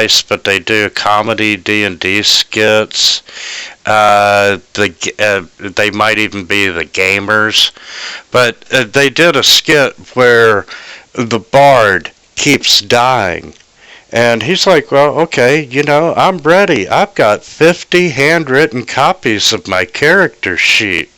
dice, but they do comedy D&D skits. They might even be the gamers. But they did a skit where the bard keeps dying. And he's like, well, okay, I'm ready. I've got 50 handwritten copies of my character sheet.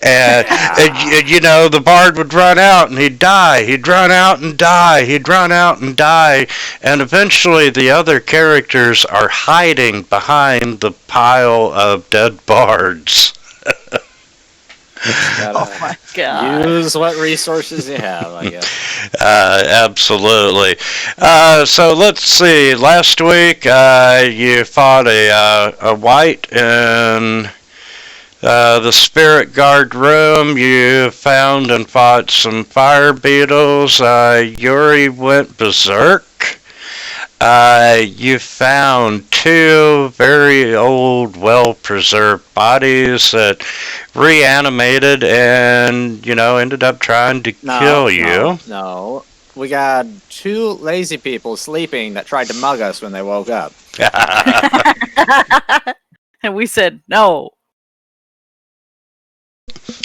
And the bard would run out and he'd die. He'd run out and die. He'd run out and die. And eventually the other characters are hiding behind the pile of dead bards. Oh my god. Use what resources you have, I guess. Absolutely. So let's see. Last week you fought a wight in the spirit guard room. You found and fought some fire beetles. Yuri went berserk. You found 2 very old, well-preserved bodies that reanimated and, ended up trying to kill you. No. We got 2 lazy people sleeping that tried to mug us when they woke up. And we said no.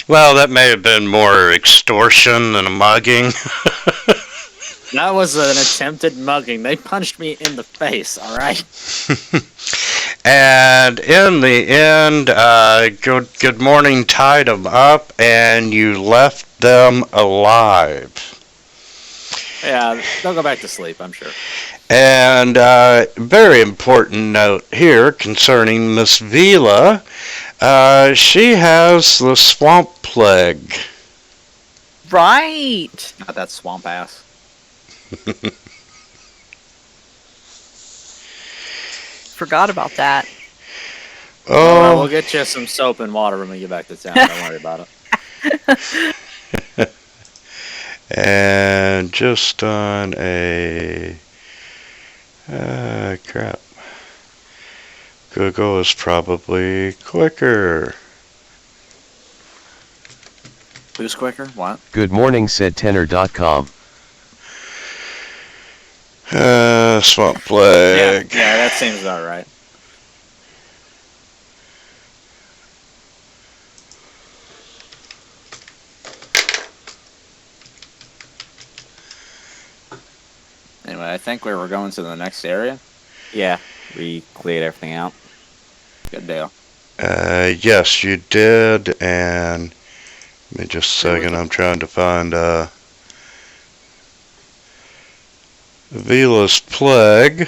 Well, that may have been more extortion than a mugging. That was an attempted mugging. They punched me in the face, alright? And in the end, Good Morning tied them up and you left them alive. Yeah, they'll go back to sleep, I'm sure. And very important note here concerning Miss Vila. She has the swamp plague. Right. Not that swamp ass. Forgot about that. Oh, We'll get you some soap and water when we get back to town. Don't worry about it. And just on a crap. Google is probably quicker. Who's quicker? What? Good morning, said tenor.com. Swamp plague. Yeah, that seems about right. Anyway, I think we were going to the next area. Yeah, we cleared everything out. Good deal. Yes, you did, and give me just a second, I'm trying to find Vila's plague. I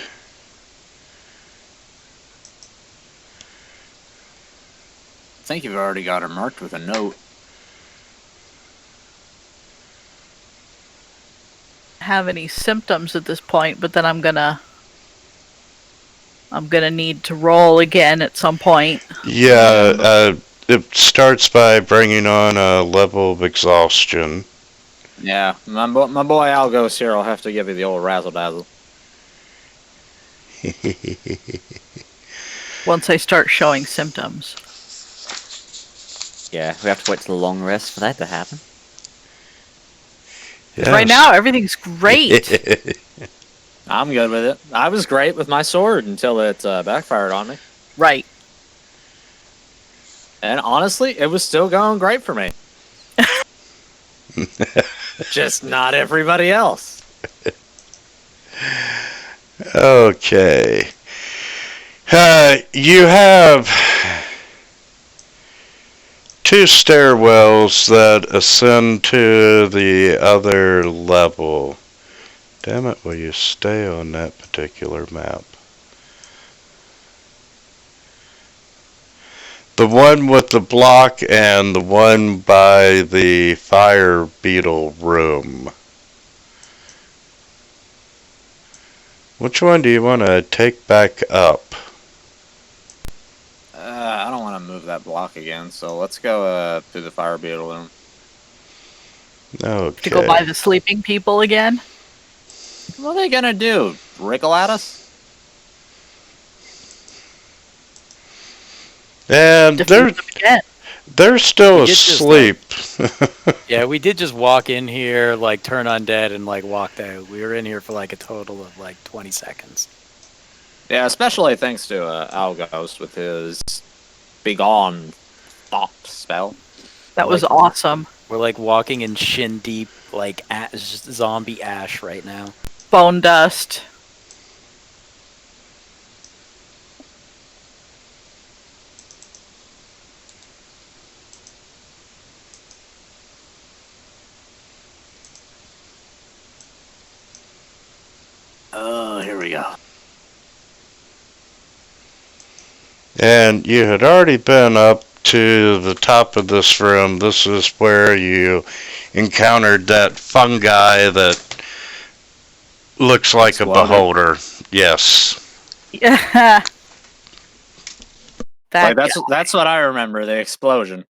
think you've already got her marked with a note. Have any symptoms at this point, but then I'm gonna need to roll again at some point. Yeah, it starts by bringing on a level of exhaustion. Yeah, my boy Algos here will have to give you the old razzle-dazzle. Once I start showing symptoms. Yeah, we have to wait till a long rest for that to happen. Yes. Right now, everything's great. I'm good with it. I was great with my sword until it backfired on me. Right. And honestly, it was still going great for me. Just not everybody else. Okay. You have 2 stairwells that ascend to the other level. Damn it, will you stay on that particular map? The one with the block and the one by the fire beetle room. Which one do you want to take back up? I don't want to move that block again, so let's go through the fire beetle room. Okay. To go by the sleeping people again? What are they gonna do? Wrinkle at us? And they're still asleep. Yeah, we did just walk in here, like turn undead, and like walked out. We were in here for like a total of like 20 seconds. Yeah, especially thanks to Algos with his Begone Thought spell. That was Like- awesome. We're like walking in shin deep, like zombie ash right now. Bone dust. Oh, here we go. And you had already been up to the top of this room. This is where you encountered that fungi that looks like a Exploded. beholder. Yes. Yeah. That Like, that's what I remember, the explosion.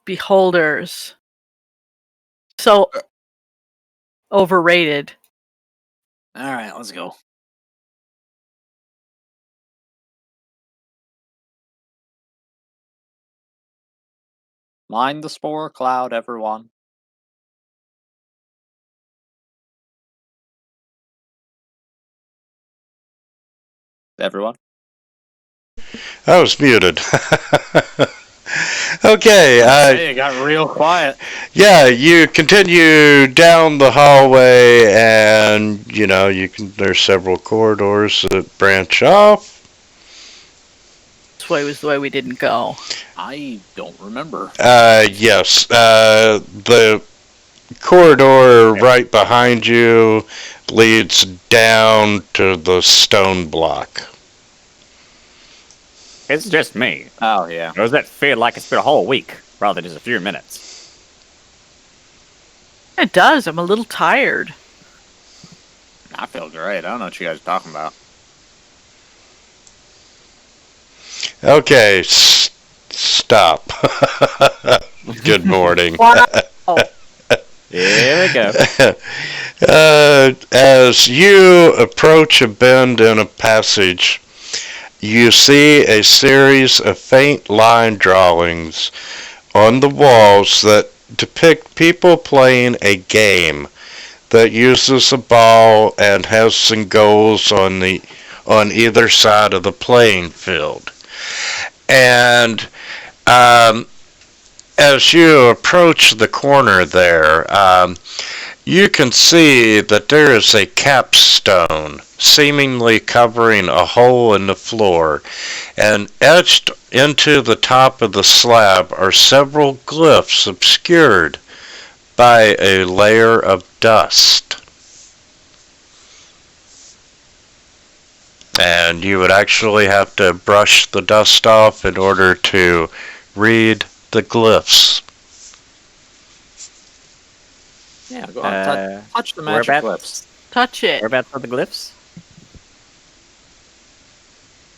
beholders. So overrated. Alright, let's go. Mind the spore cloud, everyone. Everyone? I was muted. Okay, Hey, it got real quiet. yeah, you continue down the hallway, and there's several corridors that branch off. This way was the way we didn't go. I don't remember. Yes, the corridor right behind you leads down to the stone block. It's just me. Oh, yeah. Or does that feel like it's been a whole week rather than just a few minutes? It does. I'm a little tired. I feel great. I don't know what you guys are talking about. Okay, stop. Good morning. Wow. Here we go. As you approach a bend in a passage, you see a series of faint line drawings on the walls that depict people playing a game that uses a ball and has some goals on either side of the playing field. And as you approach the corner there, you can see that there is a capstone seemingly covering a hole in the floor, and etched into the top of the slab are several glyphs obscured by a layer of dust. And you would actually have to brush the dust off in order to read the glyphs. Yeah, go on. Touch the magic whereabouts? glyphs. Touch it. Whereabouts are the glyphs?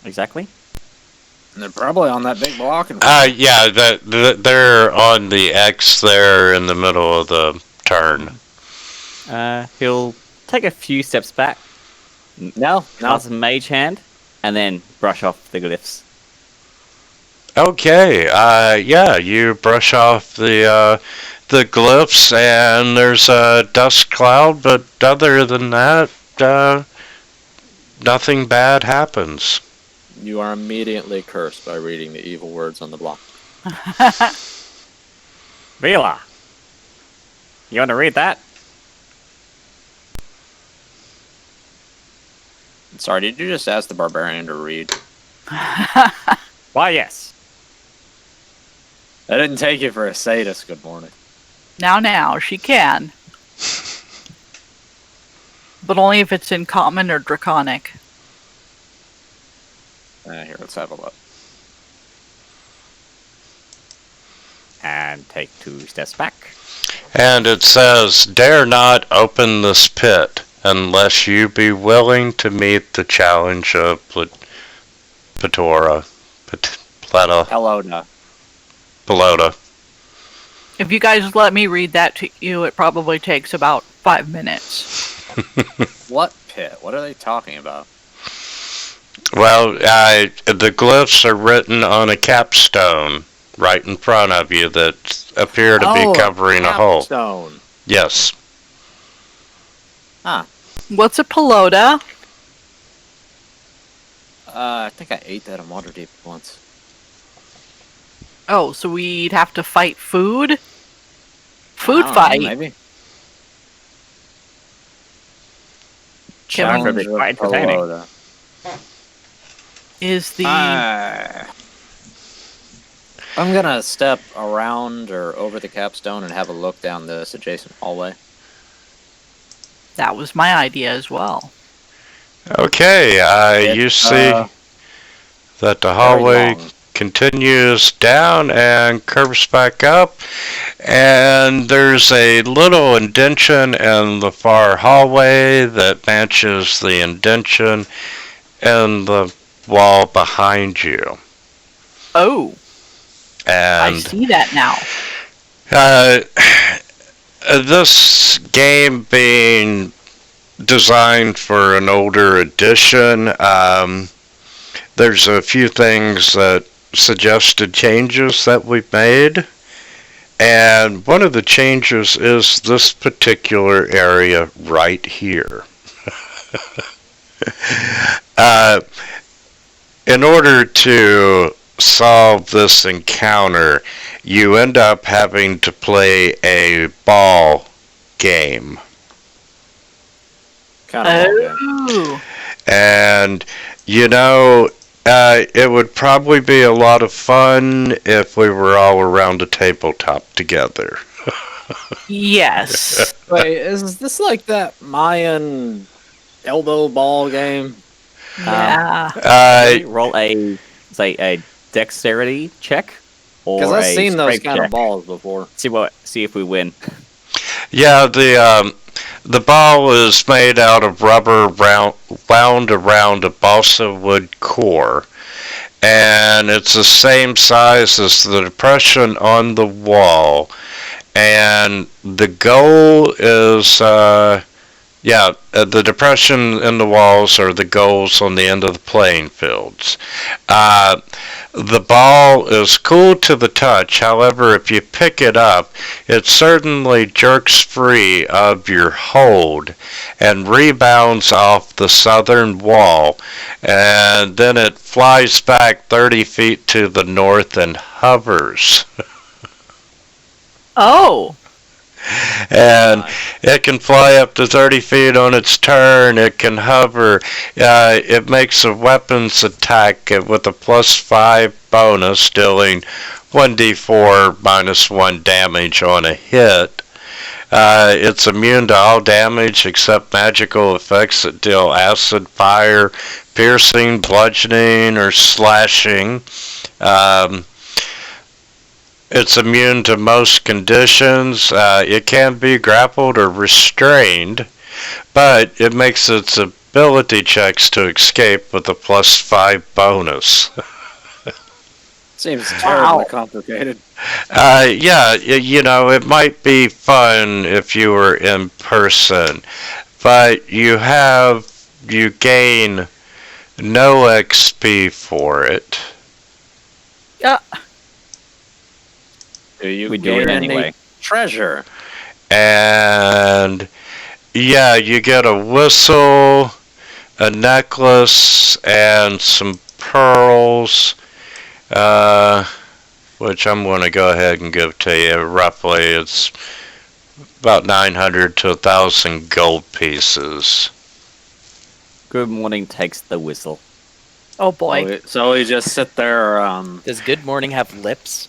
Exactly. And they're probably on that big block. Yeah, they're on the X there in the middle of the turn. He'll take a few steps back, No. cast Mage Hand, and then brush off the glyphs. Okay, yeah, you brush off the glyphs, and there's a dust cloud, but other than that, nothing bad happens. You are immediately cursed by reading the evil words on the block. Vila, you want to read that? Sorry, did you just ask the barbarian to read? Why, yes. I didn't take you for a sadist. Good morning. Now, she can. But only if it's in common or draconic. Here, let's have a look. And take 2 steps back. And it says, "Dare not open this pit unless you be willing to meet the challenge of Pelota. If you guys let me read that to you, it probably takes about 5 minutes. What pit? What are they talking about? Well, the glyphs are written on a capstone right in front of you that appear to be covering a hole. Stone. Yes. What's a pelota? I think I ate that in Waterdeep once. Oh, so we'd have to fight food? I Food don't know, fight? maybe. Can Sounds we- Challenge quite of entertaining. Pelota. Is the... I'm gonna step around or over the capstone and have a look down this adjacent hallway. That was my idea as well. Okay, you It's, see that the very hallway long. continues down and curves back up, and there's a little indention in the far hallway that matches the indention in the wall behind you. Oh, I And see that now. this game being designed for an older edition, there's a few things that suggested changes that we've made. And one of the changes is this particular area right here. In order to solve this encounter, you end up having to play a ball game. Kind of long game. Oh, And, it would probably be a lot of fun if we were all around a tabletop together. yes. Wait, is this like that Mayan elbow ball game? Yeah. Roll a dexterity check, or Because I've a seen those strength kind of check. balls before. See if we win. Yeah, the ball is made out of rubber wound around a balsa wood core, and it's the same size as the depression on the wall. And the goal is, the depression in the walls are the goals on the end of the playing fields. The ball is cool to the touch. However, if you pick it up, it certainly jerks free of your hold and rebounds off the southern wall. And then it flies back 30 feet to the north and hovers. Oh, And it can fly up to 30 feet on its turn. It can hover. It makes a weapons attack with a +5 bonus, dealing 1d4 -1 damage on a hit. It's immune to all damage except magical effects that deal acid, fire, piercing, bludgeoning, or slashing. It's immune to most conditions. It can be grappled or restrained, but it makes its ability checks to escape with a +5 bonus. Seems terribly Wow. complicated. It might be fun if you were in person, but you gain no XP for it. yeah. Do you We do it gain any anyway. treasure? And you get a whistle, a necklace, and some pearls, which I'm going to go ahead and give to you. Roughly, it's about 900 to 1,000 gold pieces. Good morning takes the whistle. Oh boy. So we just sit there. Does Good Morning have lips?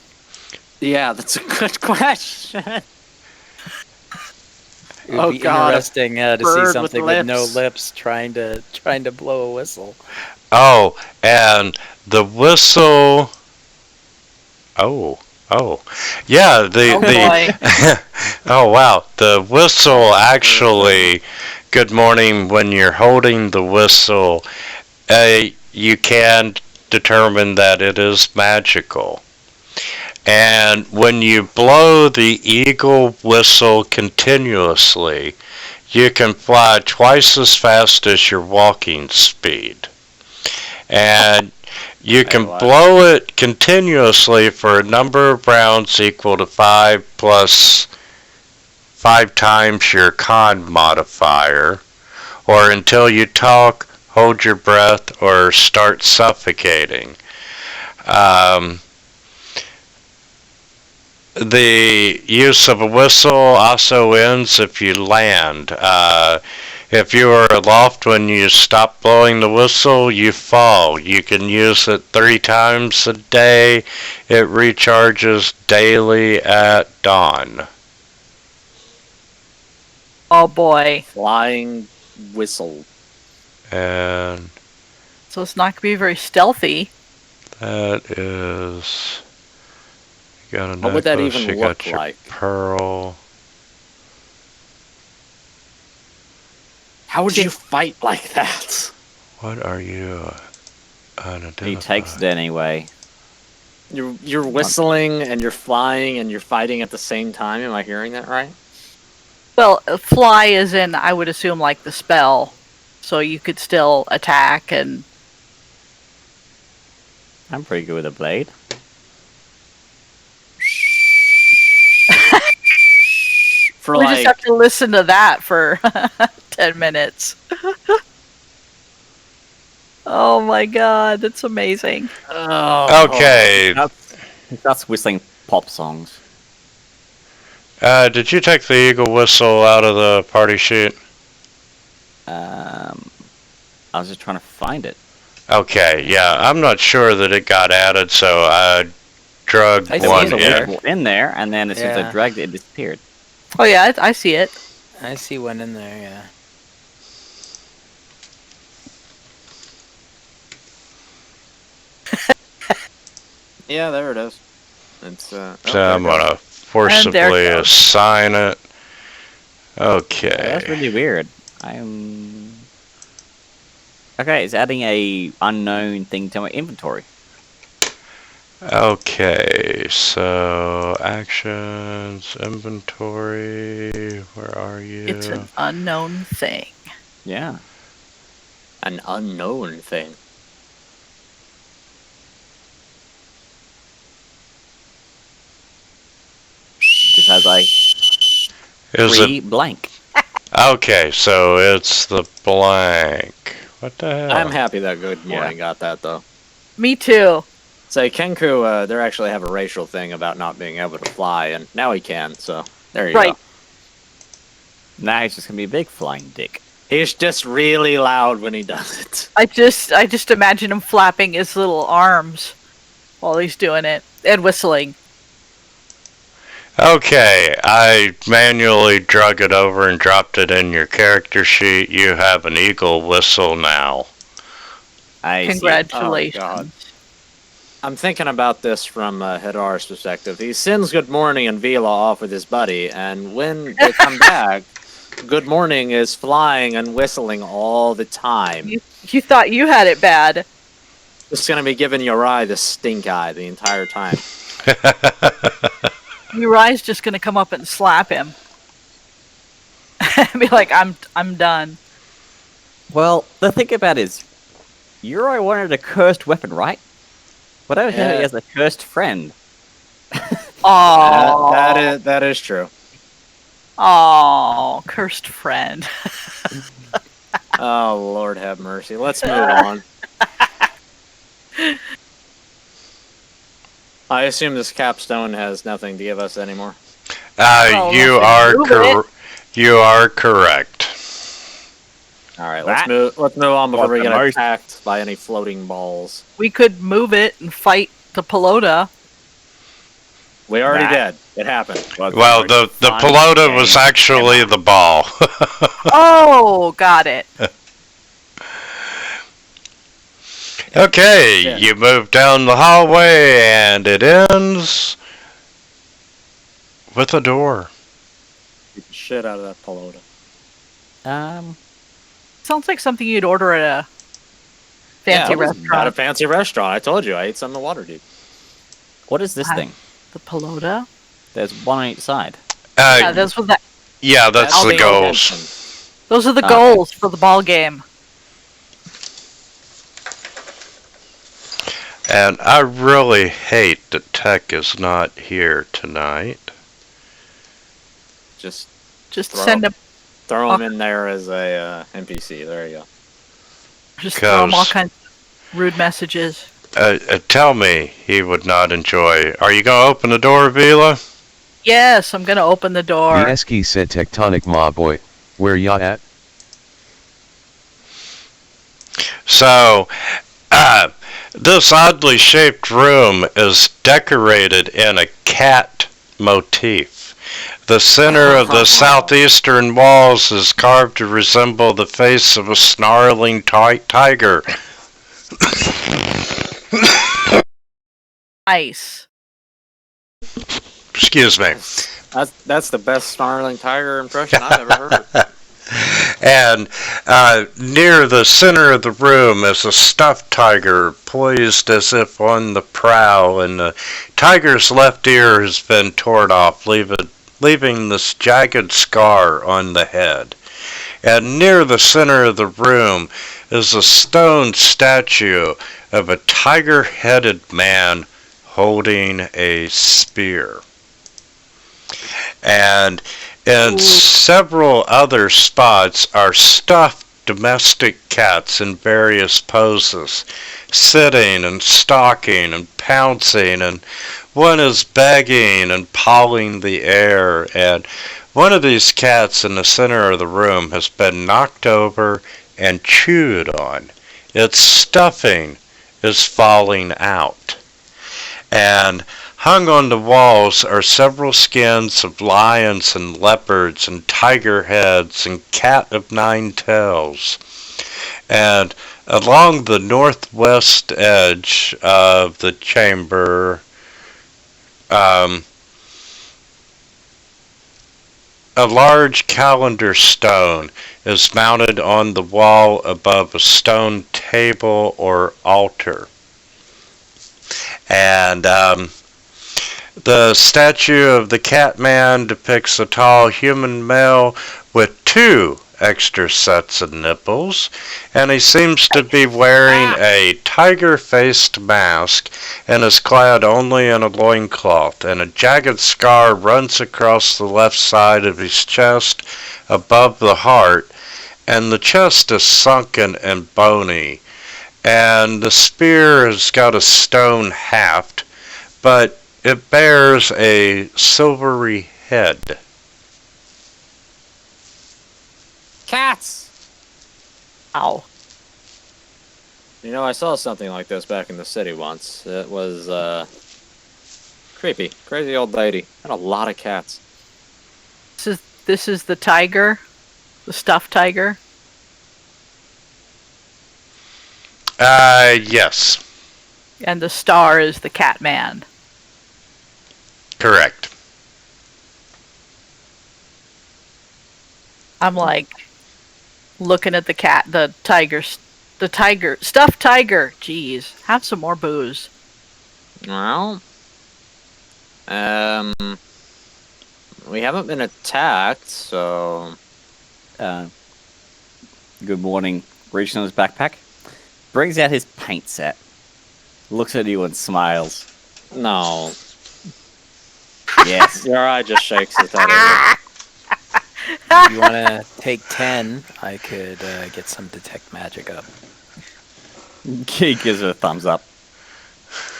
Yeah, that's a good question. It would Oh, be God, interesting to see bird with something with no lips. lips trying to blow a whistle. Oh, and the whistle. Oh. Yeah, Oh boy. oh wow, the whistle actually. Good morning. When you're holding the whistle, you can determine that it is magical. And when you blow the eagle whistle continuously, you can fly twice as fast as your walking speed. And you can blow it continuously for a number of rounds equal to 5 plus 5 times your con modifier, or until you talk hold your breath, or start suffocating. Um, the use of a whistle also ends if you land. If you are aloft when you stop blowing the whistle, you fall. You can use it 3 times a day. It recharges daily at dawn. Oh boy. Flying whistle. And So it's not going to be very stealthy. that is... You got a What would that necklace, even you got look your like? pearl. How would you fight like that? What are you unidentified? He takes it anyway. You're whistling and you're flying and you're fighting at the same time. Am I hearing that right? Well, fly is in, I would assume, like the spell. So you could still attack and... I'm pretty good with a blade. For we like, just have to listen to that for 10 minutes. Oh my god, that's amazing. Okay. That's whistling pop songs. Did you take the eagle whistle out of the party sheet? I was just trying to find it. Okay, yeah, I'm not sure that it got added, so I drugged I see one it in. there. In there, and then as soon as I Yeah. dragged it, it disappeared. Oh yeah, I see it. I see one in there, yeah. yeah, there it is. It's So there I'm it goes. gonna forcibly goes. assign it. Okay. That's really weird. I'm... Okay, it's adding a unknown thing to my inventory. Okay, so actions, inventory, where are you? It's an unknown thing. Yeah. An unknown thing. Just has a Is free it blank. okay? So it's the blank. What the hell? I'm happy that Good Morning got that though. Me too. Say Kenku, they actually have a racial thing about not being able to fly, and now he can. So there you Right. go. Now he's just gonna be a big flying dick. He's just really loud when he does it. I just imagine him flapping his little arms while he's doing it and whistling. Okay, I manually drug it over and dropped it in your character sheet. You have an eagle whistle now. I see. Congratulations. Oh, God. I'm thinking about this from Hidar's perspective. He sends Good Morning and Vila off with his buddy, and when they come back, Good Morning is flying and whistling all the time. You thought you had it bad. Just gonna be giving Uri the stink eye the entire time. Uri's just gonna come up and slap him. Be like, I'm done. Well, the thing about it is, Uri wanted a cursed weapon, right? But I heard Yeah. he has a cursed friend. Oh, That is true. oh, cursed friend. Oh, Lord have mercy. Let's move on. I assume this capstone has nothing to give us anymore. Well, You let's are move it. you are correct. All right, That let's move on before was we the get most- attacked by any floating balls. We could move it and fight the pelota. We already That- did. It happened. Well, the fun pelota was game actually the ball. Oh, got it. Okay, Yeah. you move down the hallway and it ends with a door. Beat the shit out of that pelota. Sounds like something you'd order at a fancy At a restaurant. fancy restaurant. I told you I ate some of the water, dude. What is this Hi. thing? The pelota? There's one on each side. Yeah, those were That's All the goals. intentions. those are the Okay. goals for the ball game. And I really hate that Tech is not here tonight. Just Just Throw. send a throw him in there as a NPC. There you go. Just throw him all 'Cause- kinds of rude messages. Tell me he would not enjoy. Are you gonna open the door, Vila? Yes, I'm gonna open the door. Vieski said tectonic ma boy, where ya at? So, this oddly shaped room is decorated in a cat motif. The center of the southeastern walls is carved to resemble the face of a snarling tiger. Nice. Excuse me. That's the best snarling tiger impression I've ever heard. And near the center of the room is a stuffed tiger poised as if on the prowl, and the tiger's left ear has been torn off, leaving this jagged scar on the head. And near the center of the room is a stone statue of a tiger-headed man holding a spear. And in several other spots are stuffed domestic cats in various poses, sitting and stalking and pouncing, and one is begging and pawing the air, and one of these cats in the center of the room has been knocked over and chewed on. Its stuffing is falling out. And hung on the walls are several skins of lions and leopards and tiger heads and cat of nine tails. And along the northwest edge of the chamber, a large calendar stone is mounted on the wall above a stone table or altar. And the statue of the Catman depicts a tall human male with 2 extra sets of nipples, and he seems to be wearing a tiger-faced mask and is clad only in a loincloth, and a jagged scar runs across the left side of his chest above the heart, and the chest is sunken and bony, and the spear has got a stone haft, but it bears a silvery head. Cats! Ow. You know, I saw something like this back in the city once. It was, creepy. Crazy old lady. Had a lot of cats. This is the tiger, the stuffed tiger. Yes, And the star is the Catman. correct. I'm like looking at the stuffed tiger. Jeez, have some more booze. Well, we haven't been attacked, so... Good morning. Reaching in his backpack. Brings out his paint set. Looks at you and smiles. No. Yes. Your eye just shakes at that. If you want to take 10, I could get some detect magic up. He gives it a thumbs up.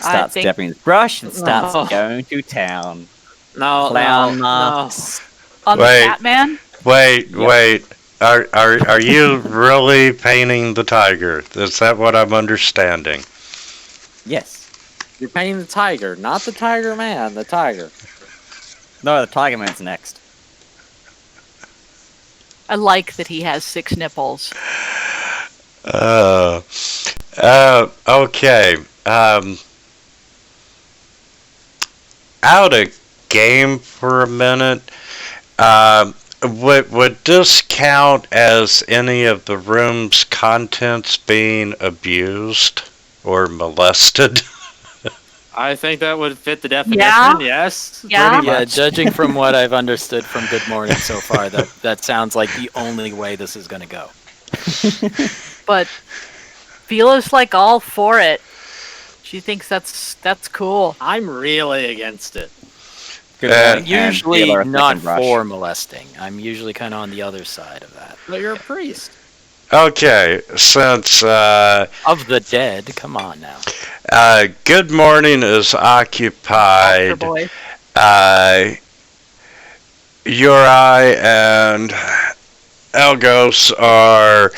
I Starts think- stepping his brush and starts No. going to town. No, Clown no, masks. On Wait. the Catman? Wait. Are you really painting the tiger? Is that what I'm understanding? Yes. You're painting the tiger, not the tiger man, the tiger. No, the Tiger Man's next. I like that he has 6 nipples. Okay. Out of game for a minute. Would this count as any of the room's contents being abused or molested? I think that would fit the definition, Yeah. yes. Yeah. Pretty Yeah, much. judging from what I've understood from Good Morning so far, that sounds like the only way this is going to go. But Vila's like all for it. She thinks that's cool. I'm really against it. Good Uh, morning, and Usually dealer a not second brush. for molesting. I'm usually kind of on the other side of that. But you're a priest. Okay, since Of the dead, come on now. Good Morning is Altar occupied, boy. uh, Uri and Elgos are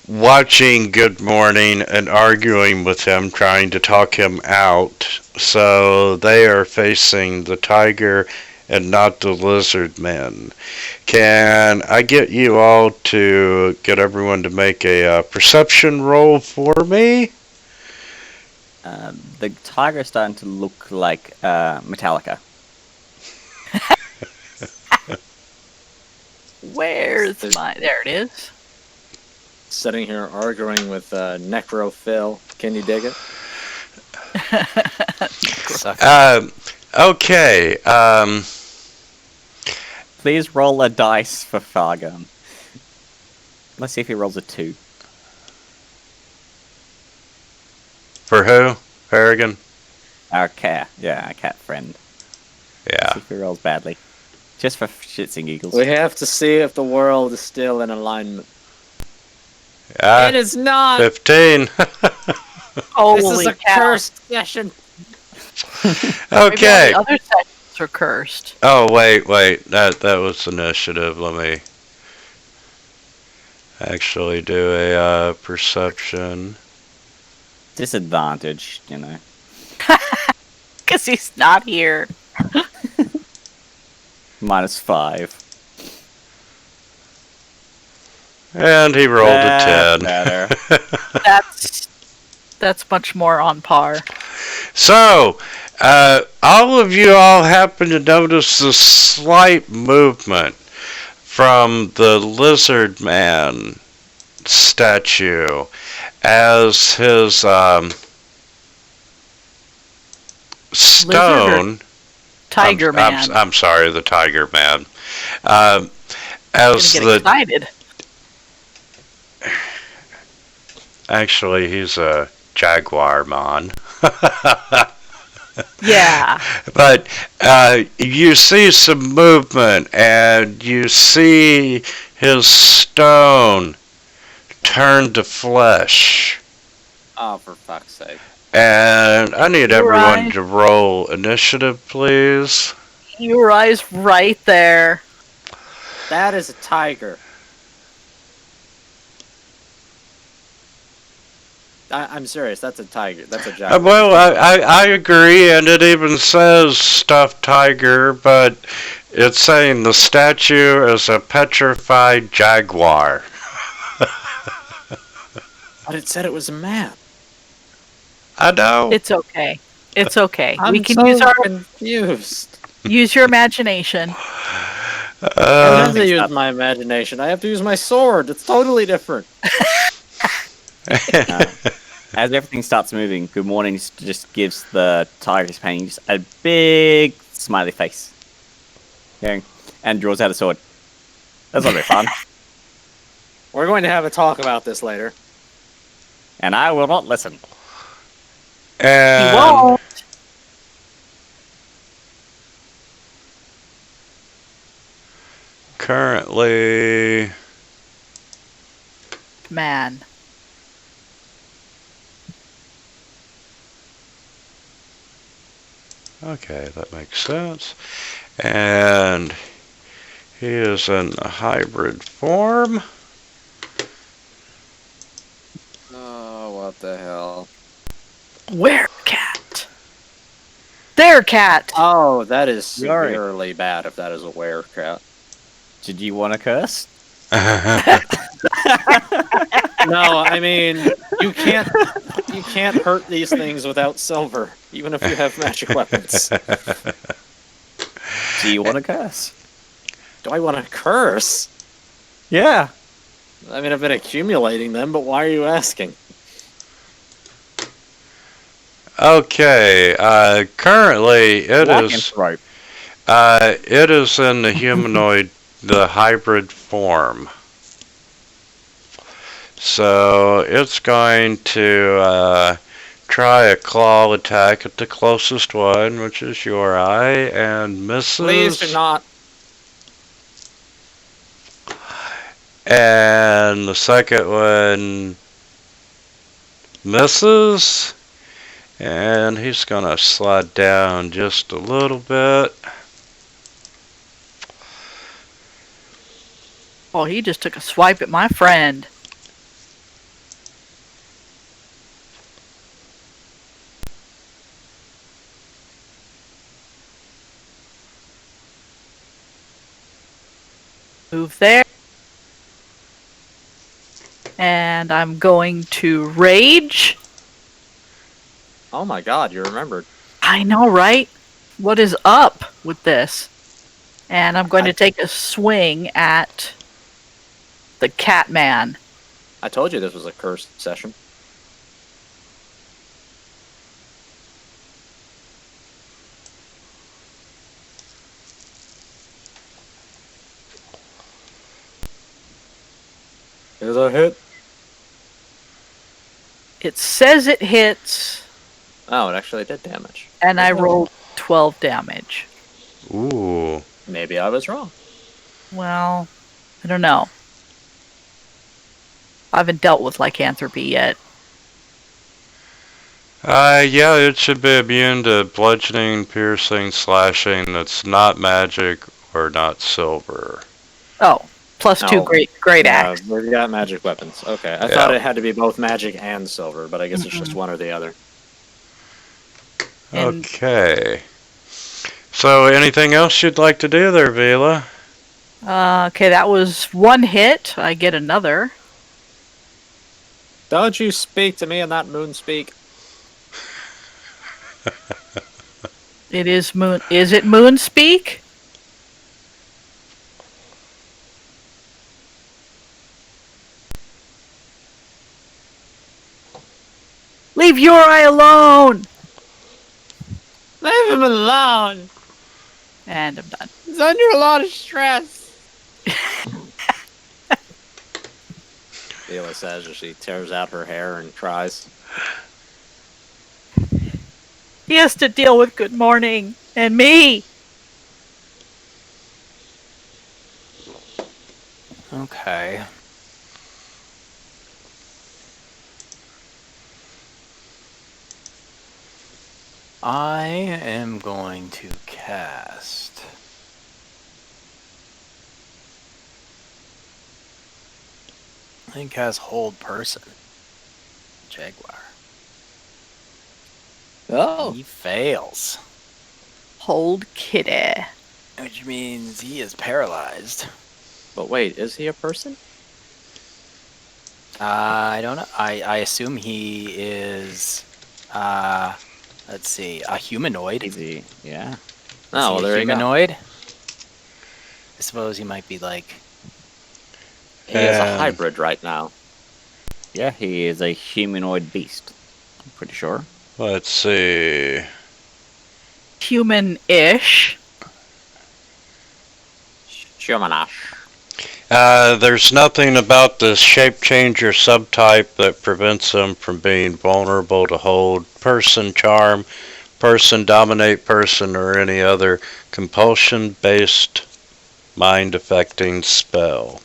watching Good Morning and arguing with him, trying to talk him out. So they are facing the tiger and not the lizard men. Can I get you all to get everyone to make a perception roll for me? The tiger's starting to look like Metallica. Where's my? There it is. Sitting here arguing with Necro Phil. Can you dig it? Suck. Okay. Please roll a dice for Fargun. Let's see if he rolls a 2. For who? Harrigan? Our cat. Yeah, our cat friend. Yeah. Let's see if he rolls badly. Just for shits and giggles. We have to see if the world is still in alignment. It is not! 15. Holy This is a cow. cursed session. Maybe all Okay. the other sections are cursed. Oh, wait. That was initiative. Let me actually do a perception. Disadvantage, you know. Because he's not here. -5. And he rolled a 10. Better. That's much more on par. So, all of you all happen to notice the slight movement from the lizard man statue as his stone. Tiger man. I'm sorry, the tiger man. I'm As gonna the get excited. actually, he's a jaguar man. Yeah. But you see some movement, and you see his stone turn to flesh. Oh, for fuck's sake. And I need everyone Right. to roll initiative, please. Uri's right there. That is a tiger. I'm serious, that's a tiger. That's a jaguar. Well, I agree, and it even says stuffed tiger, but it's saying the statue is a petrified jaguar. But it said it was a man. I know. It's okay. It's okay. I'm We can so use our confused. use your imagination. I have to use my imagination. I have to use my sword. It's totally different. As everything starts moving, Good Morning just gives the tiger's painting just a big smiley face. Yeah, and draws out a sword. That's not very fun. We're going to have a talk about this later. And I will not listen. He And won't. currently, Man. okay, that makes sense. And he is in a hybrid form. Oh, what the hell? Where cat? There cat. Oh, that is Sorry. severely bad if that is a werecat. Did you want to curse? No, I mean, you can't hurt these things without silver, even if you have magic weapons. Do you want to curse? Do I want to curse? Yeah. I mean, I've been accumulating them, but why are you asking? Okay, currently Lycanthrope. it is in the humanoid, the hybrid form. So it's going to try a claw attack at the closest one, which is your eye, and misses. Please do not. And the second one misses. And he's going to slide down just a little bit. Oh, he just took a swipe at my friend. Move there. And I'm going to rage. Oh my god, you remembered. I know, right? What is up with this? And I'm going to take a swing at the Catman. I told you this was a cursed session. Here's a hit. It says it hits, Oh, it actually did damage. and I rolled 12 damage. Ooh. Maybe I was wrong. Well, I don't know. I haven't dealt with lycanthropy yet. Yeah, it should be immune to bludgeoning, piercing, slashing that's not magic or not silver. Oh, +2 Oh, great axe. We've got magic weapons. Okay, I Yeah. thought it had to be both magic and silver, but I guess it's just one or the other. And- Okay. So, anything else you'd like to do there, Vila? Okay, that was one hit. I get another. Don't you speak to me in that moon speak. It is moon. Is it moon speak? Leave Uri alone! Leave him alone. And I'm done. He's under a lot of stress. Vila says as she tears out her hair and cries. He has to deal with Good Morning and me. Okay. I am going to cast. I think cast Hold Person. Jaguar. Oh. He fails. Hold kitty. Which means he is paralyzed. But wait, is he a person? I don't know. I assume he is, let's see, a humanoid. Easy. Yeah. Is Oh, he well, a there you go. humanoid? I suppose he might be like... He is a And- hybrid right now. Yeah, he is a humanoid beast. I'm pretty sure. Let's see. Human-ish. Humanash. There's nothing about this shape changer subtype that prevents them from being vulnerable to hold, person charm, person dominate person, or any other compulsion-based mind-affecting spell.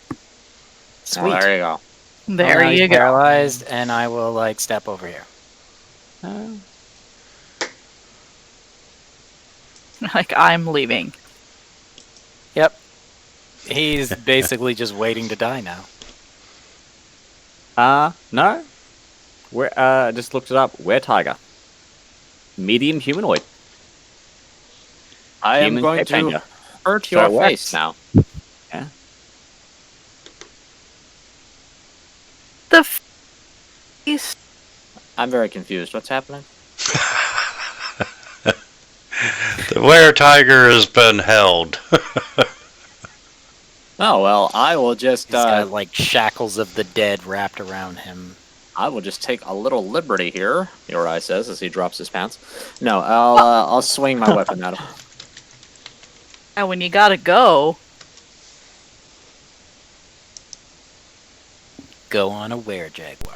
Sweet. Oh, there you go. There Now he's you go. paralyzed, and I will, like, step over here. Like, I'm leaving. Yep. He's basically just waiting to die now. No. We're, just looked it up. We're tiger. Medium humanoid. I am Human going shape to changer. hurt So your it works. face now. The face. I'm very confused. What's happening? The were-tiger has been held. Oh, well, I will just, He's got, like, shackles of the dead wrapped around him. I will just take a little liberty here, Uri says as he drops his pants. No, I'll swing my weapon at him. And when you gotta go, Go on a were-jaguar.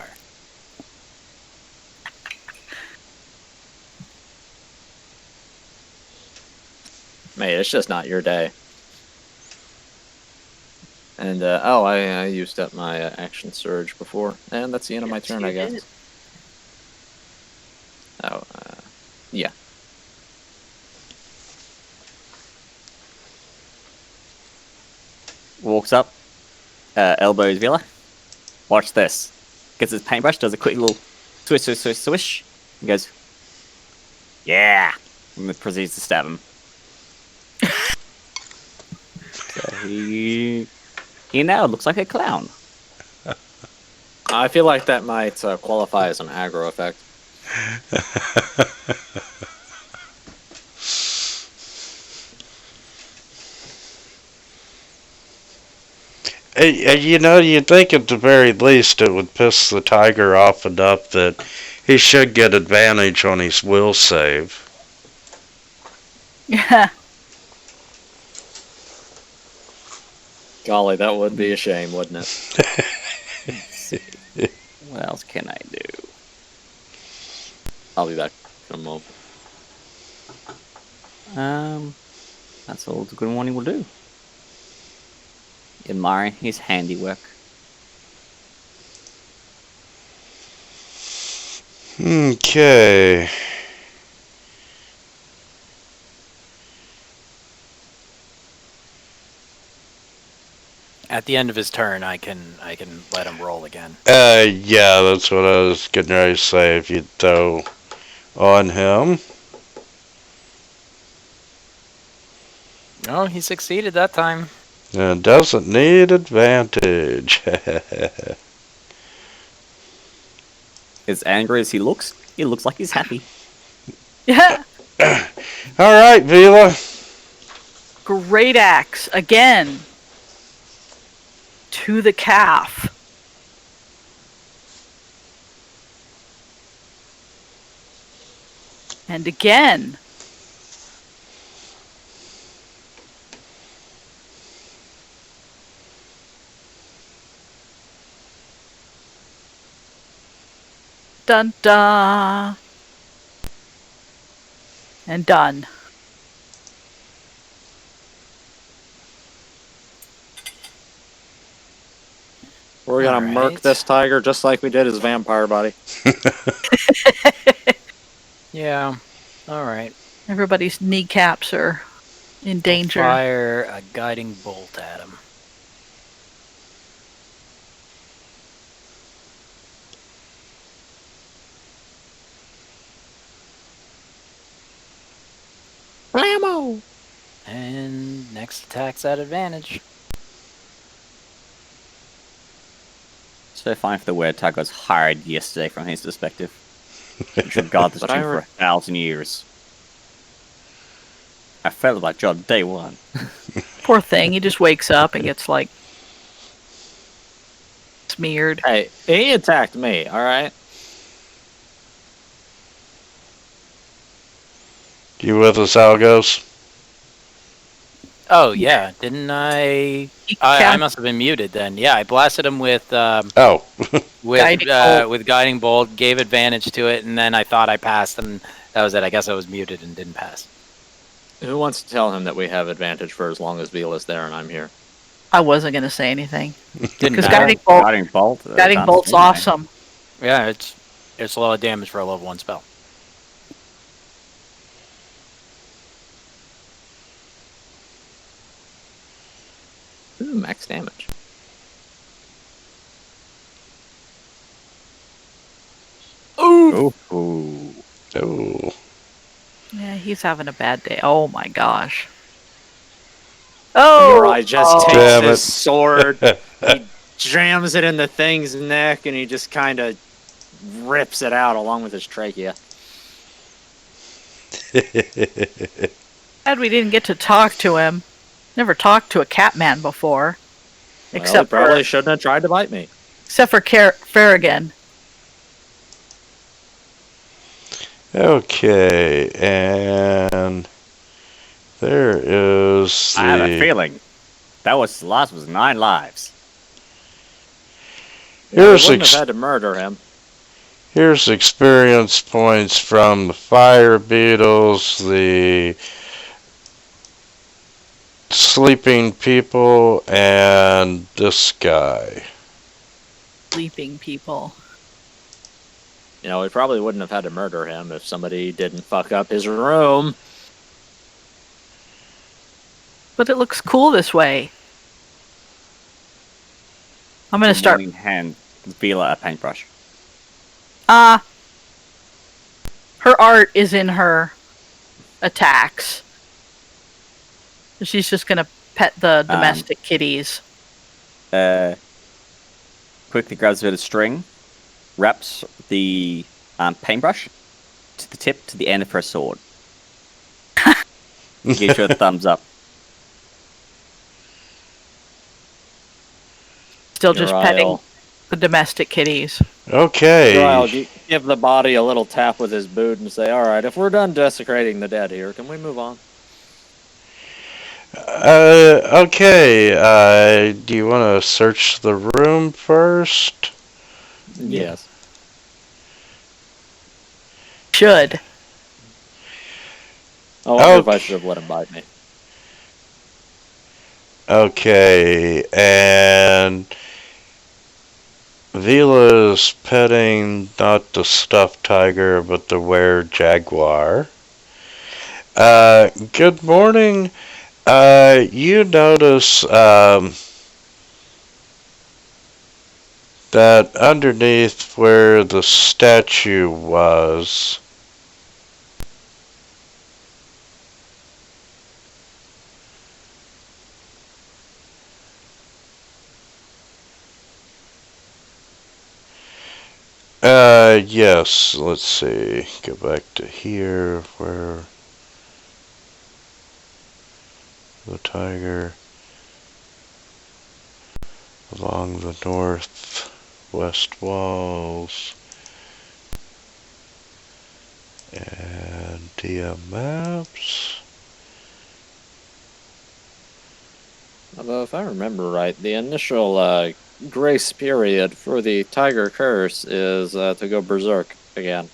Mate, it's just not your day. And I used up my action surge before, and that's the end of my Yes, turn, you I guess. did. Oh, yeah. Walks up, elbows Villa. Watch this. Gets his paintbrush, does a quick little swish, swish, swish, swish. And goes, yeah! And then proceeds to stab him. So he now looks like a clown. I feel like that might qualify as an aggro effect. You know, you'd think at the very least it would piss the tiger off enough that he should get advantage on his will save. Yeah. Golly, that would be a shame, wouldn't it? What else can I do? I'll be back in a moment. That's all the good morning will do. Admiring his handiwork. Okay. At the end of his turn, I can let him roll again. Yeah, that's what I was getting ready to say. If you'd throw on him. Oh, he succeeded that time. And doesn't need advantage. As angry as he looks like he's happy. Yeah. Alright, Vila. Great axe again. To the calf. And again. Dun dun. And done. We're gonna Alright. murk this tiger just like we did his vampire body. Yeah. All right. Everybody's kneecaps are in danger. Fire a guiding bolt at him. Blammo! And next attack's at advantage. So fine for the word tag was hired yesterday from his perspective. You should guard this But tree I for heard- 1,000 years. I felt that job day one. Poor thing. He just wakes up and gets like smeared. Hey, he attacked me, alright? You with us, Algos? Oh yeah, didn't I? He I cast- must have been muted then. Yeah, I blasted him with Oh. Guiding bolt. with guiding bolt, gave advantage to it, and then I thought I passed, and that was it. I guess I was muted and didn't pass. Who wants to tell him that we have advantage for as long as Vila's there and I'm here? I wasn't going to say anything. Didn't Because matter. guiding bolt, guiding sounds bolt's good, man. awesome. Yeah, it's a lot of damage for a level 1 spell. Ooh, max damage. Ooh. Oh. Yeah, he's having a bad day. Oh my gosh. Oh! Uri just oh. takes Damn it. his sword, he jams it in the thing's neck, and he just kind of rips it out along with his trachea. Glad we didn't get to talk to him. Never talked to a Catman before. Well, Except he probably for shouldn't have tried to bite me. Farragon. Okay, and there is I have a the... feeling that was last was 9 lives. Yeah, we Here's wouldn't have had to murder him. Here's experience points from the fire beetles, the sleeping people and this guy. Sleeping people. You know, we probably wouldn't have had to murder him if somebody didn't fuck up his room. But it looks cool this way. I'm gonna start. Hand Vila a paintbrush. Her art is in her attacks. She's just gonna pet the domestic kitties. Quickly grabs a bit of string, wraps the paintbrush to the tip to the end of her sword. Gives you a thumbs up. Still just petting Uriel. the domestic kitties. Okay. Uriel, give the body a little tap with his boot and say, all right, if we're done desecrating the dead here, can we move on? Okay. Do you want to search the room first? Yes. Should. I wonder if I Okay. should have let him bite me. Okay, and Vila's petting not the stuffed tiger, but the were-jaguar. Good morning. You notice that underneath where the statue was, yes, let's see, go back to here, where the tiger, along the northwest walls, and DM maps. Although, if I remember right, the initial grace period for the Tiger Curse is to go berserk again.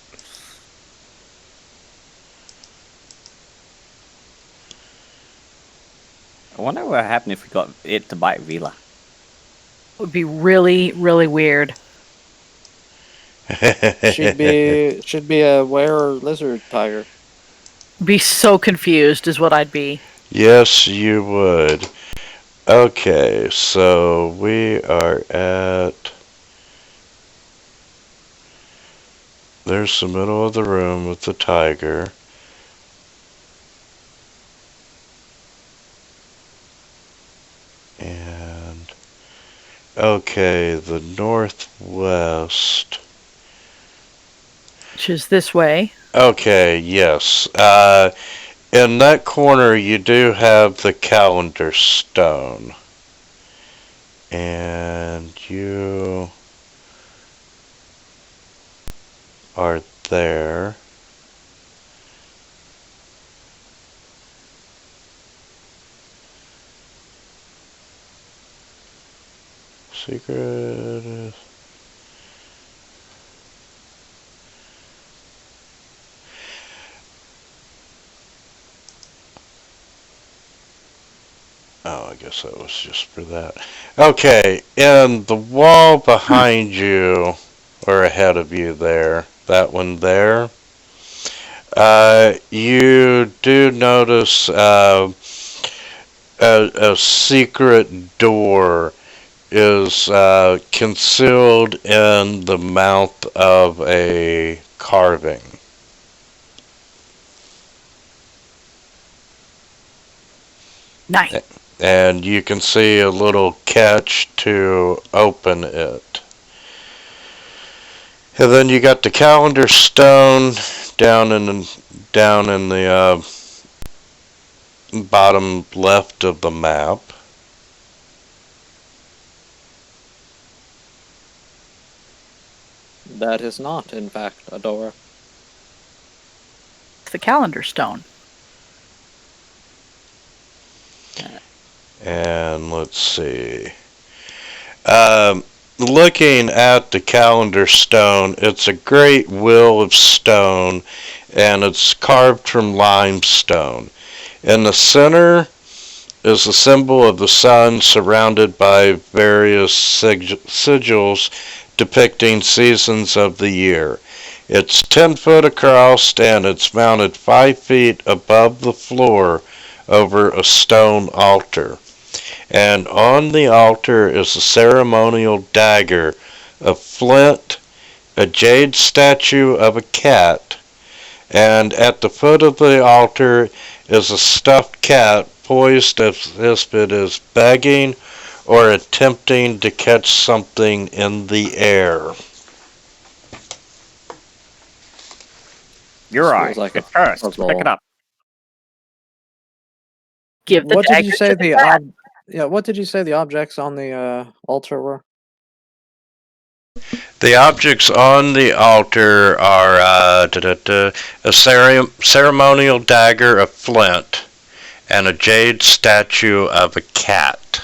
I wonder what happened if we got it to bite Vila. It would be really, really weird. Should be a were lizard tiger. Be so confused is what I'd be. Yes, you would. Okay, so we are at... There's the middle of the room with the tiger. And... Okay, the northwest... Which is this way. Okay, yes. In that corner, you do have the calendar stone. And you are there. Secret. Oh, I guess that was just for that. Okay, and the wall behind you, or ahead of you there, that one there, you do notice a secret door is concealed in the mouth of a carving. Nice. And you can see a little catch to open it. And then you got the calendar stone down in the bottom left of the map. That is not, in fact, a door. It's the calendar stone. And let's see. Looking at the calendar stone, it's a great wheel of stone, and it's carved from limestone. In the center is a symbol of the sun surrounded by various sigils depicting seasons of the year. It's 10 foot across and it's mounted 5 feet above the floor over a stone altar. And on the altar is a ceremonial dagger, a flint, a jade statue of a cat, and at the foot of the altar is a stuffed cat poised as if it is begging or attempting to catch something in the air. You're This right. feels like a It's first. puzzle. Pick it up. Give the What did you dagger say to the cat. what did you say the objects on the altar were? The objects on the altar are a ceremonial dagger of flint and a jade statue of a cat.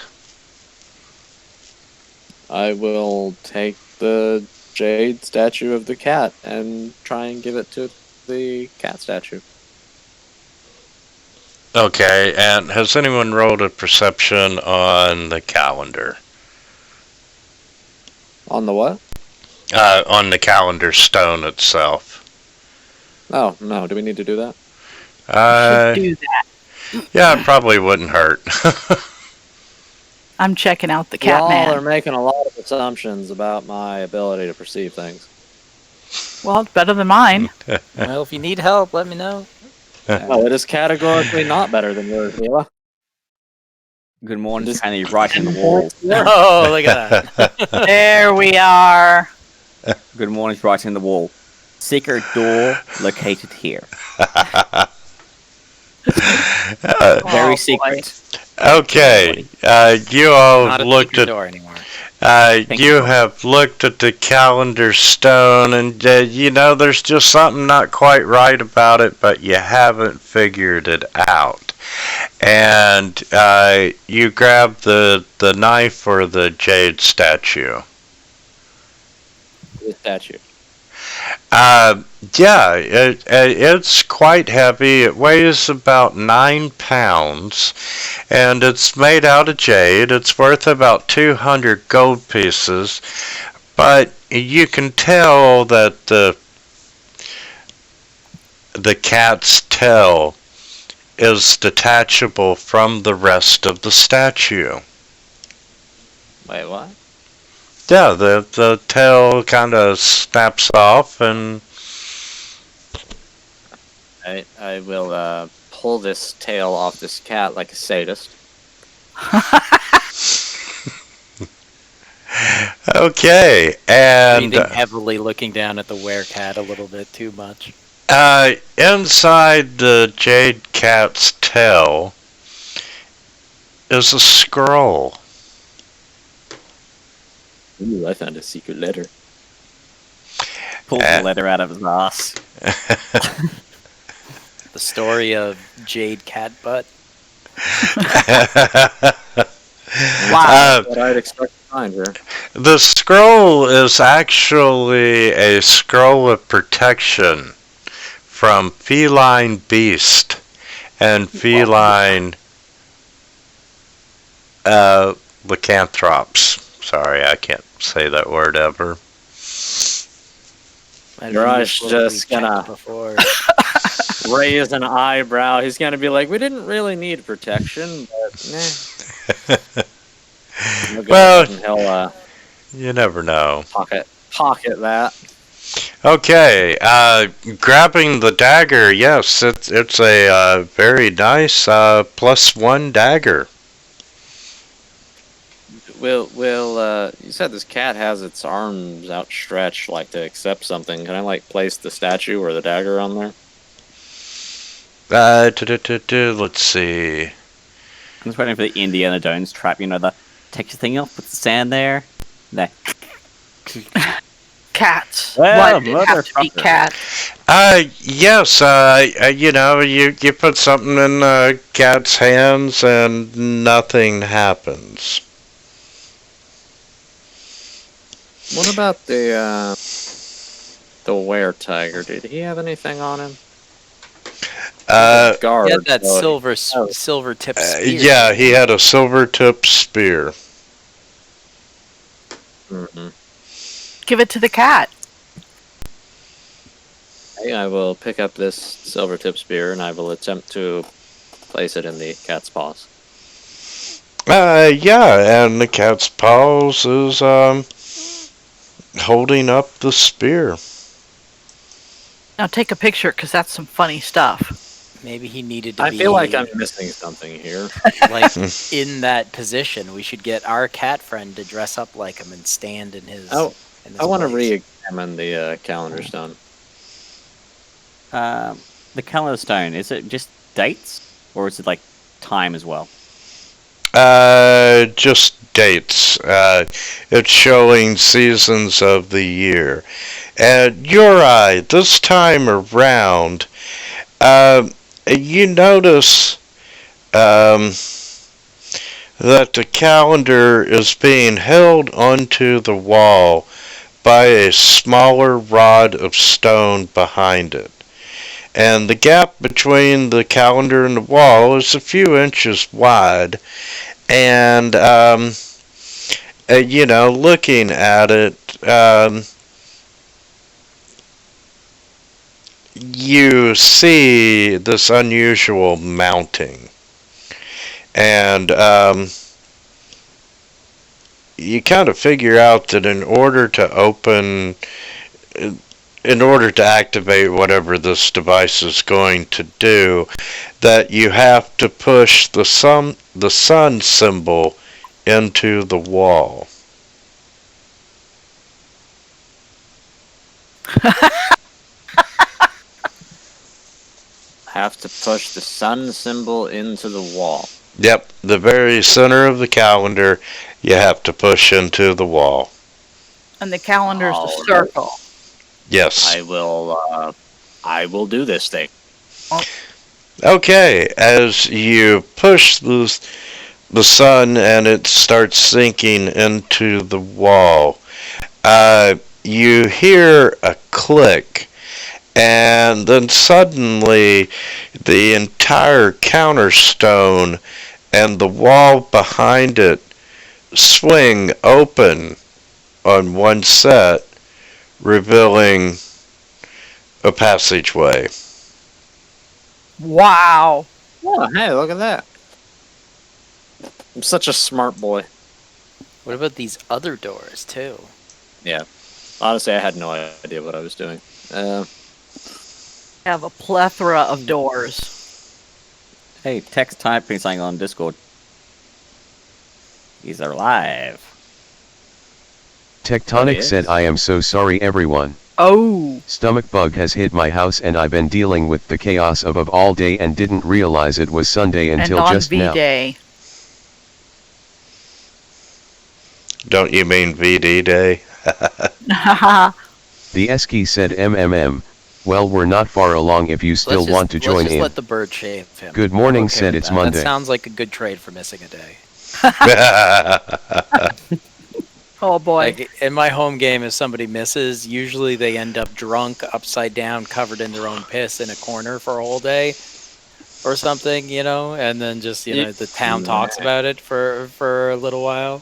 I will take the jade statue of the cat and try and give it to the cat statue. Okay, and has anyone rolled a perception on the calendar? On the what? On the calendar stone itself. Oh, no. Do we need to do that? Should do that. Yeah, it probably wouldn't hurt. I'm checking out the cat Y'all man. are making a lot of assumptions about my ability to perceive things. Well, it's better than mine. Well, if you need help, let me know. Well, it is categorically not better than yours, Mila. Good morning. Just kind of right in the wall. Oh, look at that. There we are. Good morning. Right in the wall. Secret door located here. Very Oh, secret. Okay, you all Not a looked secret at door anymore. you have looked at the calendar stone, and you know there's just something not quite right about it, but you haven't figured it out. And you grab the knife or the jade statue. The statue. Yeah, it's quite heavy. It weighs about 9 pounds, and it's made out of jade. It's worth about 200 gold pieces, but you can tell that the cat's tail is detachable from the rest of the statue. Wait, what? Yeah, the tail kind of snaps off, and I will pull this tail off this cat like a sadist. okay, and Breathing heavily, looking down at the werecat a little bit too much. inside the jade cat's tail is a scroll. Ooh, I found a secret letter. Pulls the letter out of his ass. The story of Jade Cat Butt. Wow. What I'd expect to find here. The scroll is actually a scroll of protection from feline beast and feline lycanthropes. Sorry, I can't say that word ever. Mirage just gonna raise an eyebrow. He's gonna be like, "We didn't really need protection, but Well, he'll you never know. pocket that." Okay, grabbing the dagger. Yes, it's a very nice +1 dagger. Will you said this cat has its arms outstretched like to accept something. Can I like place the statue or the dagger on there? Let's see. I'm just waiting for the Indiana Jones trap. You know, the take your thing off, put the sand there. There. Cats. Well, Why did it have to be motherfucker. cats? Yes, you know, you put something in a cat's hands and nothing happens. What about the were tiger? Did he have anything on him? Uh, Guard. He had that so silver tip spear. yeah, he had a silver tip spear. Mhm. Give it to the cat. Hey, I will pick up this silver tip spear and I will attempt to place it in the cat's paws. Yeah, and the cat's paws is holding up the spear. Now take a picture, because that's some funny stuff. Maybe he needed to I be feel like I'm missing something here. like in that position. We should get our cat friend to dress up like him and stand in his. Oh, in his I want to place. re-examine the calendar stone. The calendar stone, is it just dates? Or is it like time as well? Just dates. It's showing seasons of the year. And Uri, this time around, you notice that the calendar is being held onto the wall by a smaller rod of stone behind it. And the gap between the calendar and the wall is a few inches wide. And, looking at it, you see this unusual mounting. And you kind of figure out that in order to activate whatever this device is going to do, that you have to push the sun symbol into the wall. Have to push the sun symbol into the wall. Yep, the very center of the calendar, you have to push into the wall. And the calendar's a Oh, circle. Yes. I will do this thing. Okay, as you push the sun and it starts sinking into the wall, you hear a click, and then suddenly the entire counterstone and the wall behind it swing open on one set, revealing a passageway. Wow. Oh, hey, look at that. I'm such a smart boy. What about these other doors too? Yeah. Honestly, I had no idea what I was doing. I have a plethora of doors. Hey, text typing something on Discord. He's alive. Tectonic Yes. said, I am so sorry everyone. Oh. Stomach bug has hit my house and I've been dealing with the chaos of all day and didn't realize it was Sunday until and on just now. V-Day. Don't you mean VD Day? The Esky said MMM. Well, we're not far along if you still want to join let's just in. let the bird shave him. Good morning, I'm okay said with it's that. Monday. That sounds like a good trade for missing a day. Oh boy. Like in my home game, if somebody misses, usually they end up drunk, upside down, covered in their own piss in a corner for a whole day, or something, and then just the town talks about it for a little while.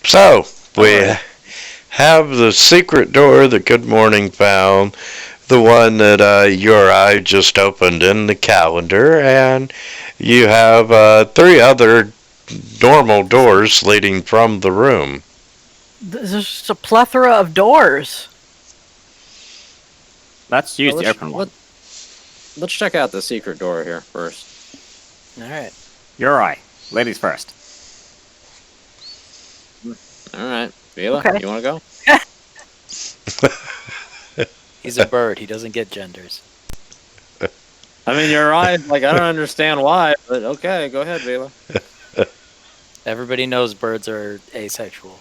So, we have the secret door that Good Morning found, the one that Uri just opened in the calendar, and you have 3 other normal doors leading from the room. There's just a plethora of doors. Let's use Well, the open one. Let's check out the secret door here first. All right. Uri, ladies first. All right, Vila, Okay. you want to go? He's a bird. He doesn't get genders. I mean, you're right. Like, I don't understand why, but okay, go ahead, Vila. Everybody knows birds are asexual.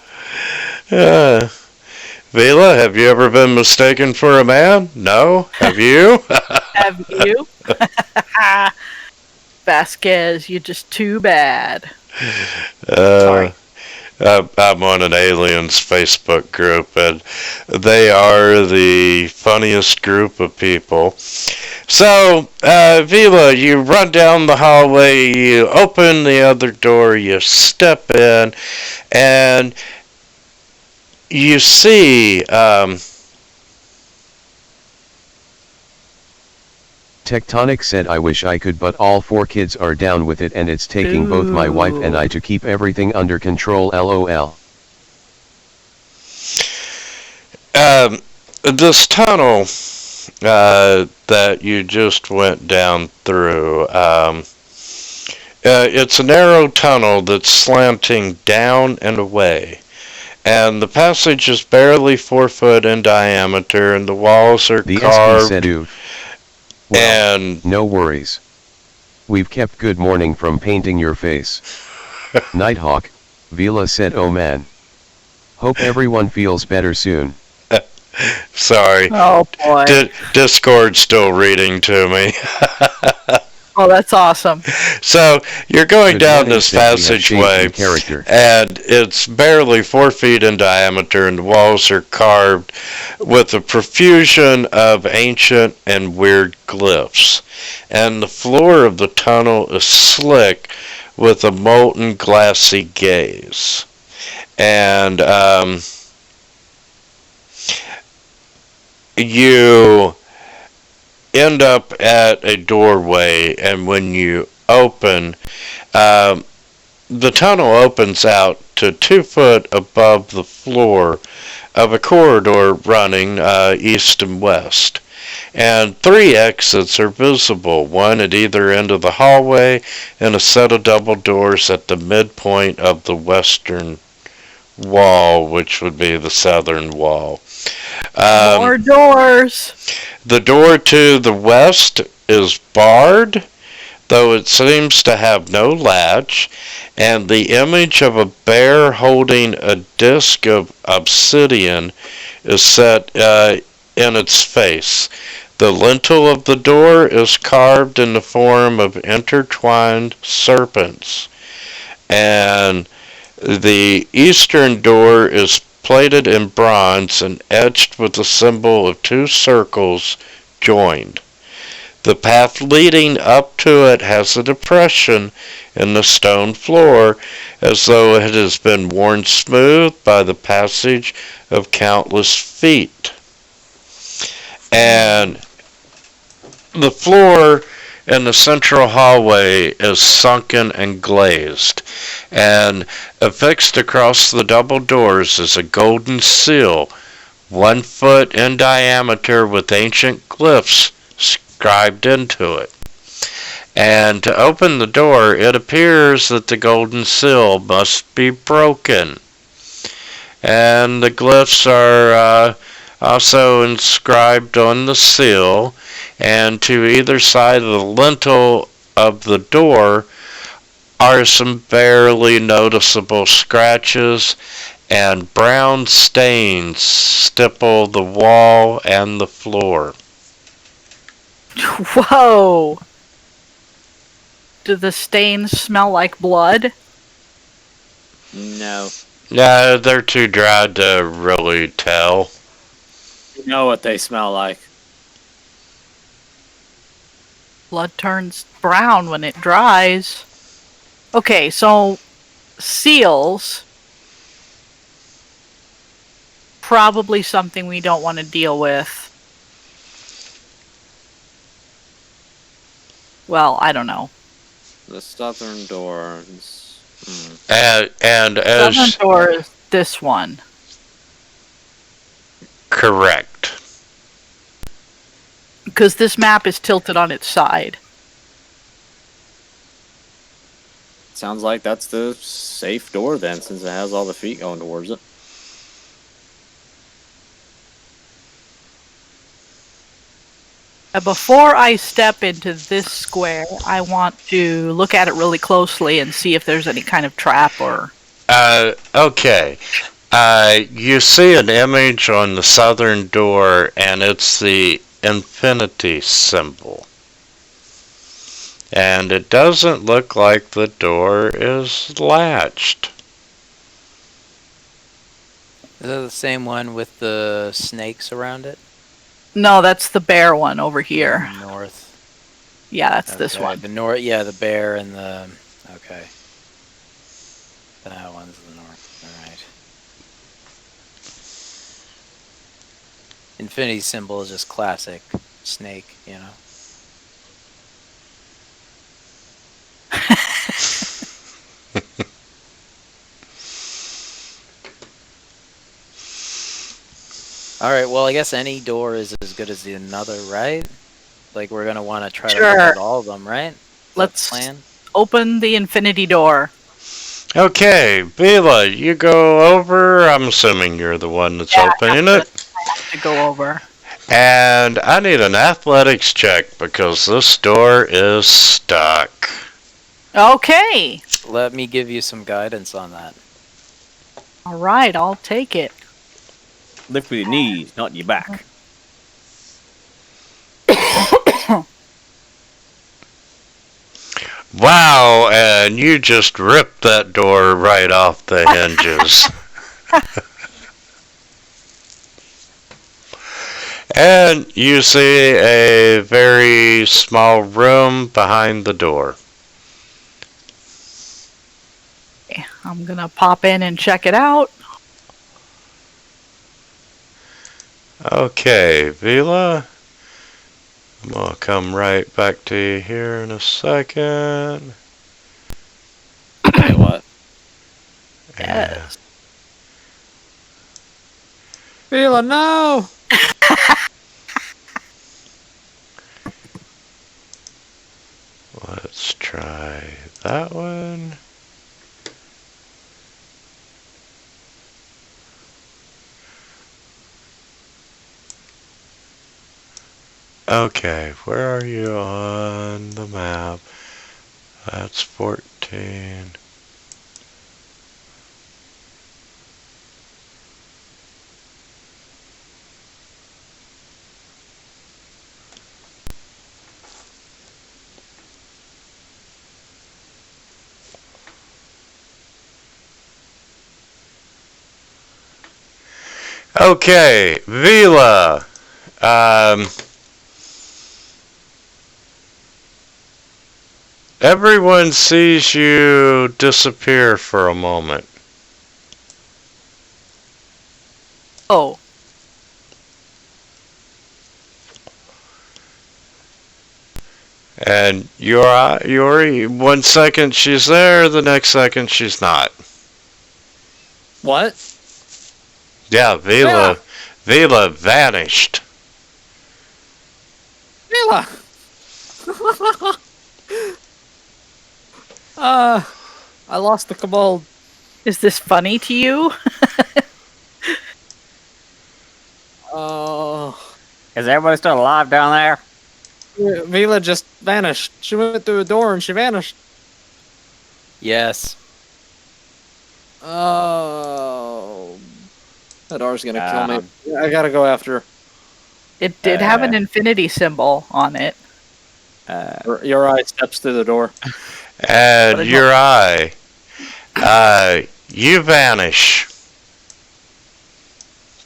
Vila, have you ever been mistaken for a man? No? Have you? Have you? Vasquez, you're just too bad. Sorry. I'm on an aliens Facebook group, and they are the funniest group of people. So, Vila, you run down the hallway, you open the other door, you step in, and you see, Tectonic said I wish I could, but all 4 kids are down with it and it's taking both my wife and I to keep everything under control, lol. This tunnel that you just went down through, it's a narrow tunnel that's slanting down and away. And the passage is barely 4 foot in diameter, and the walls are The carved. SP said, ooh. Well, And no worries. We've kept good morning from painting your face. Nighthawk, Vila said, oh man. Hope everyone feels better soon. sorry, Oh boy. Discord's still reading to me. Oh, that's awesome. So you're going Good down morning, this said we have changed passageway, in character. and it's barely 4 feet in diameter, and the walls are carved with a profusion of ancient and weird glyphs. And the floor of the tunnel is slick with a molten glassy gaze. And you end up at a doorway, and when you open, the tunnel opens out to 2 foot above the floor of a corridor running east and west. And 3 exits are visible, one at either end of the hallway, and a set of double doors at the midpoint of the wall, which would be the southern wall. More doors. The door to the west is barred, though it seems to have no latch, and the image of a bear holding a disc of obsidian is set in its face. The lintel of the door is carved in the form of intertwined serpents, and the eastern door is plated in bronze and etched with the symbol of 2 circles joined. The path leading up to it has a depression in the stone floor, as though it has been worn smooth by the passage of countless feet. And the floor in the central hallway is sunken and glazed, and affixed across the double doors is a golden seal, 1 foot in diameter, with ancient glyphs scribed into it. And to open the door, it appears that the golden seal must be broken. And the glyphs are also inscribed on the seal, and to either side of the lintel of the door are some barely noticeable scratches, and brown stains stipple the wall and the floor. Whoa. Do the stains smell like blood? No. Yeah, they're too dry to really tell. You know what they smell like. Blood turns brown when it dries. Okay, so seals. Probably something we don't want to deal with. Well, I don't know. The southern door. And as Southern door is this one. correct. Because this map is tilted on its side. Sounds like that's the safe door then, since it has all the feet going towards it. Before I step into this square, I want to look at it really closely and see if there's any kind of trap or... Okay. You see an image on the southern door, and it's the infinity symbol. And it doesn't look like the door is latched. Is that the same one with the snakes around it? No, that's the bear one over here. North. Yeah, that's this Okay, one. The north, yeah, the bear and the. Okay. That one's the north. All right. Infinity symbol is just classic snake, you know. All right. Well, I guess any door is as good as the another, right? Like we're gonna want to try to look Sure. at all of them, right? Let's plan. open the infinity door. Okay, Bela, you go over. I'm assuming you're the one that's opening it. I have to go over. And I need an athletics check because this door is stuck. Okay. Let me give you some guidance on that. All right, I'll take it. Lift with your knees, not your back. Wow, and you just ripped that door right off the hinges. And you see a very small room behind the door. I'm gonna pop in and check it out. Okay, Vila. I'm gonna come right back to you here in a second. Wait, what? Yes. Vila, no! Let's try that one. Okay, where are you on the map? That's 14. Okay, Vila. Everyone sees you disappear for a moment. Oh. And Yuri, 1 second she's there, the next second she's not. What? Yeah, Vila vanished. Vila! I lost the kobold. Is this funny to you? Oh. Is everybody still alive down there? Vila just vanished. She went through a door and she vanished. Yes. Oh. That R's gonna kill me. I gotta go after her. It did have an infinity symbol on it. Your eye steps through the door. And Uri, you vanish.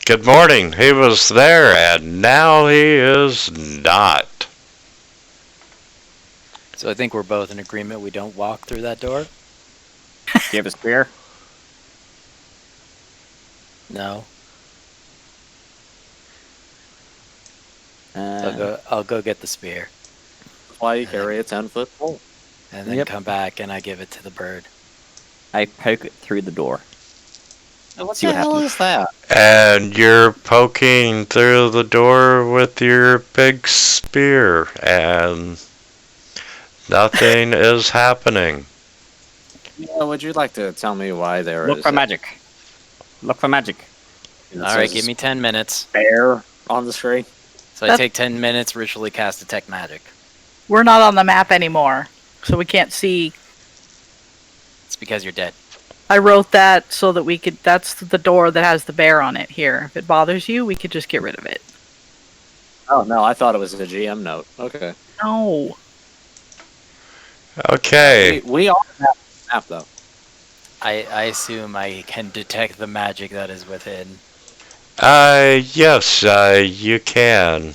Good morning. He was there, and now he is not. So I think we're both in agreement. We don't walk through that door. Do you have a spear? No. I'll go get the spear Why you carry a 10-foot pole? and then come back and I give it to the bird. I poke it through the door. What See the what hell happens. is that? And you're poking through the door with your big spear, and nothing is happening. Yeah, would you like to tell me why there Look is for a magic. Look for magic. it All right, says give me 10 minutes. bear on the screen? So I take 10 minutes, ritually cast detect magic. We're not on the map anymore, so we can't see. It's because you're dead. I wrote that so that we could. That's the door that has the bear on it here. If it bothers you, we could just get rid of it. Oh no, I thought it was a GM note. Okay. No. Okay. We all have the map though. I assume I can detect the magic that is within. Yes, you can.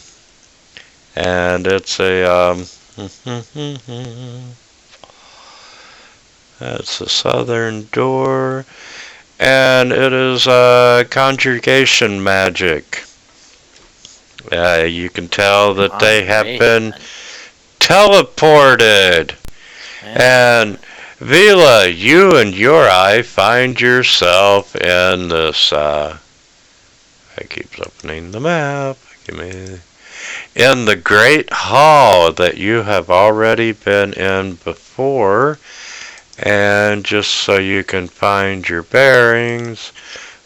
And it's that's the southern door. And it is conjugation magic. You can tell that they have been teleported. And Vila, you and Uri find yourself in this. It keeps opening the map. Give me in the great hall that you have already been in before. And just so you can find your bearings,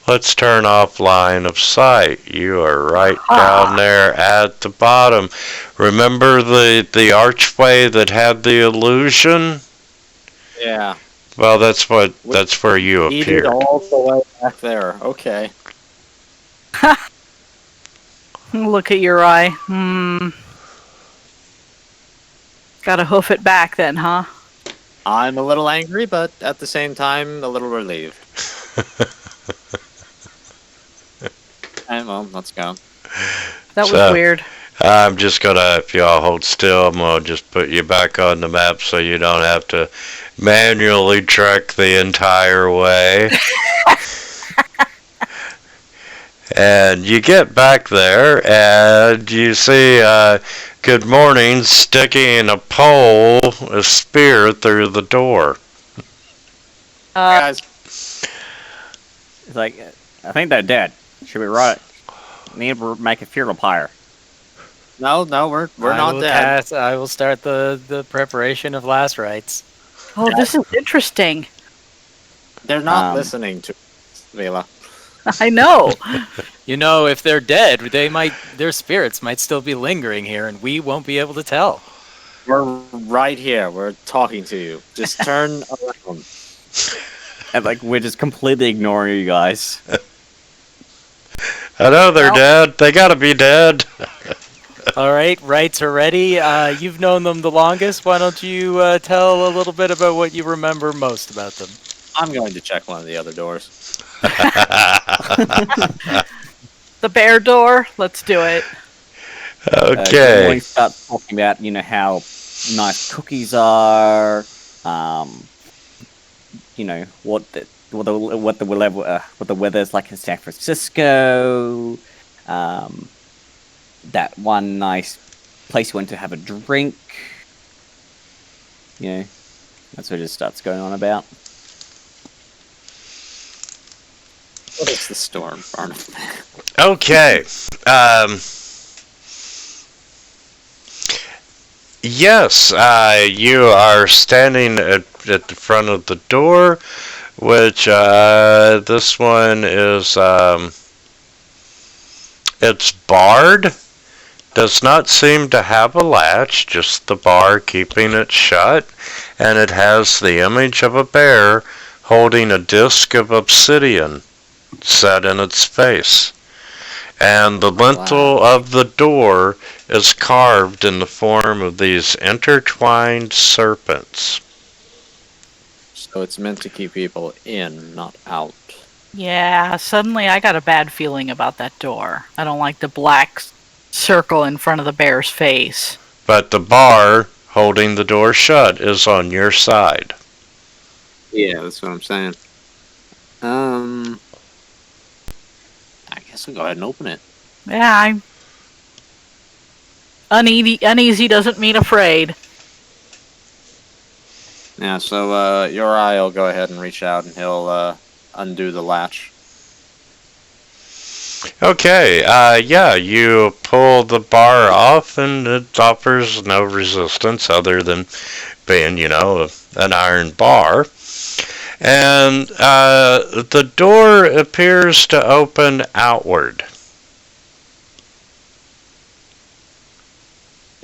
let's turn off line of sight. You are right down there at the bottom. Remember the archway that had the illusion? Yeah. Well, that's where you Eating appeared. all the way back there. Okay. Look at Uri. Gotta hoof it back then, huh? I'm a little angry, but at the same time, a little relieved. And well, let's go. That was So, weird. I'm just gonna, if y'all hold still, I'm gonna just put you back on the map so you don't have to manually trek the entire way. And you get back there and you see Good Morning sticking a pole, a spear through the door. Guys, It's like, I think they're dead. Should we need to make a funeral pyre? no, we're not dead. I will start the preparation of last rites. Oh, this is interesting. They're not listening to us, Vila. I know. You know, if they're dead, their spirits might still be lingering here, and we won't be able to tell. We're right here. We're talking to you. Just turn around. And like, we're just completely ignoring you guys. I know they're dead. They gotta be dead. All right, rites are ready. You've known them the longest. Why don't you tell a little bit about what you remember most about them? I'm going to check one of the other doors. The bear door. Let's do it. Okay. We start talking about, how nice cookies are. What the weather's like in San Francisco. That one nice place you went to have a drink. That's what it just starts going on about. What is the storm, Barnum? Okay. Yes, you are standing at the front of the door, which this one is it's barred. Does not seem to have a latch, just the bar keeping it shut, and it has the image of a bear holding a disc of obsidian set in its face. And the lintel of the door is carved in the form of these intertwined serpents. So it's meant to keep people in, not out. Yeah, suddenly I got a bad feeling about that door. I don't like the black circle in front of the bear's face. But the bar holding the door shut is on your side. Yeah, that's what I'm saying. I guess we'll go ahead and open it. Yeah, I'm uneasy doesn't mean afraid. Yeah, so Uri will go ahead and reach out and he'll undo the latch. Okay, yeah, you pull the bar off and it offers no resistance other than being, an iron bar. And the door appears to open outward.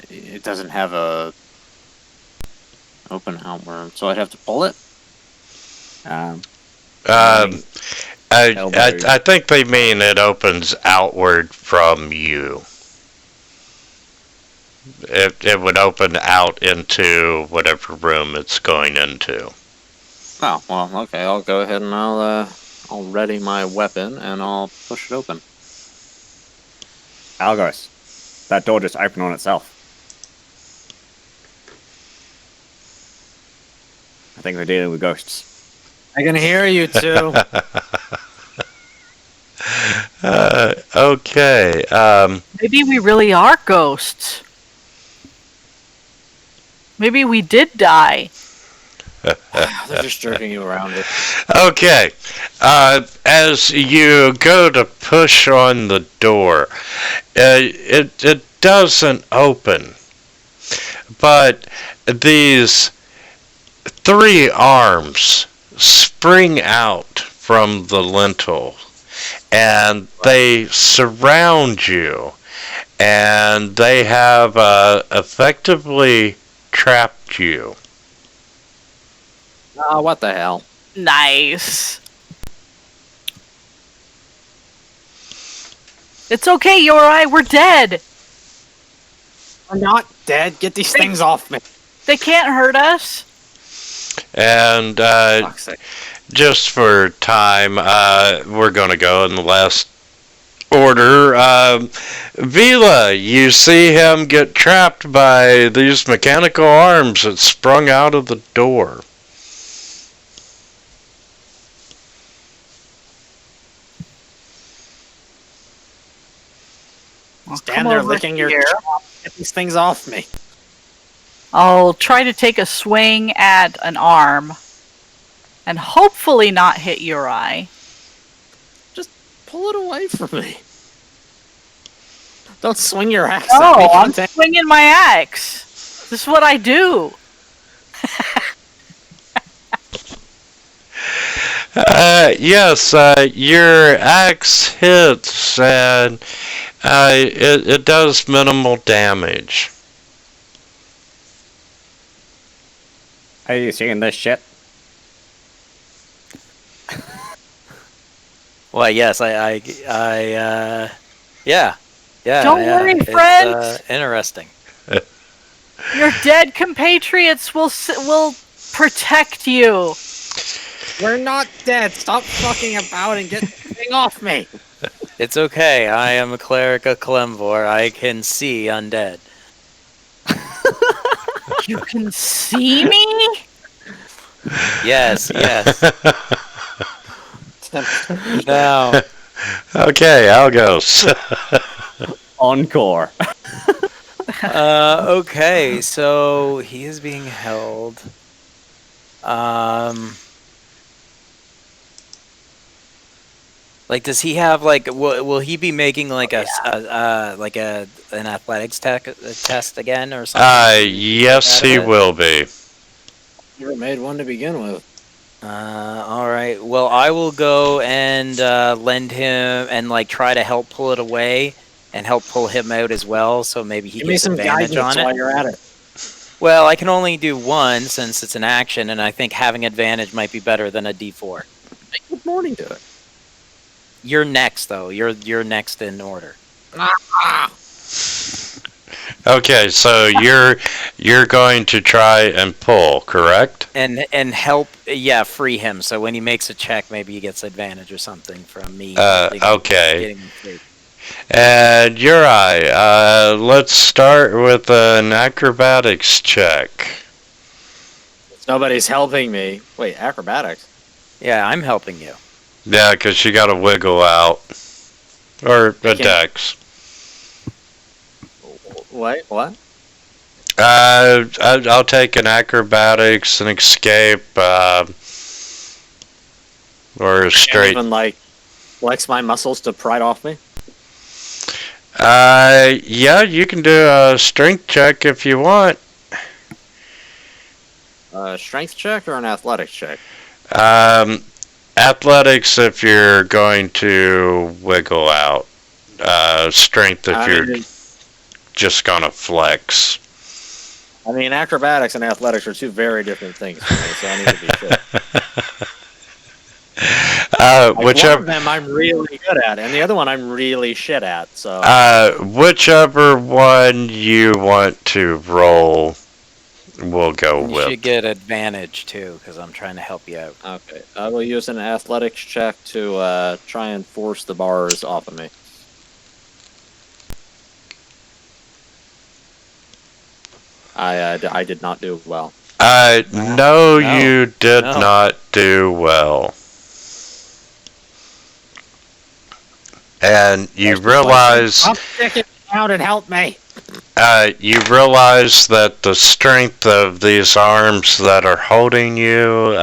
It doesn't have a open outward, so I'd have to pull it? I think they mean it opens outward from you. It would open out into whatever room it's going into. Oh, well, okay. I'll go ahead and I'll ready my weapon and I'll push it open. Algos. That door just opened on itself. I think we're dealing with ghosts. I can hear you too. Okay. Maybe we really are ghosts. Maybe we did die. They're just jerking you around. Okay. As you go to push on the door, it doesn't open. But these 3 arms spring out from the lintel, and they surround you, and they have effectively trapped you. Oh, what the hell? Nice. It's okay, Yorai, we're dead. We're not dead. Get these things off me. They can't hurt us. And Fuck's sake. just for time, we're going to go in the last order. Vila, you see him get trapped by these mechanical arms that sprung out of the door. Well, Stand come there over licking your here. chops. Get these things off me. I'll try to take a swing at an arm and hopefully not hit Yorai. Pull it away from me. Don't swing your axe Oh, at me. I'm Content- swinging my axe. This is what I do. Yes, your axe hits, and it does minimal damage. Are you seeing this shit? Well, yes, yeah. Don't yeah. worry, It's, friends. interesting. Your dead compatriots will protect you. We're not dead. Stop fucking about and get the thing off me. It's okay. I am a cleric of Clemvor. I can see undead. You can see me? Yes. Now, Okay, Algos. Encore. okay, so he is being held. Like, does he have like? Will he be making like an athletics test again or something? Yes, he will be. Never made one to begin with. All right. Well, I will go and lend him and like try to help pull it away and help pull him out as well. So maybe he Give me gets some advantage guidance on while it. you're at it. Well, I can only do one since it's an action, and I think having advantage might be better than a D4. Make good morning to it. You're next, though. You're next in order. Okay, so you're going to try and pull, correct? And help, free him. So when he makes a check, maybe he gets advantage or something from me. Okay. Getting him free. And Uri, let's start with an acrobatics check. Nobody's helping me. Wait, acrobatics? Yeah, I'm helping you. Yeah, because you got to wiggle out. Or a can't- dex. Wait, what? I'll take an acrobatics, an escape, or a Can't straight. even, like, flex my muscles to pry it off me? Yeah, you can do a strength check if you want. Strength check or an athletics check? Athletics if you're going to wiggle out. Strength if you're just gonna flex. I mean, acrobatics and athletics are two very different things for me, so I need to be sure. Like, Whichever. one of them I'm really good at, and the other one I'm really shit at, so... Whichever one you want to roll we'll go You with. should get advantage too, because I'm trying to help you out. Okay, I will use an athletics check to try and force the bars off of me. I did not do well. No, No, you did no. not do well. And you realize Stop sticking out and help me. that the strength of these arms that are holding you,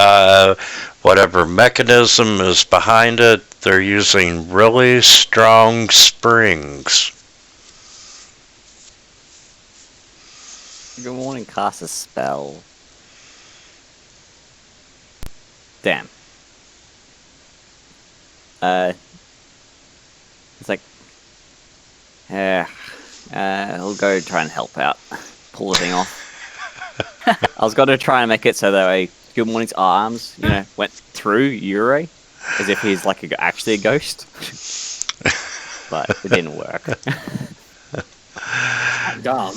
whatever mechanism is behind it, they're using really strong springs. Good morning, cast a spell. Damn. It's like, I'll go try and help out, pull the thing off. I was gonna try and make it so that way Good Morning's arms, went through Ure, as if he's like actually a ghost. But it didn't work. Dumb.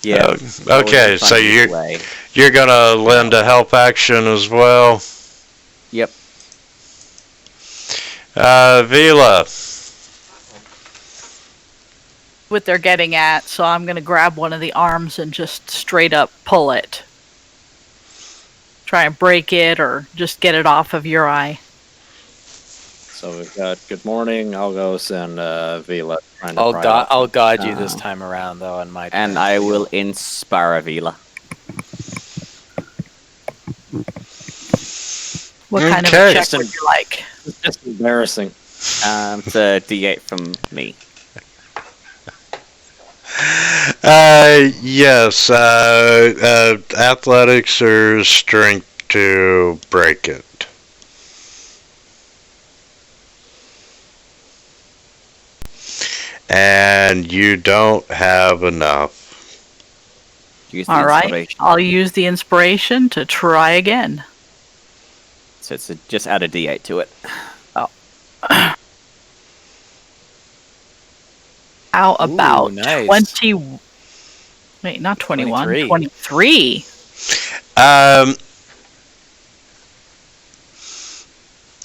Yeah. Okay, so you're gonna lend a help action as well. Yep. Vila. What they're getting at, so I'm going to grab one of the arms and just straight up pull it. Try and break it or just get it off of your eye. So we've got Good Morning, Algos, and Vila trying to pry it off. I'll guide you this time around, though, on my turn. And I will inspire Vila. What kind of Okay. a check would you like? It's just embarrassing. It's a D8 from me. Yes, athletics or strength to break it. And you don't have enough. Use the All right, inspiration. I'll use the inspiration to try again. So it's just add a D8 to it. How about nice. 20? Wait, not 21. 23.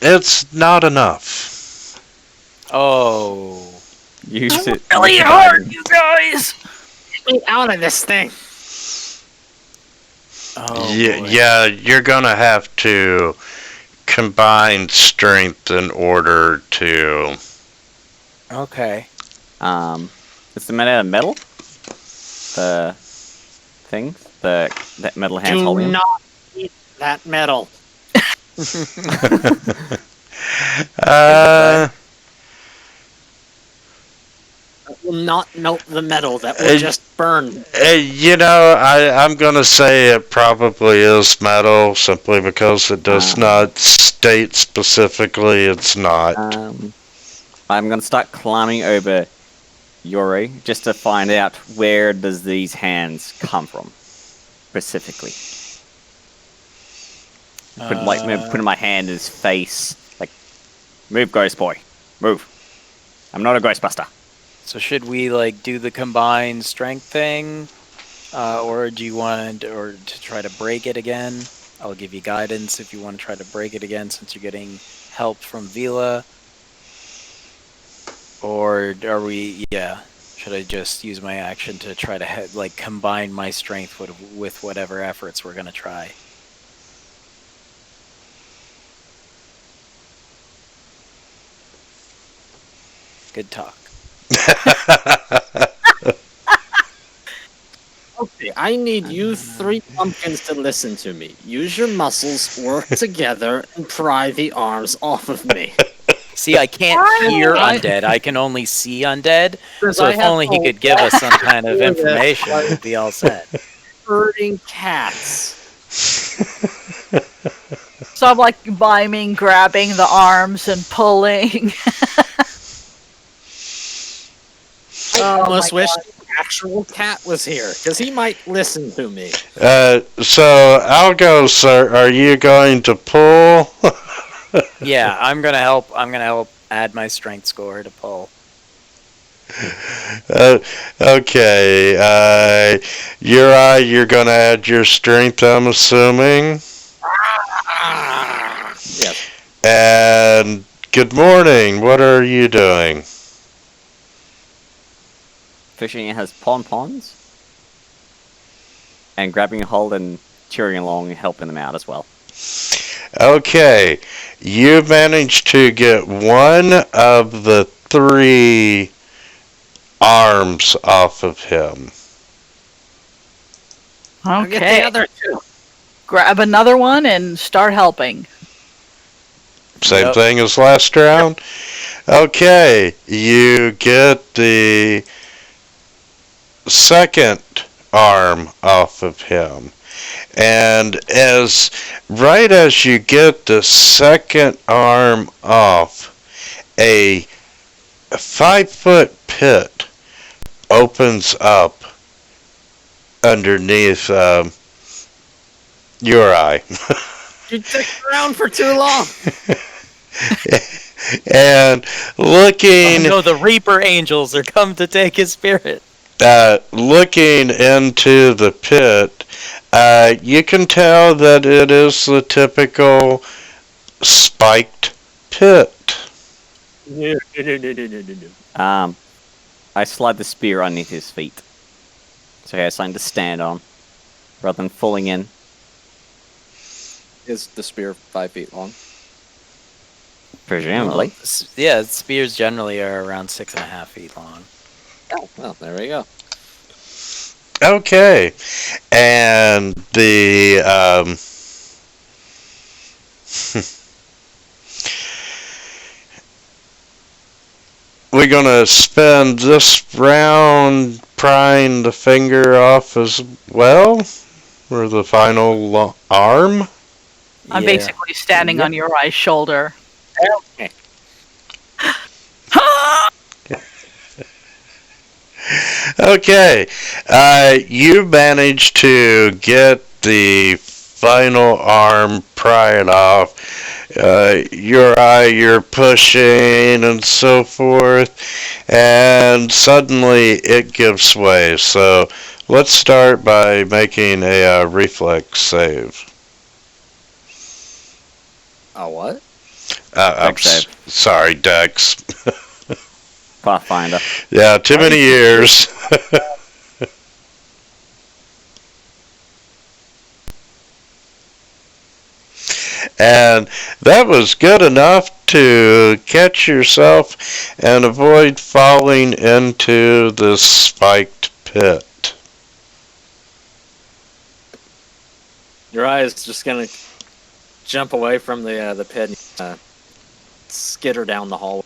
It's not enough. Oh. Use it. Really hard, you guys. Get me out of this thing. Oh, Yeah, boy. yeah, you're gonna have to combine strength in order to. Okay. It's the made out of metal. The thing, that metal hands Do holding. not eat that metal. Uh, That will not melt the metal. That will just burn. I'm gonna say it probably is metal simply because it does not state specifically it's not. I'm gonna start climbing over Yori just to find out where does these hands come from, specifically. Putting my hand in his face, like, move, ghost boy, move. I'm not a ghostbuster. So should we do the combined strength thing, or do you want to try to break it again? I'll give you guidance if you want to try to break it again, since you're getting help from Vila. Or are we? Yeah. Should I just use my action to try to combine my strength with whatever efforts we're gonna try? Good talk. Okay, I need you 3 pumpkins to listen to me. Use your muscles, work together, and pry the arms off of me. See, I can't hear undead. I can only see undead. So I if have only he hope. could give us some kind of information, we'd be all set. Herding cats. So I'm miming, grabbing the arms and pulling. I almost my wish God. the actual cat was here, because he might listen to me. So Algos, are you going to pull? Yeah, I'm gonna help. I'm gonna help add my strength score to pull. Okay. Uri, you're gonna add your strength, I'm assuming. Yes. And good morning. What are you doing? Fishing has pon-pons. And grabbing a hold and cheering along and helping them out as well. Okay. You managed to get one of the 3 arms off of him. I'll get the Okay. other 2. Grab another one and start helping. Same Yep. thing as last round? Okay. You get the second arm off of him. And right as you get the second arm off, a 5-foot pit opens up underneath your eye. You took around for too long. And looking Oh no, the Reaper Angels are come to take his spirit. looking into the pit, you can tell that it is the typical spiked pit. No. I slide the spear underneath his feet. So he has something to stand on, rather than falling in. Is the spear 5 feet long? Presumably. Yeah, spears generally are around 6.5 feet long. Oh, well, there we go. Okay. And the we're gonna spend this round prying the finger off as well, or the final arm. I'm Yeah. basically standing on Uri's shoulder. Okay. Okay, you managed to get the final arm pried off. You're pushing and so forth, and suddenly it gives way. So let's start by making a reflex save. What? Dex save. Sorry, Dex. Pathfinder. Yeah, too many years. And that was good enough to catch yourself and avoid falling into the spiked pit. Your eye is just gonna jump away from the pit and skitter down the hallway.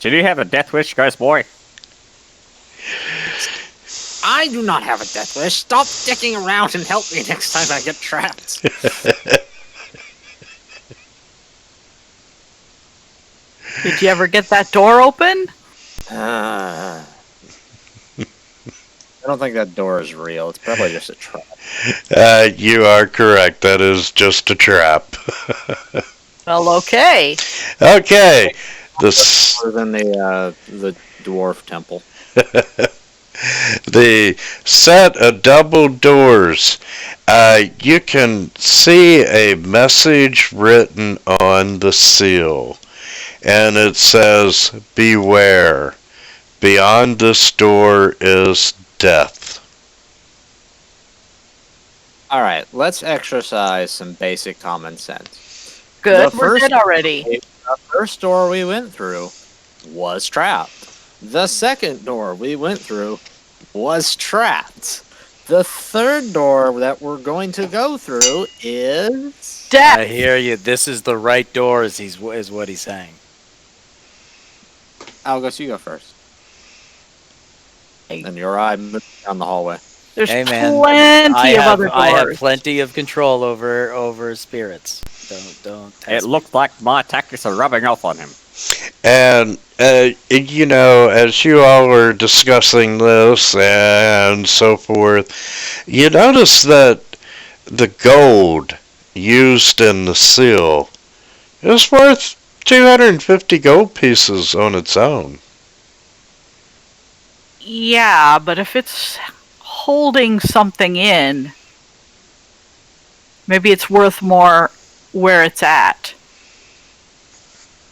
Did you have a death wish, ghost boy? I do not have a death wish. Stop sticking around and help me next time I get trapped. Did you ever get that door open? I don't think that door is real. It's probably just a trap. You are correct. That is just a trap. Well, okay. Okay. This. Other than the dwarf temple. The set of double doors, you can see a message written on the seal, and it says, "Beware. Beyond this door is death." All right, let's exercise some basic common sense. Good. The We're first- dead already. The first door we went through was trapped. The second door we went through was trapped. The third door that we're going to go through is... I Death. hear you. This is the right door, is what he's saying. Algos, you go first. And your eye moved down the hallway. There's Hey man, plenty of other doors. I have plenty of control over spirits. Don't. It Test me. looked like my tactics are rubbing off on him. And, you know, as you all were discussing this and so forth, you notice that the gold used in the seal is worth 250 gold pieces on its own. Yeah, but if it's holding something in, maybe it's worth more where it's at.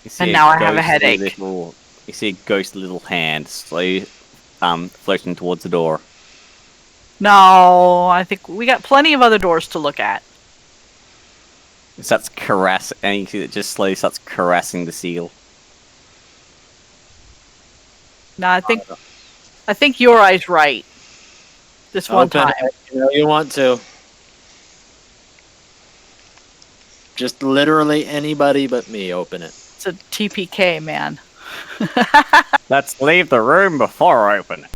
You see And now I have a ghostly headache. You see a ghostly little hand slowly floating towards the door. No, I think we got plenty of other doors to look at. It starts caressing, and you see it just slowly starts caressing the seal. No, I think your eye's right. This one Open time. it. You know you want to. Just literally anybody but me open it. It's a TPK, man. Let's leave the room before I open it.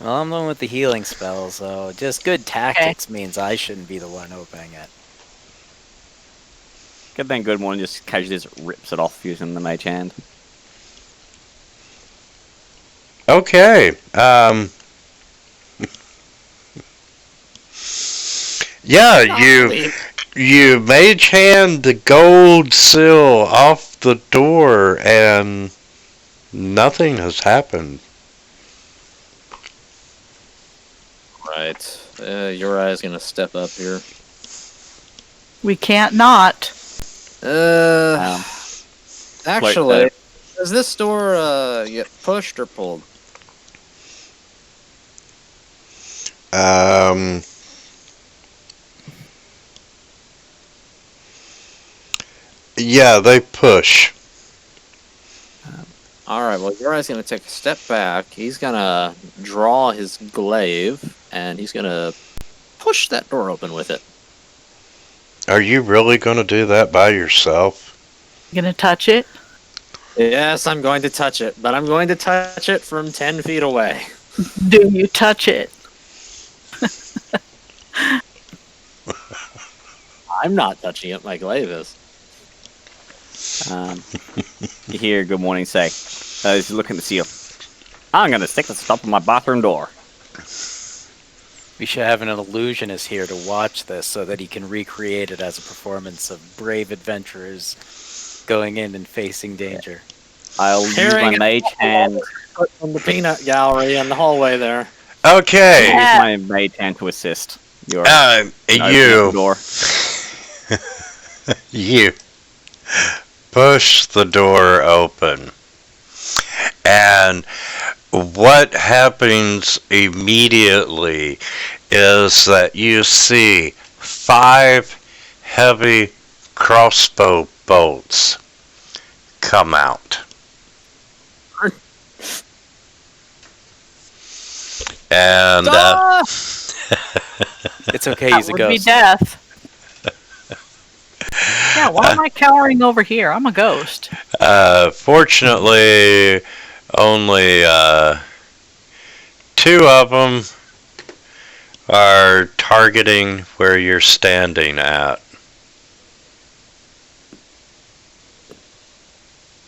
Well, I'm the one with the healing spell, so just good tactics means I shouldn't be the one opening it. Good thing Good Morning just casually just rips it off using the mage hand. Okay. Yeah, you mage hand the gold seal off the door, and nothing has happened. Right. Uriah's gonna step up here. We can't not. Actually, does this door get pushed or pulled? Yeah, they push. Alright, well, Uriah's gonna take a step back. He's gonna draw his glaive, and he's gonna push that door open with it. Are you really going to do that by yourself? You gonna touch it? Yes, I'm going to touch it, but I'm going to touch it from 10 feet away. Do you touch it? I'm not touching it, my glaive is. You hear Good Morning say, as you look at the seal, I'm gonna stick this top of my bathroom door. We should have an illusionist here to watch this so that he can recreate it as a performance of brave adventurers going in and facing danger. I'll use Carrying my it mage hand. Put on the peanut gallery in the hallway there. Okay. Use my mage hand to assist. Your You door. you push the door open, and what happens immediately is that you see 5 heavy crossbow bolts come out. And It's okay, That he's a would be ghost. death. Yeah, why am I cowering over here? I'm a ghost. fortunately, only 2 of them are targeting where you're standing at.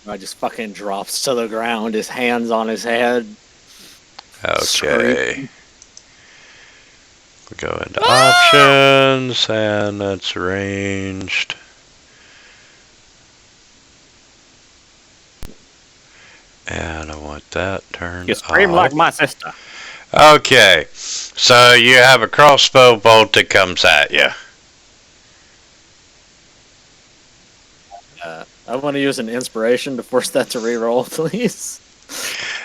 I just fucking drops to the ground, his hands on his head. Okay. We go into options, and that's ranged. And I want that turned You scream off. like my sister. Okay, so you have a crossbow bolt that comes at you. I want to use an inspiration to force that to reroll, please.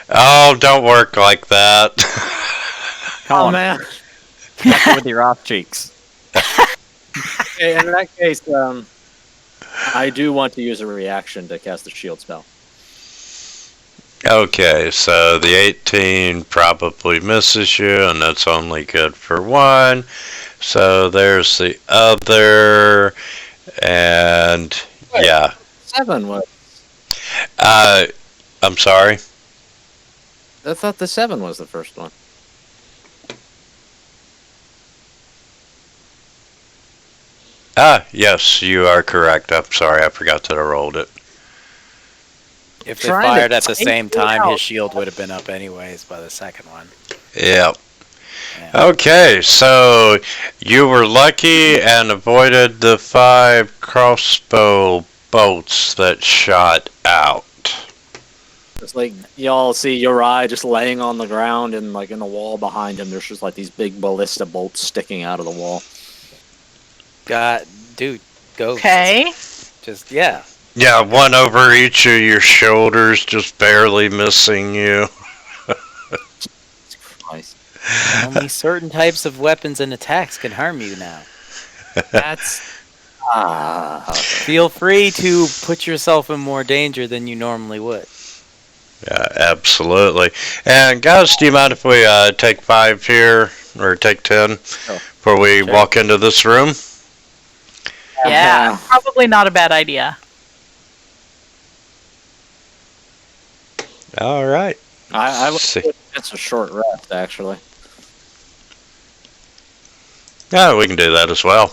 Oh, don't work like that. Come Oh on, man. Catch it with your ass cheeks. Okay, in that case, I do want to use a reaction to cast the shield spell. Okay, so the 18 probably misses you, and that's only good for 1. So there's the other, and yeah. 7 was. I'm sorry. I thought the 7 was the first one. Yes, you are correct. I'm sorry, I forgot that I rolled it. If they Trying to fired at the take same you time, out. his shield would have been up anyways by the second one. Yep. Yeah. Okay, so you were lucky and avoided the 5 crossbow bolts that shot out. It's like y'all see Uri just laying on the ground, and like in the wall behind him, there's just like these big ballista bolts sticking out of the wall. Dude, go. Okay. Just yeah. Yeah, one over each of your shoulders, just barely missing you. Christ. Only certain types of weapons and attacks can harm you now. That's Feel free to put yourself in more danger than you normally would. Yeah, absolutely. And guys, do you mind if we take 5 here, or take 10, before we Sure. walk into this room? Yeah, probably not a bad idea. All right. I would See. say it's a short rest, actually. Yeah, we can do that as well.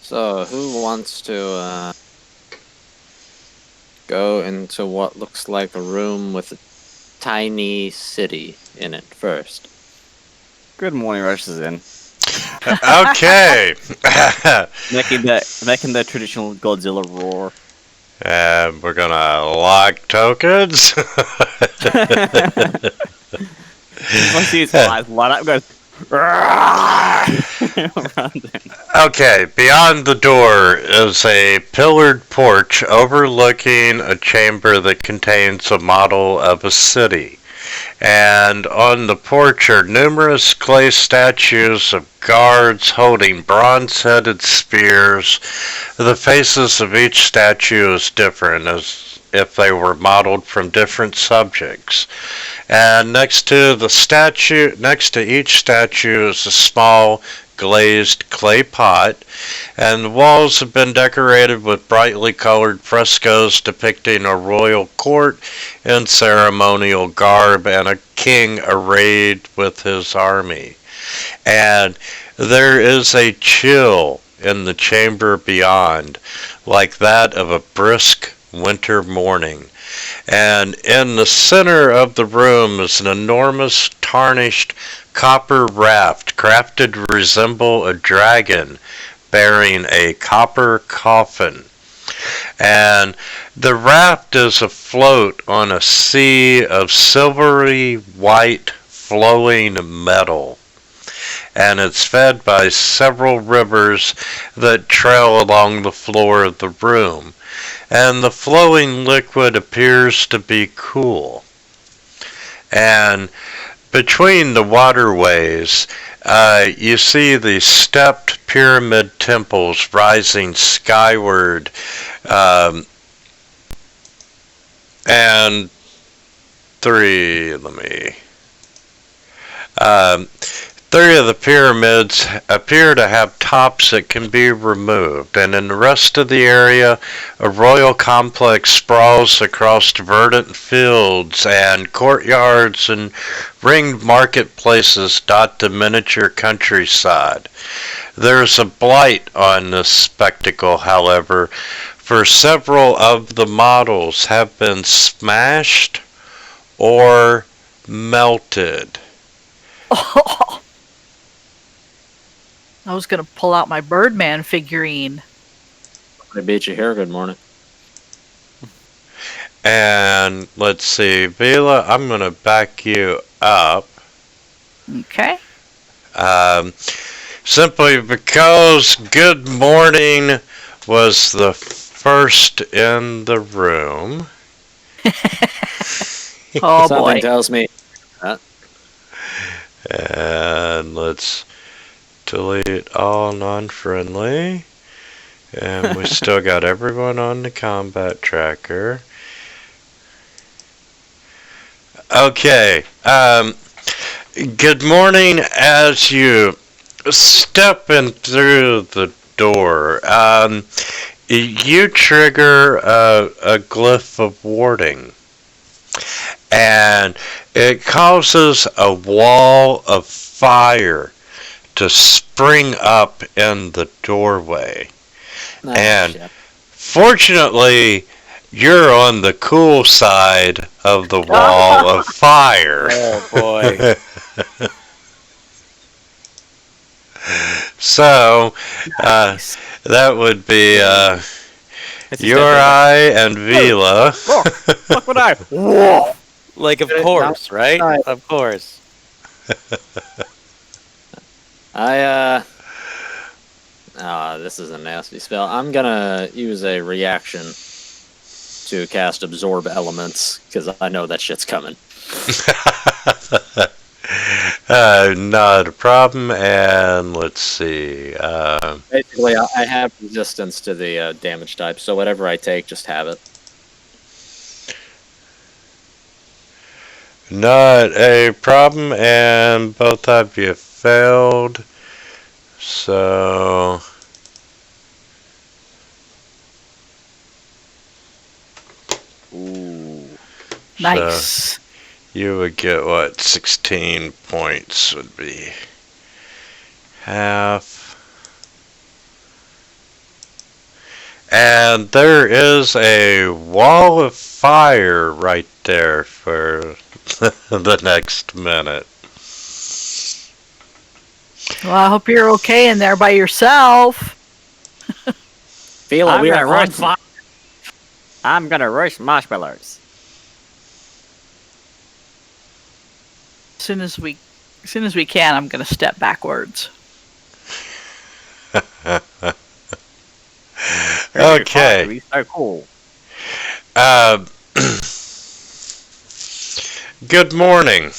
So, who wants to go into what looks like a room with a tiny city in it first? Good morning, rushes in. Okay. Making the traditional Godzilla roar. And we're gonna lock tokens. I see his eyes light up, goes. Runs in. Okay, beyond the door is a pillared porch overlooking a chamber that contains a model of a city. And on the porch are numerous clay statues of guards holding bronze-headed spears. The faces of each statue is different, as if they were modeled from different subjects. And next to each statue is a small glazed clay pot, and the walls have been decorated with brightly colored frescoes depicting a royal court in ceremonial garb and a king arrayed with his army. And there is a chill in the chamber beyond, like that of a brisk winter morning. And in the center of the room is an enormous tarnished copper raft crafted to resemble a dragon bearing a copper coffin. And the raft is afloat on a sea of silvery white flowing metal. And it's fed by several rivers that trail along the floor of the room. And the flowing liquid appears to be cool. And between the waterways, you see the stepped pyramid temples rising skyward, and three of the pyramids appear to have tops that can be removed, and in the rest of the area, a royal complex sprawls across verdant fields, and courtyards and ringed marketplaces dot the miniature countryside. There's a blight on this spectacle, however, for several of the models have been smashed or melted. I was gonna pull out my Birdman figurine. I beat you here. Good morning. And let's see, Vila, I'm going to back you up. Okay. Simply because good morning was the first in the room. Oh Something boy. tells me. And let's delete all non-friendly. And we still got everyone on the combat tracker. Okay. Good morning. As you step in through the door, you trigger a glyph of warding. And it causes a wall of fire to spring up in the doorway. Oh, And shit. fortunately, you're on the cool side of the wall of fire. Oh boy. So, that would be Uri and Vila. Fuck would I? Like, of course, right? Outside. Of course. This is a nasty spell. I'm gonna use a reaction to cast Absorb Elements, because I know that shit's coming. Not a problem. And let's see. Basically, I have resistance to the damage type, so whatever I take, just have it. Not a problem, and both of you failed. So Ooh. Nice. you would get what? 16 points would be half. And there is a wall of fire right there for the next minute. Well, I hope you're okay in there by yourself. Vila, we gonna are on roast- fire. I'm gonna roast marshmallows. As soon as we can, I'm gonna step backwards. Okay. Be so cool. Good morning.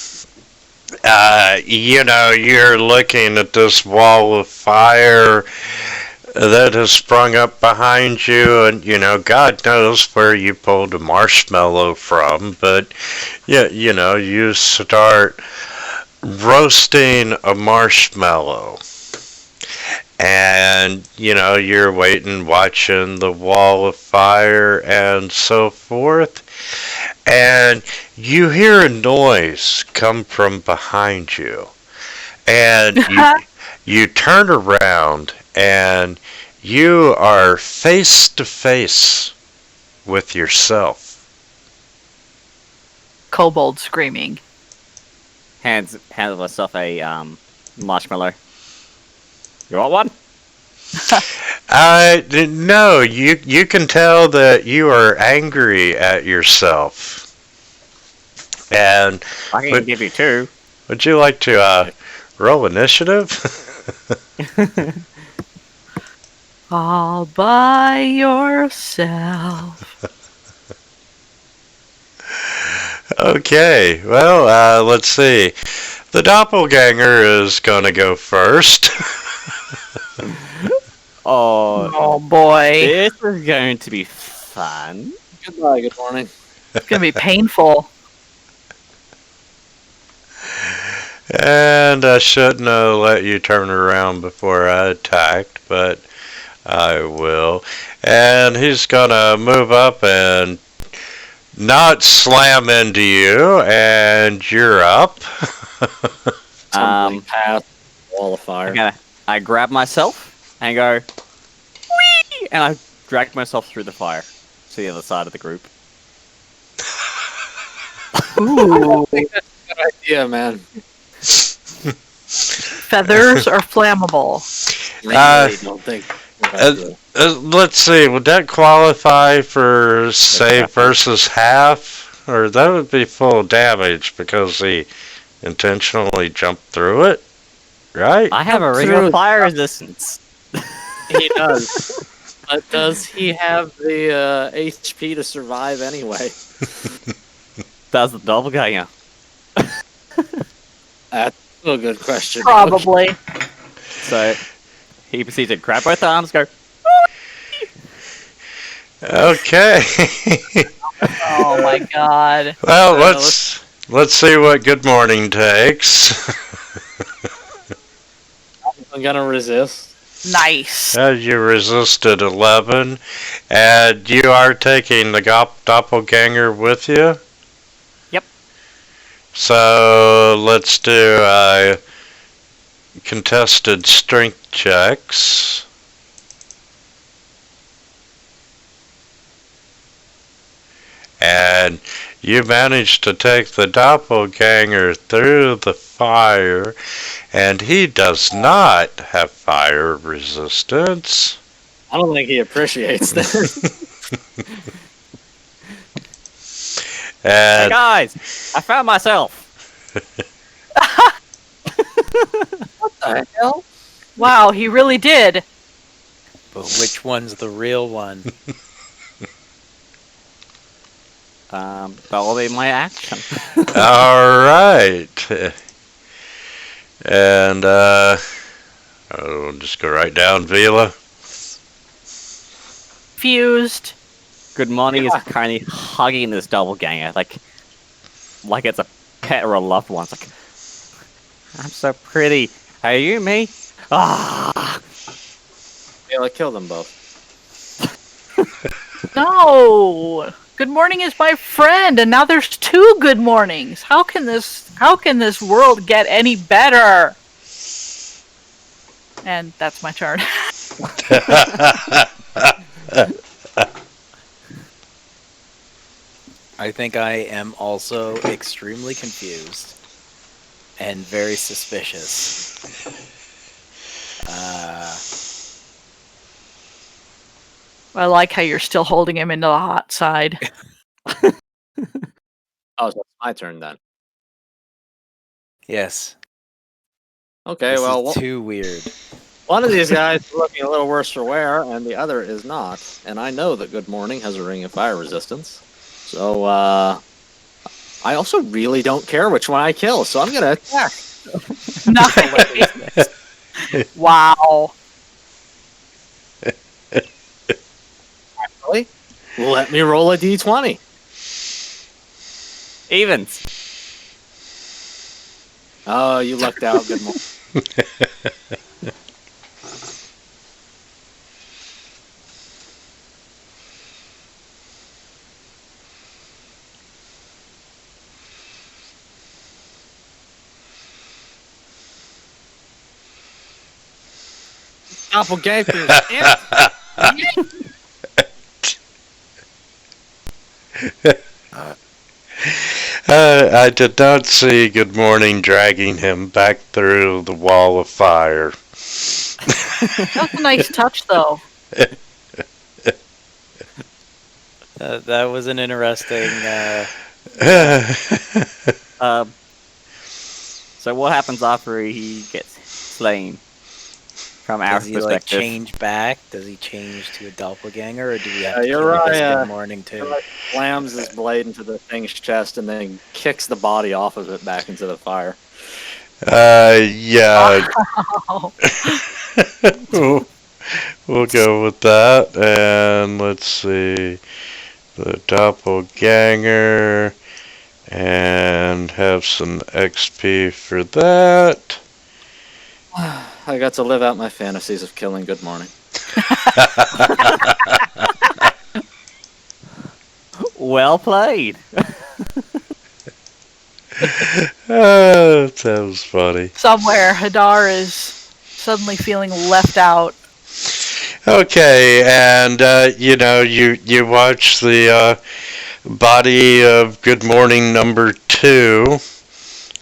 You're looking at this wall of fire that has sprung up behind you, and God knows where you pulled a marshmallow from, but you start roasting a marshmallow. And you're waiting, watching the wall of fire and so forth, and you hear a noise come from behind you, and you turn around, and you are face to face with yourself. Kobold screaming. Hands myself a marshmallow. You want one? No, you can tell that you are angry at yourself. And I can give you two. would you like to roll initiative? All by yourself. Okay, well, let's see. The doppelganger is gonna go first. Oh boy. This is going to be fun. Goodbye, good morning. It's gonna be painful. And I shouldn't have let you turn around before I attacked, but I will. And he's gonna move up and not slam into you, and you're up. Tumbling past the wall of fire. I grab myself and go, whee! And I drag myself through the fire to the other side of the group. Ooh. I think that's a good idea, man. Feathers are flammable. I really don't think. Let's see, would that qualify for save versus half? Or that would be full damage because he intentionally jumped through it, right? I have a ring Through- of fire resistance. He does. But does he have the HP to survive anyway? That's the doppelganger. That's a good question. Probably. So he proceeds to grab both arms, go, Okay. Oh my god. Well, let's see what good morning takes. I'm gonna resist. Nice. You resisted 11, and you are taking the doppelganger with you? Yep. So let's do contested strength checks. And you managed to take the doppelganger through the fire, and he does not have fire resistance. I don't think he appreciates that. hey And guys, I found myself. What the hell? Wow, he really did. But which one's the real one? That will be my action. all right. And I'll just go right down Vila. Fused. Good morning is kind of hugging this doppelganger, like it's a pet or a loved one. It's like, I'm so pretty. Are you me? Ah! Yeah, kill them both. No. Good morning is my friend, and now there's two good mornings. How can this world get any better? And that's my turn. I think I am also extremely confused and very suspicious. I like how you're still holding him into the hot side. Oh, so it's my turn then. Yes. Okay, This well, is too weird. one of these guys is looking a little worse for wear, and the other is not. And I know that Good Morning has a ring of fire resistance. So, I also really don't care which one I kill, so I'm gonna attack. Nice. Wow. Actually, let me roll a d20. Evens. Oh, you lucked out. Good morning. Doppelganger. I did not see Good Morning dragging him back through the wall of fire. That's a nice touch, though. That was an interesting. So what happens after he gets slain? From our Does he like perspective. change back? Does he change to a doppelganger, or do we have to you're kill him right, as Good Morning too? Slams his blade into the thing's chest and then kicks the body off of it back into the fire. Yeah. Wow. We'll go with that. And let's see. The doppelganger. And have some XP for that. I got to live out my fantasies of killing Good Morning. Well played. That was funny. Somewhere, Hadar is suddenly feeling left out. Okay, and you watch the body of Good Morning number 2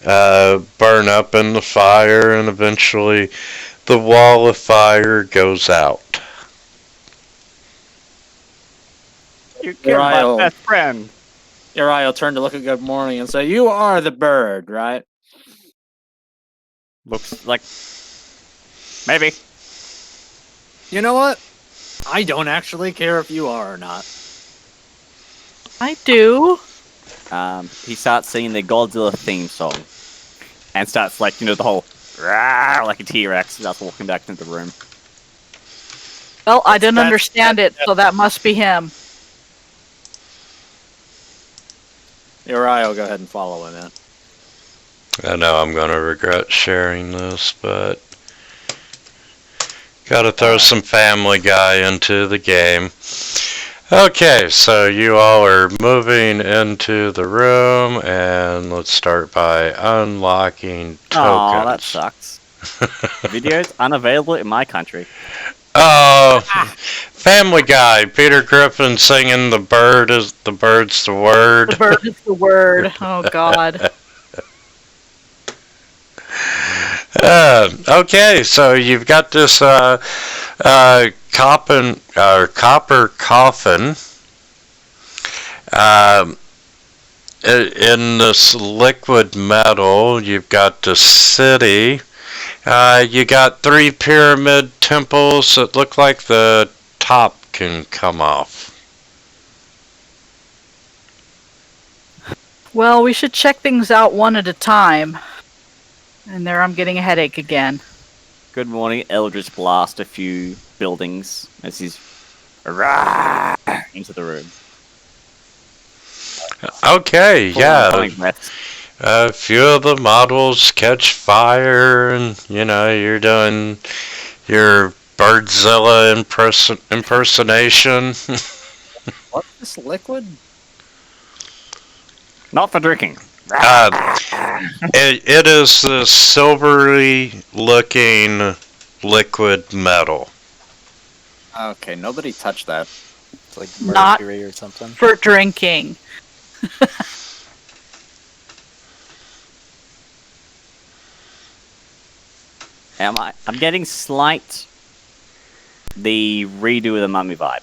burn up in the fire, and eventually the wall of fire goes out. You killed my Uriel. best friend. Uriel turned to look at Good Morning and say, "You are the bird, right?" Looks like maybe. You know what? I don't actually care if you are or not. I do. He starts singing the Godzilla theme song, and starts like the whole "Rawr," like a T-Rex. Starts walking back into the room. Well, I didn't That's- understand it, so that must be him. Uriel, go ahead and follow him in. I know I'm going to regret sharing this, but gotta throw some Family Guy into the game. Okay, so you all are moving into the room, and let's start by unlocking tokens. Oh, that sucks. Videos unavailable in my country. Oh, Family Guy. Peter Griffin singing "The bird's the word." The bird is the word. Oh, God. Okay, so you've got this copper coffin in this liquid metal. You've got the city. You got 3 pyramid temples that look like the top can come off. Well, we should check things out one at a time. And there I'm getting a headache again. Good Morning, Eldritch blast a few buildings as he's "Rawr" into the room. Okay, yeah. Pulling breaths. A few of the models catch fire, and you're doing your Birdzilla impersonation. What's this liquid? Not for drinking. It is this silvery-looking liquid metal. Okay, nobody touched that. It's like Not- mercury or something. For drinking. I'm getting slight the redo of the mummy vibe.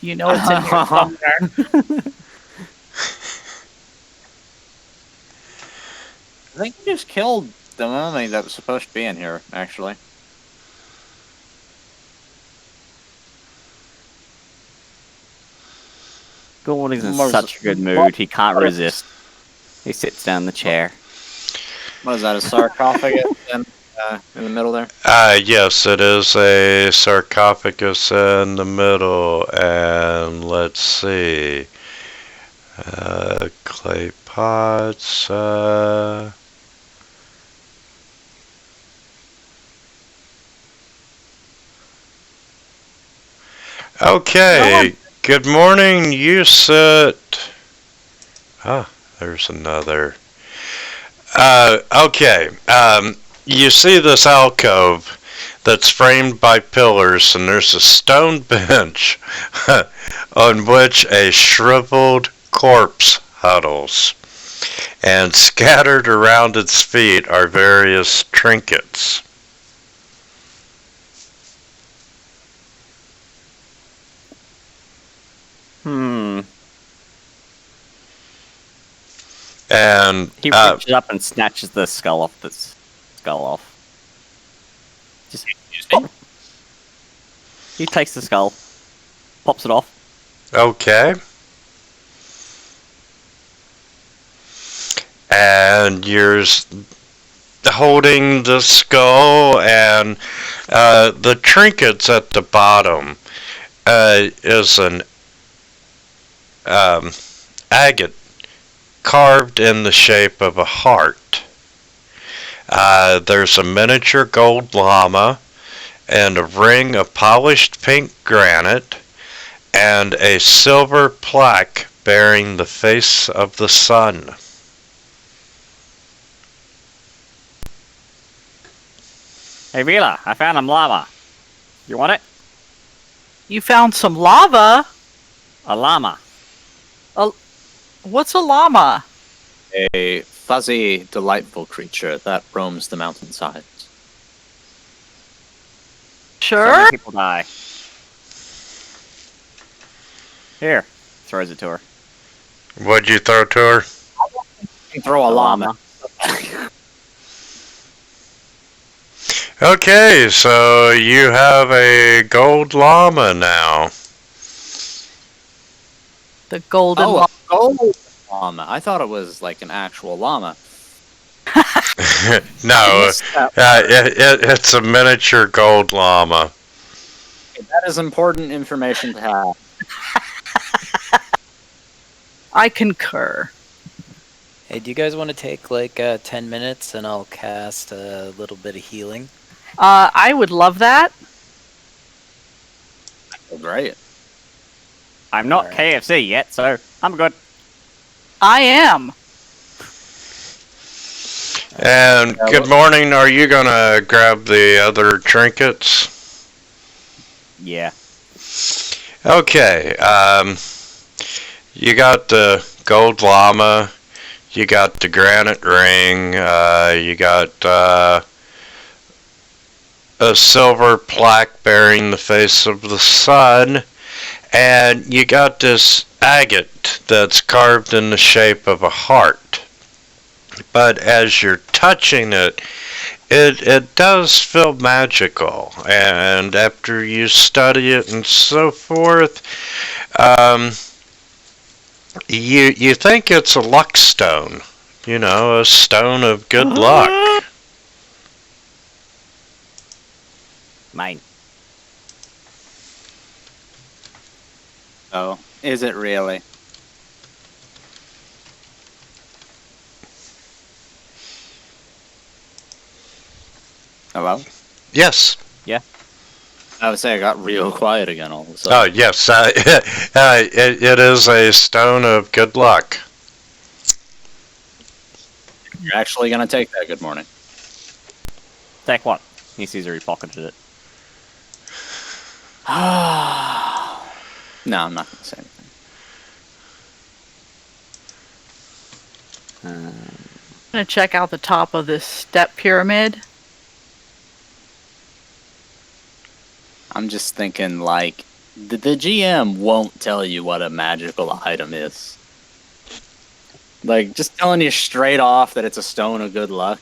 You know it's in here somewhere. I think you just killed the mummy that was supposed to be in here, actually. Gordon's in Mars- such a good mood, he can't resist. He sits down in the chair. What is that, a sarcophagus in the middle there? Yes, it is a sarcophagus in the middle, and let's see. Clay pots. Okay. Good morning. You sit. Ah, there's another. Okay. You see this alcove that's framed by pillars, and there's a stone bench on which a shriveled corpse huddles. And scattered around its feet are various trinkets. And He reaches up and snatches the skull off. Just he takes the skull, pops it off. okay. And you're holding the skull, and the trinkets at the bottom is an agate carved in the shape of a heart. There's a miniature gold llama and a ring of polished pink granite and a silver plaque bearing the face of the sun. Hey Vila, I found some lava. You want it? You found some lava? A llama. What's a llama? A fuzzy, delightful creature that roams the mountainsides. So Sure. many people die. Here, throws it to her. What'd you throw to her? You can throw a llama. Okay, so you have a gold llama now. The golden Oh, llama. a gold llama. I thought it was like an actual llama. No, it's a miniature gold llama. That is important information to have. I concur. Hey, do you guys want to take like 10 minutes and I'll cast a little bit of healing? I would love that. Oh, great. I'm not Alright. KFC yet, so I'm good. I am. And good morning. Are you gonna grab the other trinkets? Yeah. Okay. You got the gold llama. You got the granite ring. You got a silver plaque bearing the face of the sun. And you got this agate that's carved in the shape of a heart. But as you're touching it, it does feel magical. And after you study it and so forth, you think it's a luck stone. You know, a stone of good luck. Mine. Oh, is it really? Hello? Yes. I would say I got real quiet again all of a sudden. Oh, yes. It is a stone of good luck. You're actually going to take that good morning. Take what? He sees her, he pocketed it. No, I'm not going to say anything. I'm gonna check out the top of this step pyramid. I'm just thinking, like, the GM won't tell you what a magical item is. Like, just telling you straight off that it's a stone of good luck.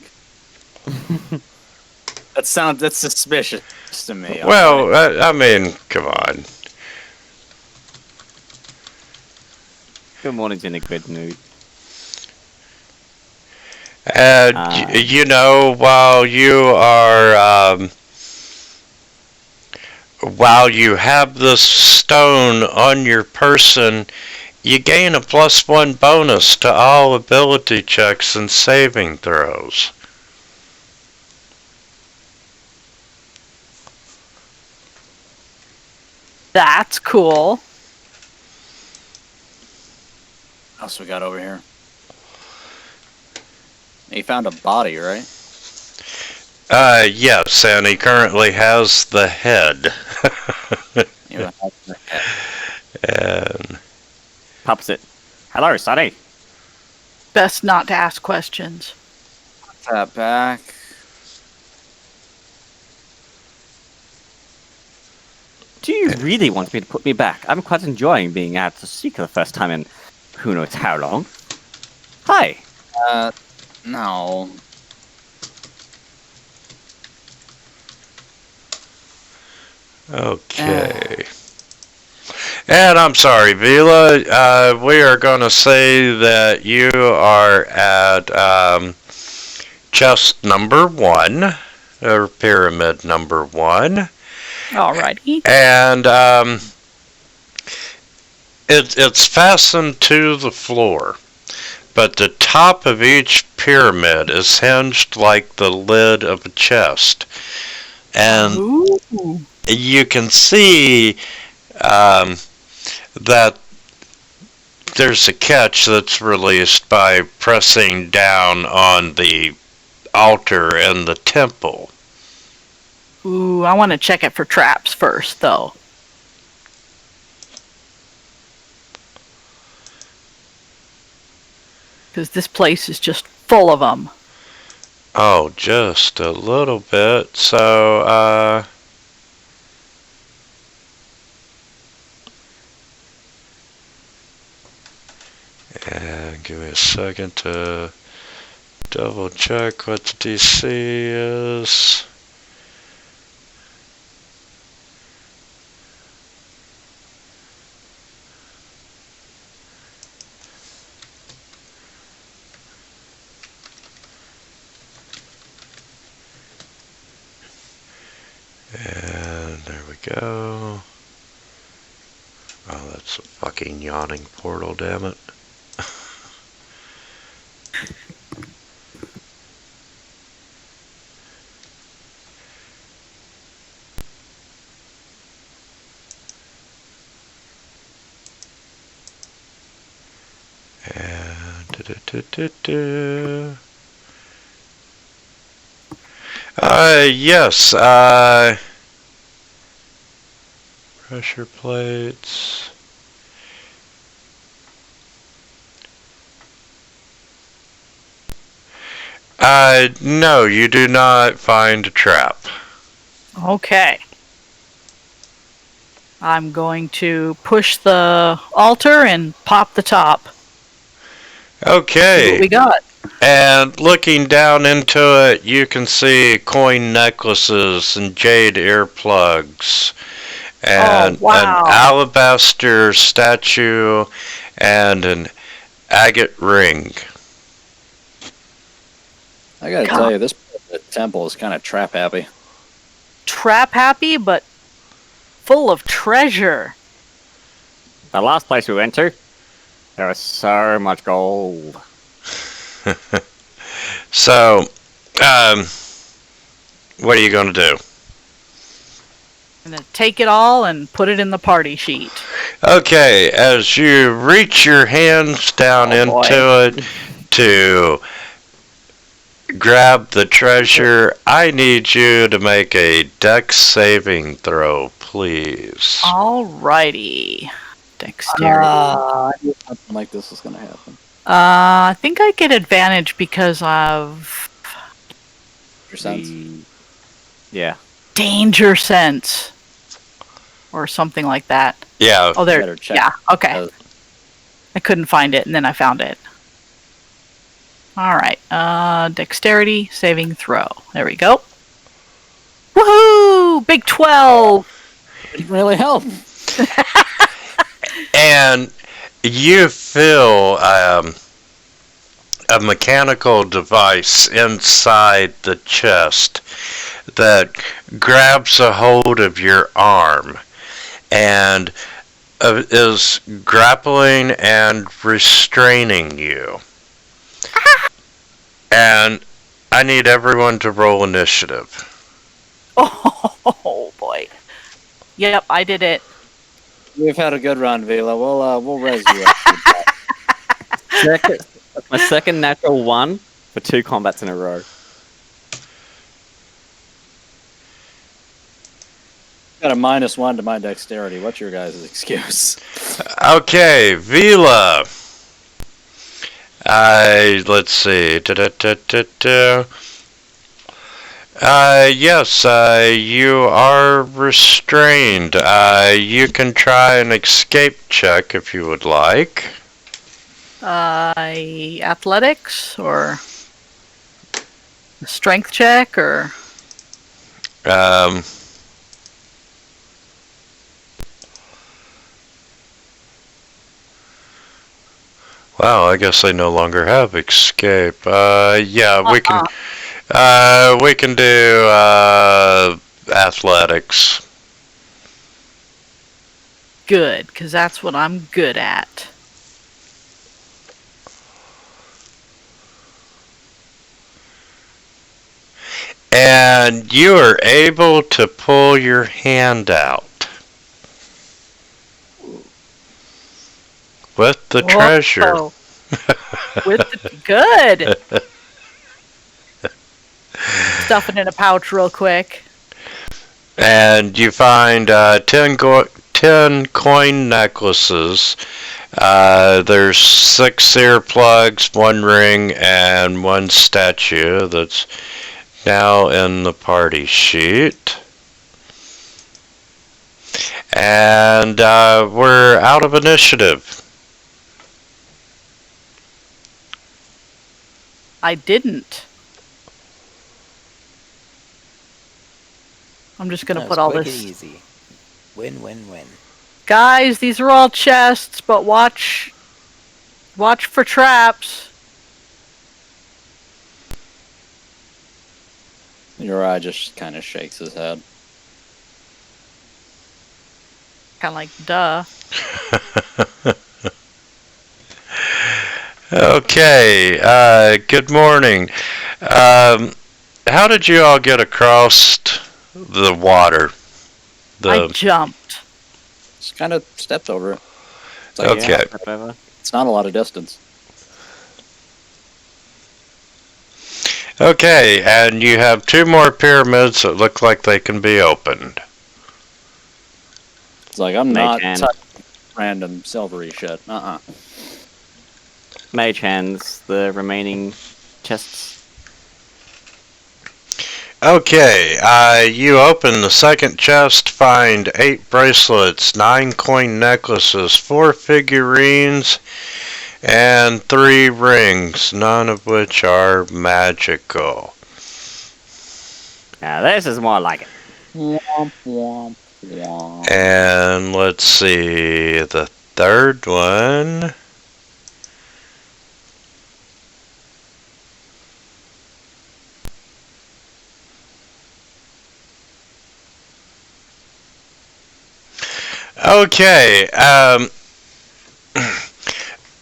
That's suspicious to me. Well, alright? I mean, come on. Good morning's in a good mood. And, you know, while you have this stone on your person, you gain a +1 bonus to all ability checks and saving throws. That's cool. What else we got over here? You found a body, right? Yes, and he currently has the head. And Pops it. Hello, Sonny. Best not to ask questions. Put that back. Do you really want me to put me back? I'm quite enjoying being out to sea for the first time in who knows how long. Hi. No. okay. And I'm sorry, Vila. We are going to say that you are at chest number 1, or pyramid number 1. Alrighty. And it's fastened to the floor, but the top of each pyramid is hinged like the lid of a chest. And Ooh. you can see that there's a catch that's released by pressing down on the altar in the temple. Ooh, I want to check it for traps first, though. Because this place is just full of them. Oh, just a little bit. So, and give me a second to double check what the DC is. And there we go. Oh, that's a fucking yawning portal, damn it. And yes, pressure plates. No, you do not find a trap. Okay. I'm going to push the altar and pop the top. See Okay. what we got. And looking down into it, you can see coin necklaces and jade earplugs, and wow. an alabaster statue, and an agate ring. I gotta tell you, this temple is kind of trap happy. Trap happy, but full of treasure. The last place we went to, there was so much gold. So, what are you going to do? I'm going to take it all and put it in the party sheet. Okay, as you reach your hands down into it to grab the treasure, I need you to make a dex saving throw, please. Alrighty. Dexterity. I knew something like this was gonna happen. I think I get advantage because of Your sense. Yeah. danger sense. Or something like that. Yeah. Oh, there. Better check. Yeah, okay. Uh, I couldn't find it, and then I found it. Alright, dexterity saving throw. There we go. Woohoo! Big 12! Didn't really help. And you feel a mechanical device inside the chest that grabs a hold of your arm and is grappling and restraining you. And I need everyone to roll initiative. Oh boy. Yep, I did it. We've had a good run, Vila. We'll res you up. My second natural 1 for 2 combats in a row. Got a -1 to my dexterity. What's your guys' excuse? Okay, Vila. Let's see. Yes, you are restrained. You can try an escape check if you would like. Athletics or strength check or Wow, I guess they no longer have escape. Yeah, we can do athletics. good, because that's what I'm good at. And you are able to pull your hand out with the treasure. Whoa. Good. Stuff it in a pouch real quick. And you find 10 coin necklaces. There's 6 earplugs, 1 ring, and 1 statue that's now in the party sheet. And we're out of initiative. I didn't. I'm just gonna put all quick this. and easy. Win, win, win. Guys, these are all chests, but watch for traps. Uri just kind of shakes his head. Kind of like, duh. Okay, good morning. How did you all get across the water? I jumped. Just kind of stepped over it. It's like, Okay. yeah, Step over. it's not a lot of distance. Okay, and you have 2 more pyramids that look like they can be opened. It's like, I'm Mage not hand. touching random silvery shit. Mage hands the remaining chests. Okay, you open the second chest, find 8 bracelets, 9 coin necklaces, 4 figurines, and 3 rings, none of which are magical. Now this is more like it. Womp, womp, womp. And let's see, the third one. Okay,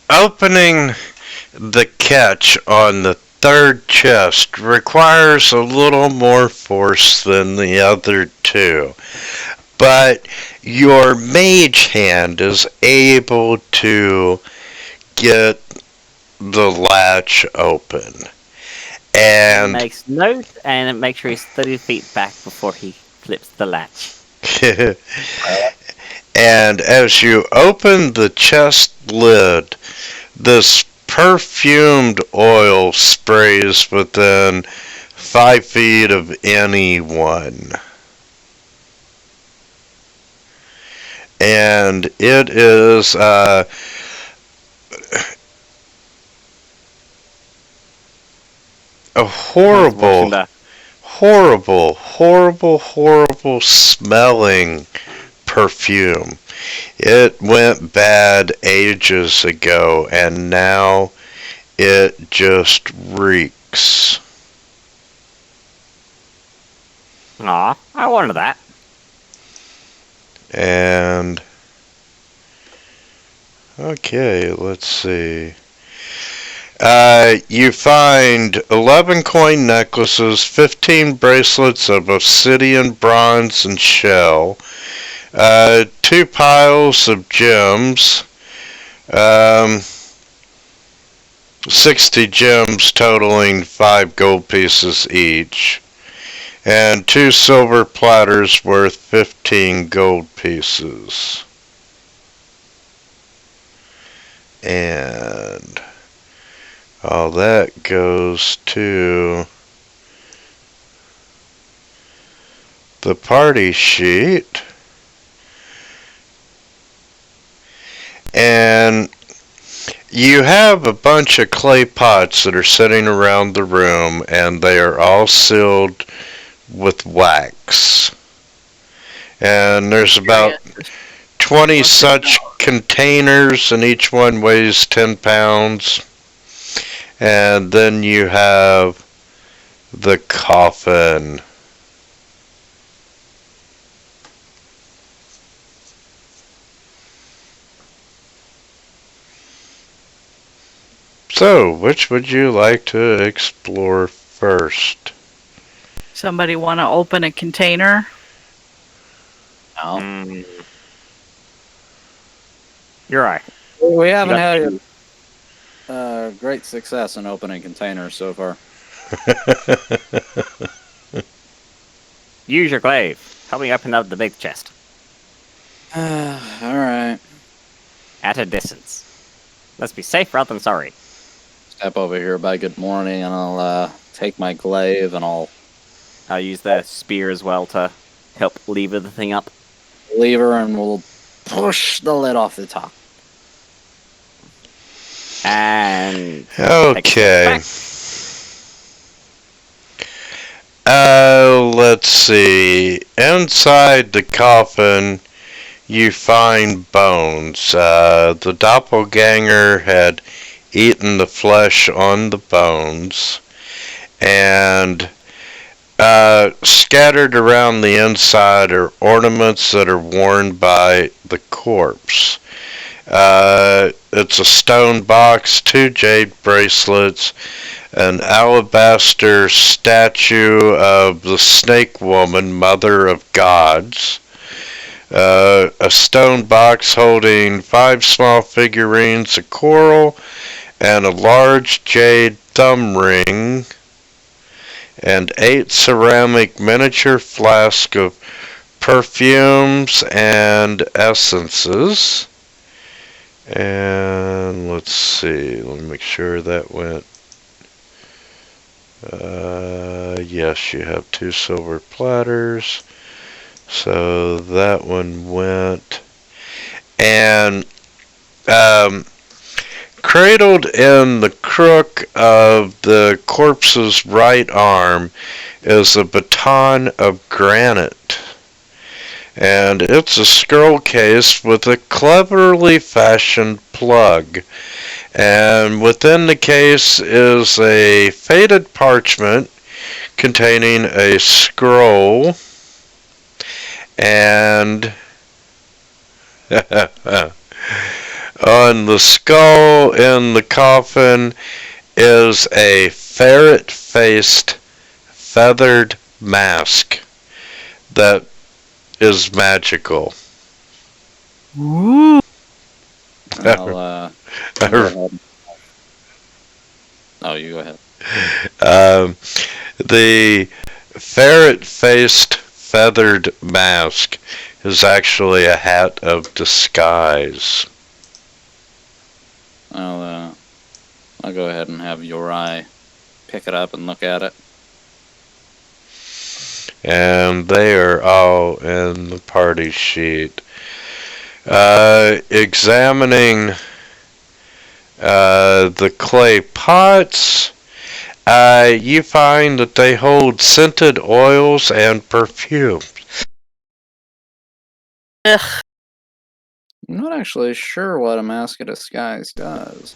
opening the catch on the third chest requires a little more force than the other 2. But your mage hand is able to get the latch open. And Makes note and make sure he's 30 feet back before he flips the latch. and as you open the chest lid, this perfumed oil sprays within 5 feet of anyone. And it is a horrible, horrible smelling perfume. It went bad ages ago, and now it just reeks. Aw, I wanted that. And okay, let's see. You find 11 coin necklaces, 15 bracelets of obsidian, bronze, and shell, 2 piles of gems, 60 gems totaling 5 gold pieces each, and 2 silver platters worth 15 gold pieces. And all that goes to the party sheet. And you have a bunch of clay pots that are sitting around the room, and they are all sealed with wax. And there's about 20 such containers, and each one weighs 10 pounds. And then you have the coffin. So, which would you like to explore first? Somebody want to open a container? No. You're right. We haven't got had great success in opening containers so far. Use your glaive. Help me open up the big chest. Alright. At a distance. Let's be safe rather than sorry. Step over here by good morning, and I'll take my glaive, and I'll use the spear as well to help lever the thing up. lever, and we'll push the lid off the top. And Okay. Let's see. Inside the coffin, you find bones. The doppelganger had eaten the flesh on the bones, and scattered around the inside are ornaments that are worn by the corpse. It's a stone box, 2 jade bracelets, an alabaster statue of the snake woman, mother of gods, a stone box holding 5 small figurines, a coral, and a large jade thumb ring, and 8 ceramic miniature flasks of perfumes and essences. And let's see, let me make sure that went. Yes, you have 2 silver platters, so that one went. And cradled in the crook of the corpse's right arm is a baton of granite. And it's a scroll case with a cleverly fashioned plug. And within the case is a faded parchment containing a scroll and on the skull in the coffin is a ferret-faced feathered mask that is magical. Ooh. I'll go ahead. Oh, you go ahead. The ferret-faced feathered mask is actually a hat of disguise. I'll I'll go ahead and have Uri pick it up and look at it. And they are all in the party sheet. Examining the clay pots, you find that they hold scented oils and perfume. Ugh. I'm not actually sure what a Mask of Disguise does.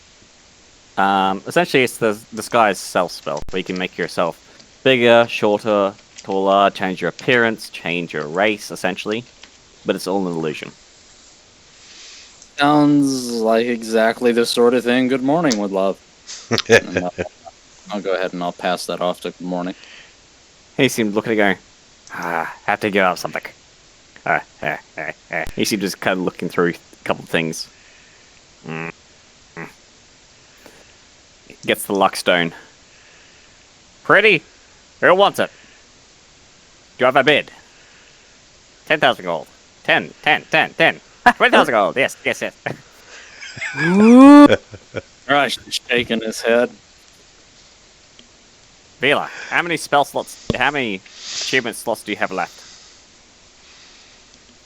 Essentially, it's the disguise self spell, where you can make yourself bigger, shorter, taller, change your appearance, change your race, essentially. But it's all an illusion. Sounds like exactly the sort of thing Good Morning would love. And, I'll go ahead and I'll pass that off to Good Morning. He seemed looking at it going, have to give up something. He seemed just kind of looking through a couple of things. Gets the luck stone. Pretty. Who wants it? Do you have a bid? 10,000 gold. 10. 20,000 gold. Yes. Rush is shaking his head. Vila, how many achievement slots do you have left?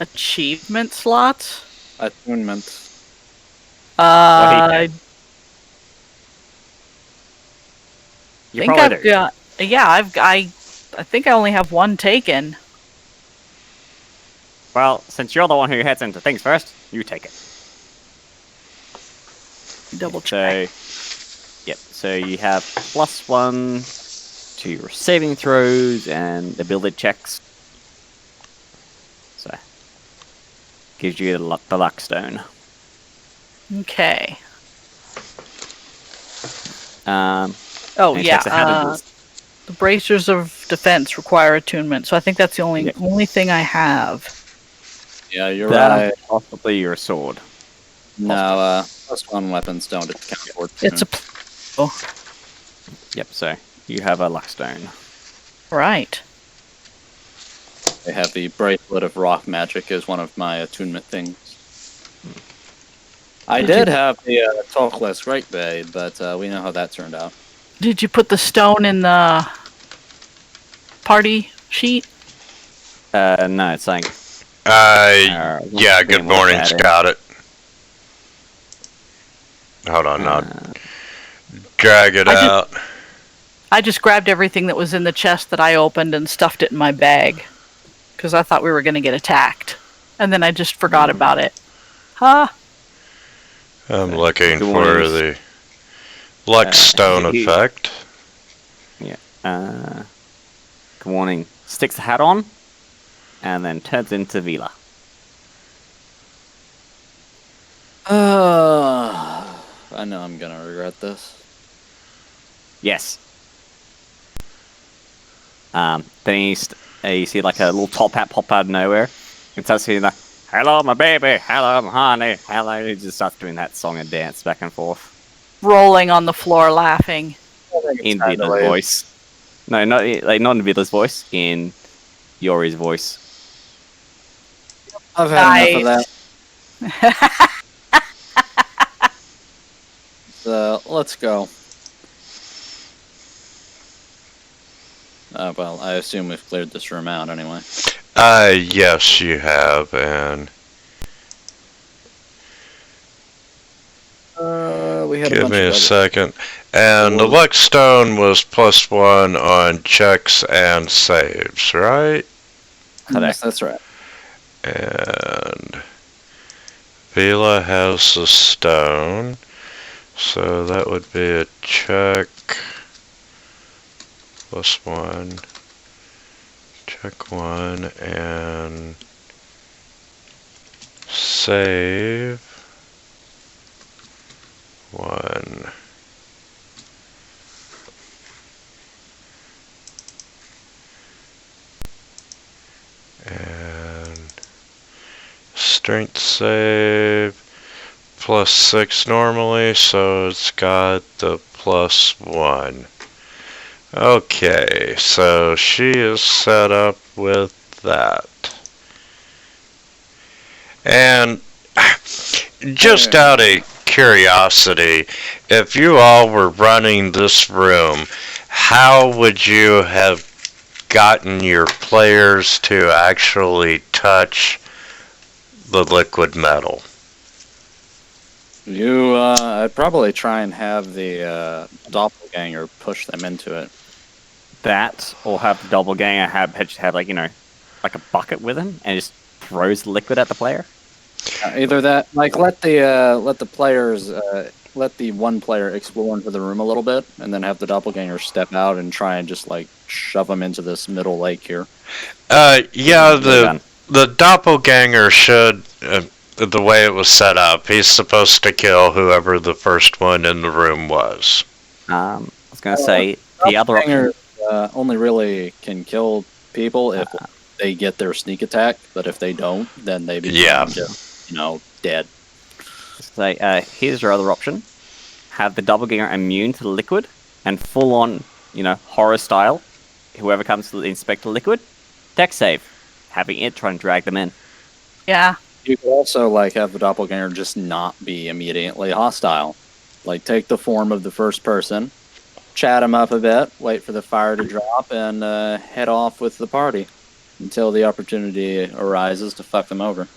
Achievement slots? Attunement. I You think probably I've do. got. Yeah, I think I only have one taken. Well, since you're the one who heads into things first, you take it. Double check. So you have +1 to your saving throws and ability checks. So gives you the luck stone. Okay. And Oh it yeah. checks ahead of The bracers of defense require attunement, so I think that's the only thing I have. Yeah, you're that right. possibly your sword. No, +1 weapons don't account for it. It's a Yep. So you have a luck stone. right. They have the Bracelet of Rock Magic as one of my attunement things. I did have the Talkless Great Bay, but we know how that turned out. Did you put the stone in the party sheet? No, it's saying. Yeah, Good Morning's got it. Hold on, I'll drag it out. I just grabbed everything that was in the chest that I opened and stuffed it in my bag. Because I thought we were going to get attacked. And then I just forgot about it. Huh? I'm looking for the luck stone effect. Yeah. Good Morning sticks the hat on and then turns into Vila. I know I'm gonna regret this. Yes. Then you see like a little top hat pop out of nowhere. And starts saying like, "Hello, my baby. Hello, my honey. Hello." He just starts doing that song and dance back and forth. Rolling on the floor laughing. In Vila's voice. No, not in Vila's voice. In Yori's voice. I've had enough of that. Let's go. Well, I assume we've cleared this room out anyway. Yes, you have, and We had give a bunch me of a other- second. And the luck stone was +1 on checks and saves, right? Yes, that's right. And Vila has the stone, so that would be a check +1, check 1, and save 1. And strength save +6 normally, so it's got the +1. Okay, so she is set up with that. And just out of curiosity, if you all were running this room, how would you have gotten your players to actually touch the liquid metal? I'd probably try and have the doppelganger push them into it. That, or have the doppelganger have like like a bucket with him and just throws the liquid at the player. Either that, like let the players let the one player explore into the room a little bit, and then have the doppelganger step out and try and just like shove them into this middle lake here. Yeah, the doppelganger should, the way it was set up, he's supposed to kill whoever the first one in the room was. I was going to say the other option. Only really can kill people if they get their sneak attack, but if they don't, then they become just, dead. So here's your other option: have the doppelganger immune to the liquid and full on, horror style. Whoever comes to inspect the liquid, deck save, having it try and drag them in. Yeah. You could also have the doppelganger just not be immediately hostile. Like take the form of the first person, chat him up a bit, wait for the fire to drop, and head off with the party until the opportunity arises to fuck them over.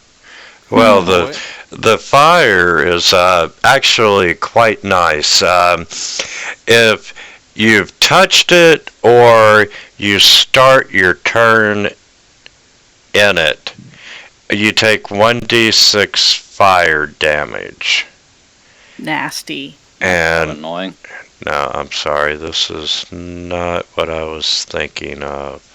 Well, the fire is actually quite nice. If you've touched it or you start your turn in it, you take 1d6 fire damage. Nasty. And annoying. No, I'm sorry, this is not what I was thinking of.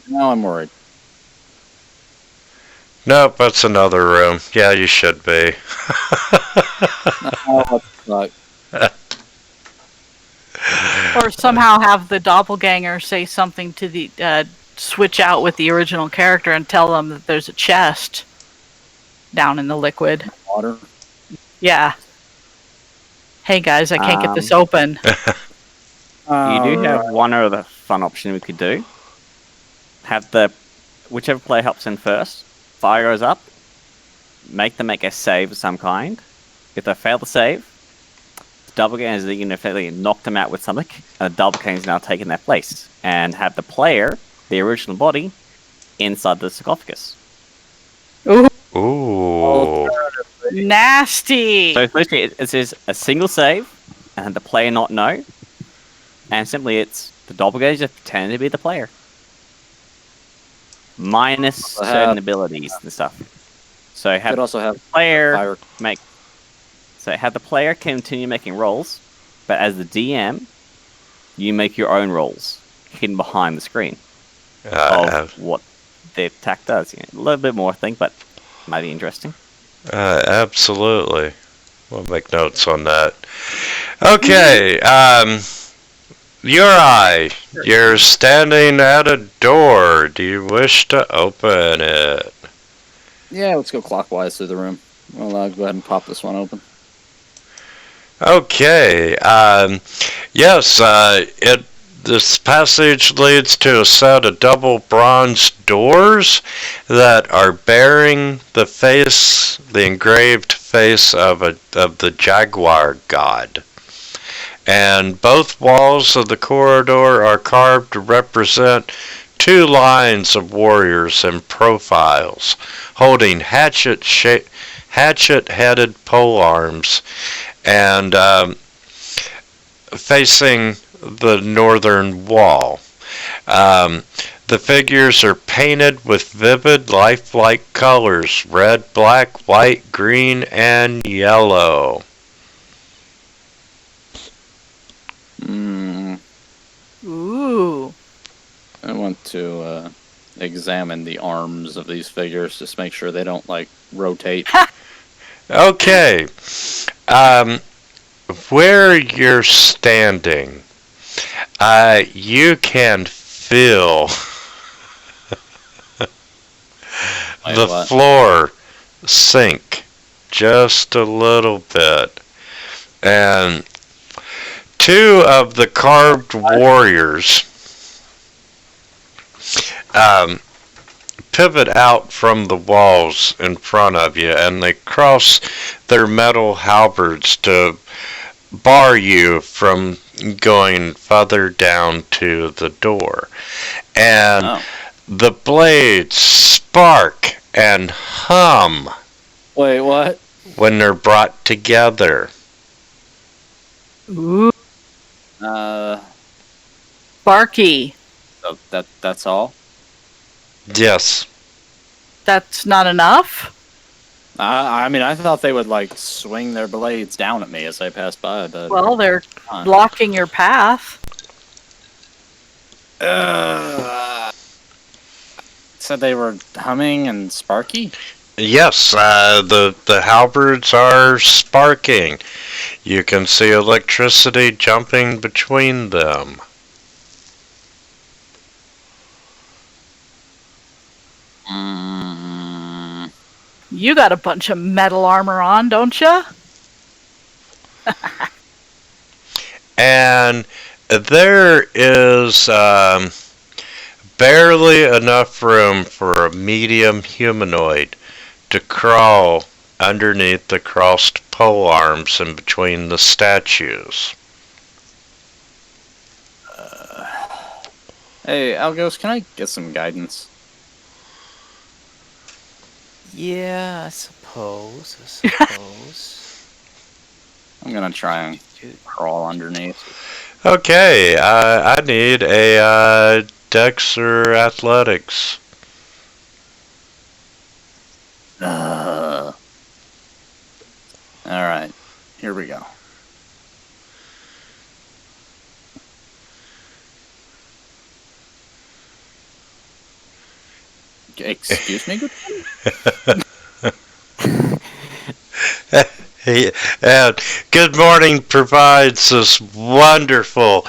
Now I'm worried. Nope, that's another room. Yeah, you should be. Oh, fuck. Or somehow have the doppelganger say something to the switch out with the original character and tell them that there's a chest down in the liquid. Water. Yeah. Hey guys, I can't get this open. You do have one other fun option we could do. Have whichever player helps in first, fire goes up, make them make a save of some kind. If they fail the save, the doppelganger is effectively knock them out with something, and the doppelganger is now taking their place, and have the player, the original body, inside the sarcophagus. Ooh. Ooh. Nasty. So literally, it says a single save, and the player not know, and simply it's the doppelganger just pretending to be the player. Minus certain abilities and stuff. So have the player have the player continue making rolls, but as the DM, you make your own rolls hidden behind the screen of what the attack does. A little bit more, I think, but might be interesting. Absolutely. We'll make notes on that. Okay, Uri, you're standing at a door. Do you wish to open it? Yeah, let's go clockwise through the room. Well, I'll go ahead and pop this one open. Okay. Yes, this passage leads to a set of double bronze doors that are bearing the engraved face of the jaguar god. And both walls of the corridor are carved to represent two lines of warriors in profiles, holding hatchet-headed polearms and facing the northern wall. The figures are painted with vivid, lifelike colors: red, black, white, green, and yellow. Ooh. I want to examine the arms of these figures, just make sure they don't rotate. Okay. Where you're standing, you can feel the floor sink just a little bit. And two of the carved warriors pivot out from the walls in front of you, and they cross their metal halberds to bar you from going further down to the door. And Oh. the blades spark and hum Wait, what? when they're brought together. Ooh, Sparky. So that's all? Yes. That's not enough? I mean, I thought they would, like, swing their blades down at me as I passed by, but... Well, they're Huh. blocking your path. Said they were humming and sparky? Yes, the halberds are sparking. You can see electricity jumping between them. Mm, You got a bunch of metal armor on, don't you? And there is barely enough room for a medium humanoid to crawl underneath the crossed pole arms in between the statues. Hey, Algos, can I get some guidance? Yeah, I suppose. I'm gonna try and crawl underneath. Okay, I need a Dex or Athletics. Alright, here we go. Excuse me? And Good Morning provides this wonderful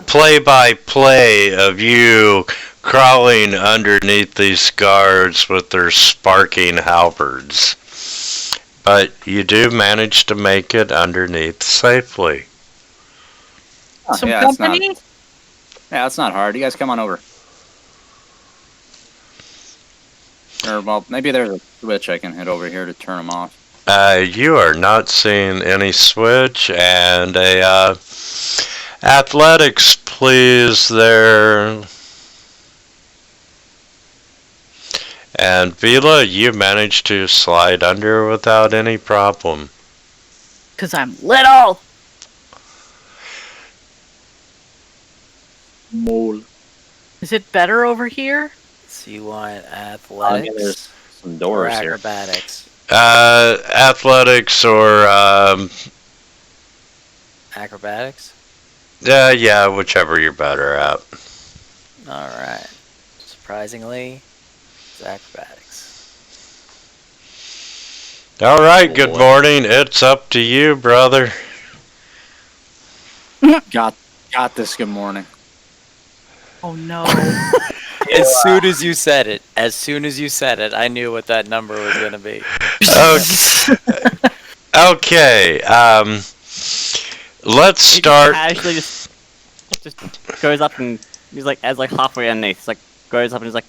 play-by-play of you crawling underneath these guards with their sparking halberds. But you do manage to make it underneath safely. Oh, Some yeah, company? that's not hard. You guys come on over. Or, well, maybe there's a switch I can hit over here to turn them off. You are not seeing any switch, and a athletics, please, there. And Vila, you managed to slide under without any problem. Because I'm little. Mole. Is it better over here? So you want I athletics mean, there's some or doors here. acrobatics? Athletics or Acrobatics? yeah, whichever you're better at. Alright. Surprisingly, it's acrobatics. All right, good Boy. morning. It's up to you, brother. Got this. Good morning. Oh no. As soon as you said it, I knew what that number was going to be. Okay. Let's start. Casually just goes up and he's like, as like halfway underneath, he's like goes up and he's like,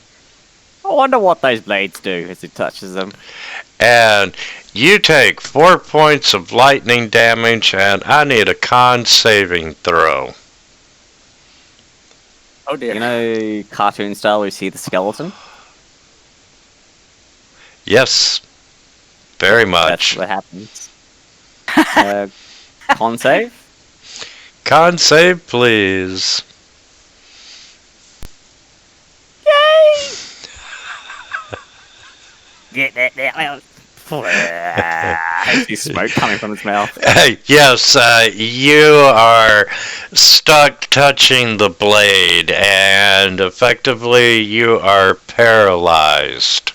I wonder what those blades do as he touches them. And you take 4 points of lightning damage, and I need a con saving throw. Oh dear. You know, cartoon style, we see the skeleton. Yes, very That's much. what happens. Con save. Con save, please. Get that. I see smoke coming from his mouth. Yes, you are stuck touching the blade, and effectively you are paralyzed.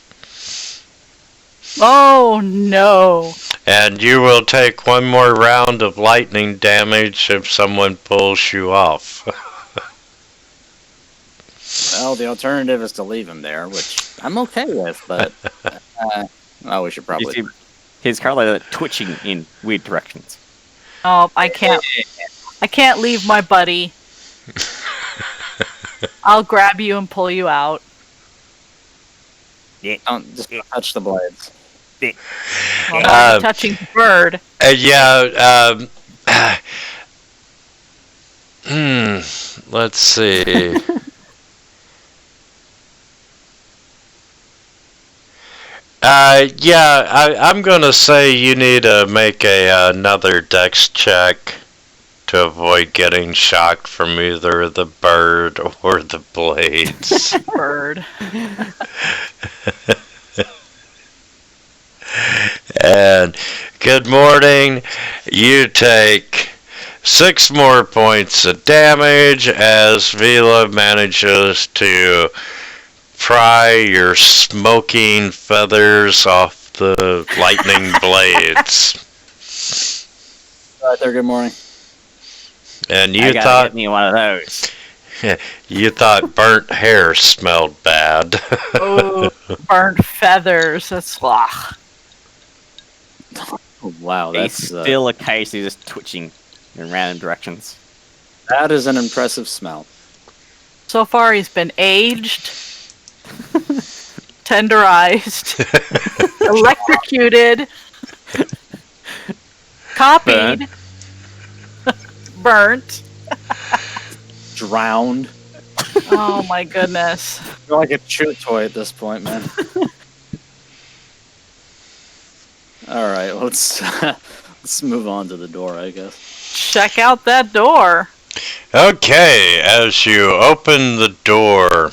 Oh no. And you will take one more round of lightning damage if someone pulls you off. Well, the alternative is to leave him there, which I'm okay with, but we should You probably. see, he's currently twitching in weird directions. Oh, I can't leave my buddy. I'll grab you and pull you out. Don't just touch the blades. Well, now you're touching the bird. Yeah. Let's see. I'm gonna say you need to make another dex check to avoid getting shocked from either the bird or the blades. Bird. And good morning. You take 6 more points of damage as Vila manages to pry your smoking feathers off the lightning blades. Alright there, good morning. And I you gotta thought get me one of those. you thought burnt hair smelled bad. Oh, burnt feathers. That's ugh. Oh, wow, He's that's still occasionally just twitching in random directions. that is an impressive smell. So far, he's been aged, tenderized, electrocuted, copied, burnt. Drowned. Oh my goodness. You're like a chew toy at this point, man. Alright, let's move on to the door, I guess. Check out that door. Okay, as you open the door,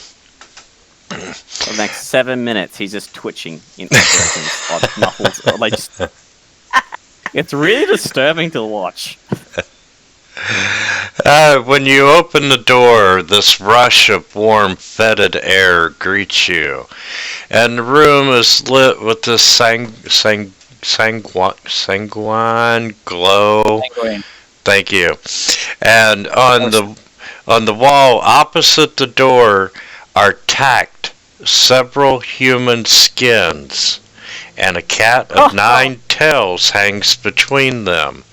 For the next 7 minutes, he's just twitching in all directions. Like muffles. Or like just... It's really disturbing to watch. when you open the door, this rush of warm, fetid air greets you, and the room is lit with this sanguine glow. Sanguine. Thank you. And on the wall opposite the door are tacked several human skins, and a cat of 9 tails hangs between them.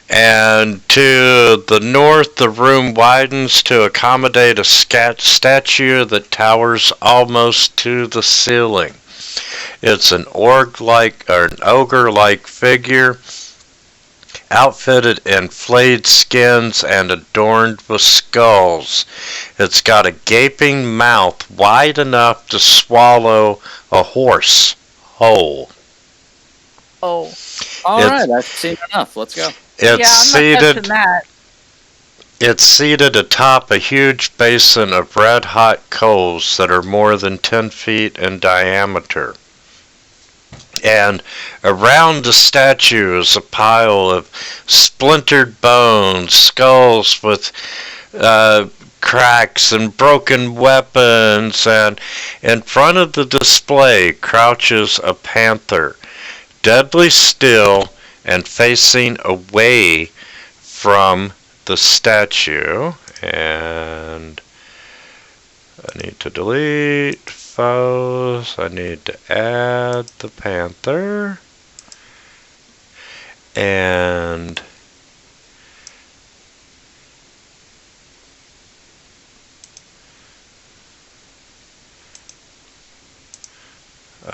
And to the north, the room widens to accommodate a statue that towers almost to the ceiling. It's an ogre-like figure, outfitted in flayed skins and adorned with skulls. It's got a gaping mouth wide enough to swallow a horse whole. Oh. Alright, I've seen enough. Let's go. It's Yeah, I'm not touching that. It's seated atop a huge basin of red-hot coals that are more than 10 feet in diameter. And around the statue is a pile of splintered bones, skulls with cracks and broken weapons, and in front of the display crouches a panther, deadly still and facing away from the statue. And I need to delete foes. I need to add the panther. And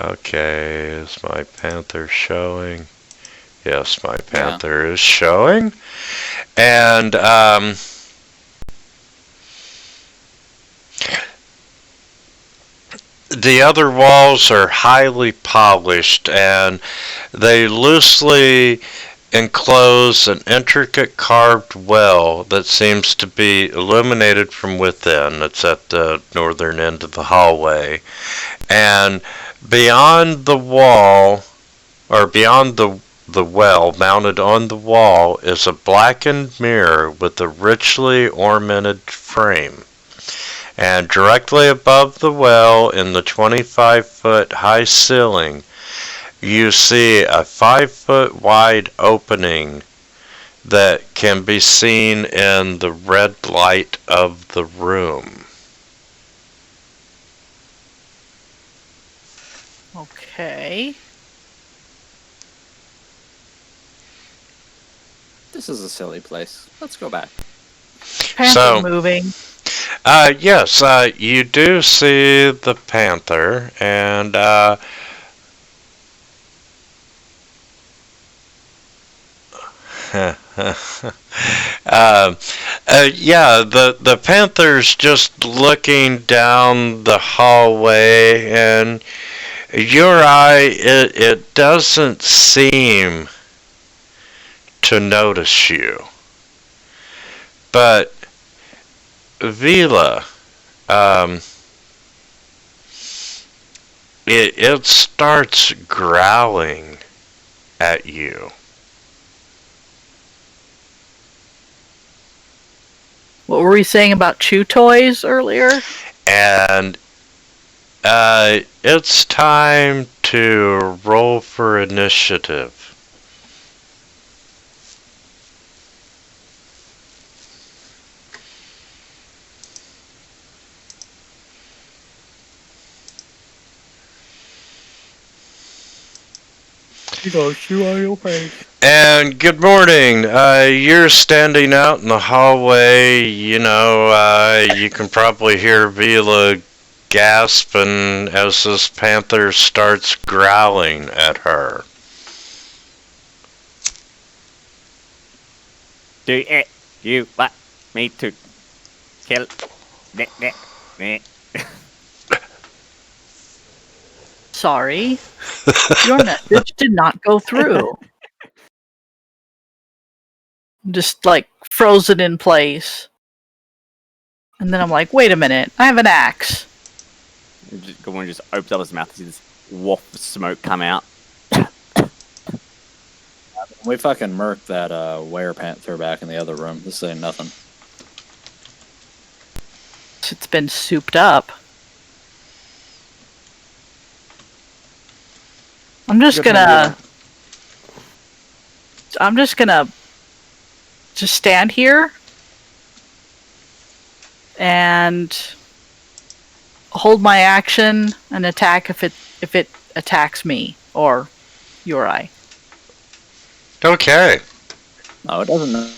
okay, is my panther showing? Yes, my panther is showing. And the other walls are highly polished, and they loosely enclose an intricate carved well that seems to be illuminated from within. It's at the northern end of the hallway. And beyond the wall, or beyond the well, mounted on the wall, is a blackened mirror with a richly ornamented frame. And directly above the well, in the 25-foot high ceiling, you see a 5-foot wide opening that can be seen in the red light of the room. Okay. This is a silly place. Let's go back. Panther So- moving. Yes, you do see the panther, and yeah, the panther's just looking down the hallway, and your eye, it doesn't seem to notice you. But Vila, um, it starts growling at you. What were we saying about chew toys earlier? And it's time to roll for initiative. You go chew on your face. And good morning. You're standing out in the hallway. You know, you can probably hear Vila gasping as this panther starts growling at her. Do you want me to kill me? Sorry. Your message did not go through. Just like frozen in place. And then I'm like, wait a minute, I have an axe. Goodmorning just opens up his mouth and see this waft of smoke come out. We fucking murked that were-panther back in the other room. This ain't nothing. It's been souped up. I'm just gonna just stand here and hold my action and attack if it attacks me or Uri. Okay. No, it doesn't know.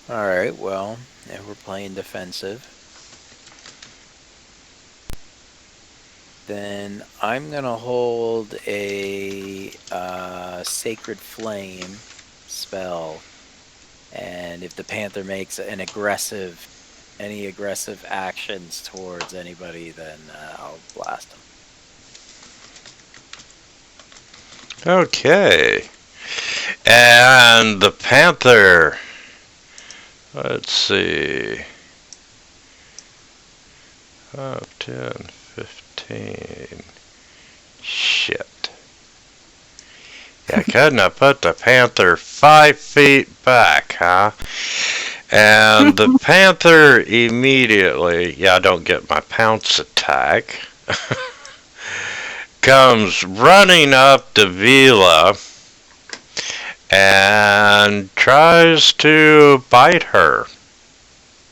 Alright, well, if we're playing defensive, then I'm gonna hold a Sacred Flame spell, and if the Panther makes any aggressive actions towards anybody, then I'll blast them. Okay. And the panther. Let's see. 5, 10, 15. Shit. Yeah, couldn't have put the panther 5 feet back, huh? And the panther immediately, yeah, I don't get my pounce attack, comes running up to Vila and tries to bite her.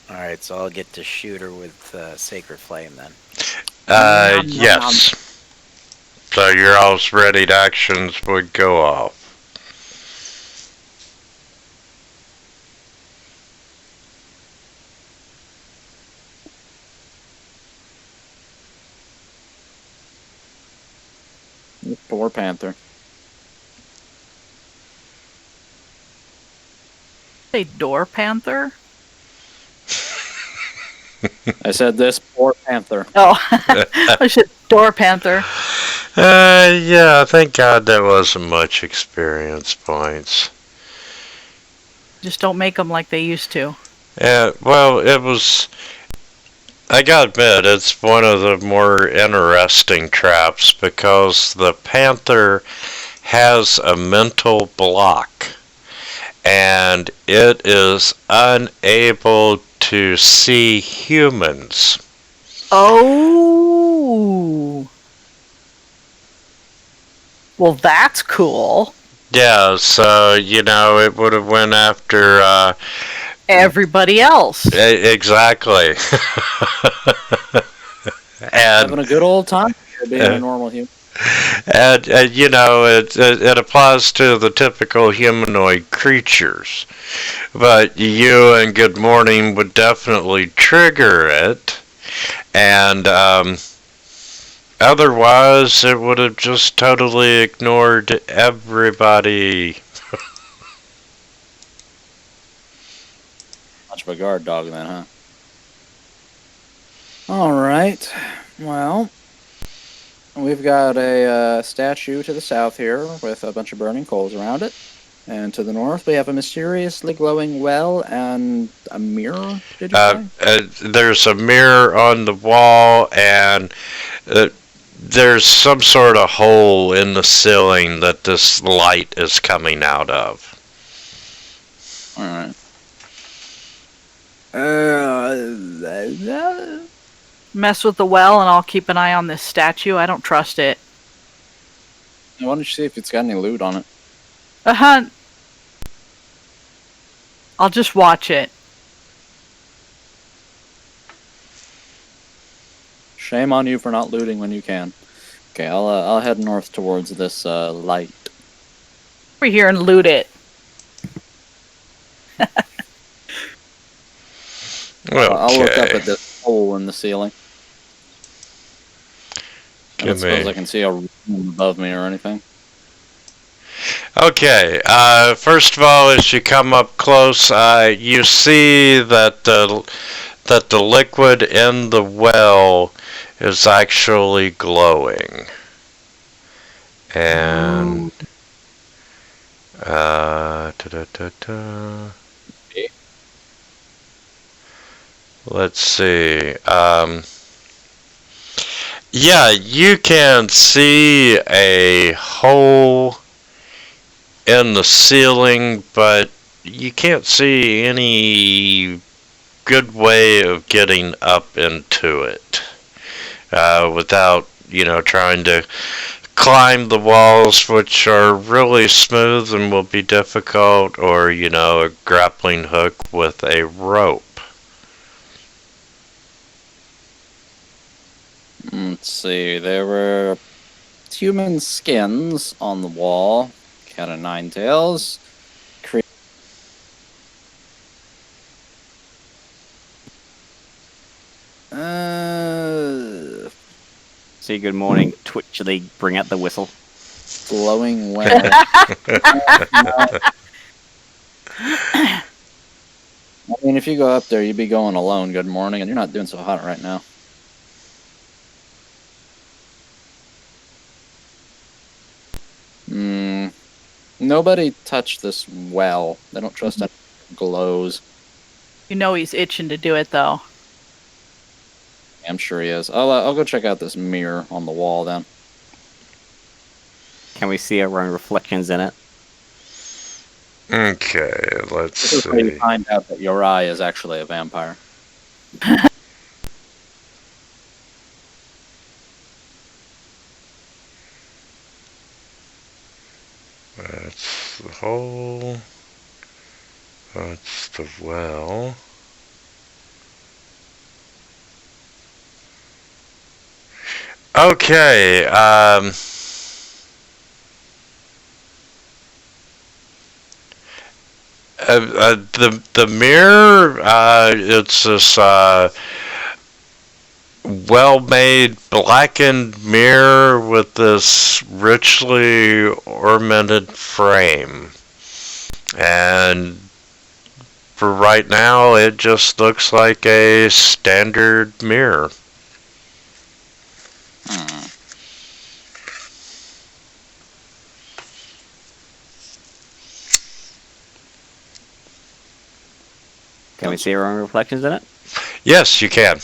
Alright, so I'll get to shoot her with Sacred Flame then. Yes. So your all's readied actions would go off. Poor panther. Say door panther? I said this poor panther. Oh, I said door panther. Yeah, thank God there wasn't much experience points. Just don't make them like they used to. Yeah, well, it was... I gotta admit, it's one of the more interesting traps because the panther has a mental block and it is unable to see humans. Oh. Well, that's cool. Yeah, so, you know, it would have went after... everybody else. Exactly. And Having a good old time here being a normal human. And you know, it applies to the typical humanoid creatures. But you and Good Morning would definitely trigger it. And otherwise, it would have just totally ignored everybody. Much of a guard dog then, huh? All right. Well, we've got a statue to the south here with a bunch of burning coals around it. And to the north, we have a mysteriously glowing well and a mirror, did you say? There's a mirror on the wall, and there's some sort of hole in the ceiling that this light is coming out of. All right. Mess with the well, and I'll keep an eye on this statue. I don't trust it. Why don't you see if it's got any loot on it? Uh-huh. I'll just watch it. Shame on you for not looting when you can. Okay, I'll head north towards this light. Over here and loot it. I'll look up at this hole in the ceiling. I don't suppose I can see a room above me or anything. Okay, first of all, as you come up close, you see that the liquid in the well is actually glowing. And let's see. Yeah, you can see a hole in the ceiling, but you can't see any good way of getting up into it without, trying to climb the walls, which are really smooth and will be difficult, or, a grappling hook with a rope. Let's see, there were human skins on the wall. Cat of nine tails. See, Good Morning, twitchily bring out the whistle. Glowing well. I mean, if you go up there, you'd be going alone, Good Morning, and you're not doing so hot right now. Nobody touched this well. They don't trust that glows. You know he's itching to do it, though. I'm sure he is. I'll go check out this mirror on the wall then. Can we see our own reflections in it? Okay, let's This is where you see. find out that Yorai is actually a vampire. That's the hole. That's the well. Okay, the mirror, it's this well-made blackened mirror with this richly ornamented frame. And for right now, it just looks like a standard mirror. Can we see our own reflections in it? Yes, you can.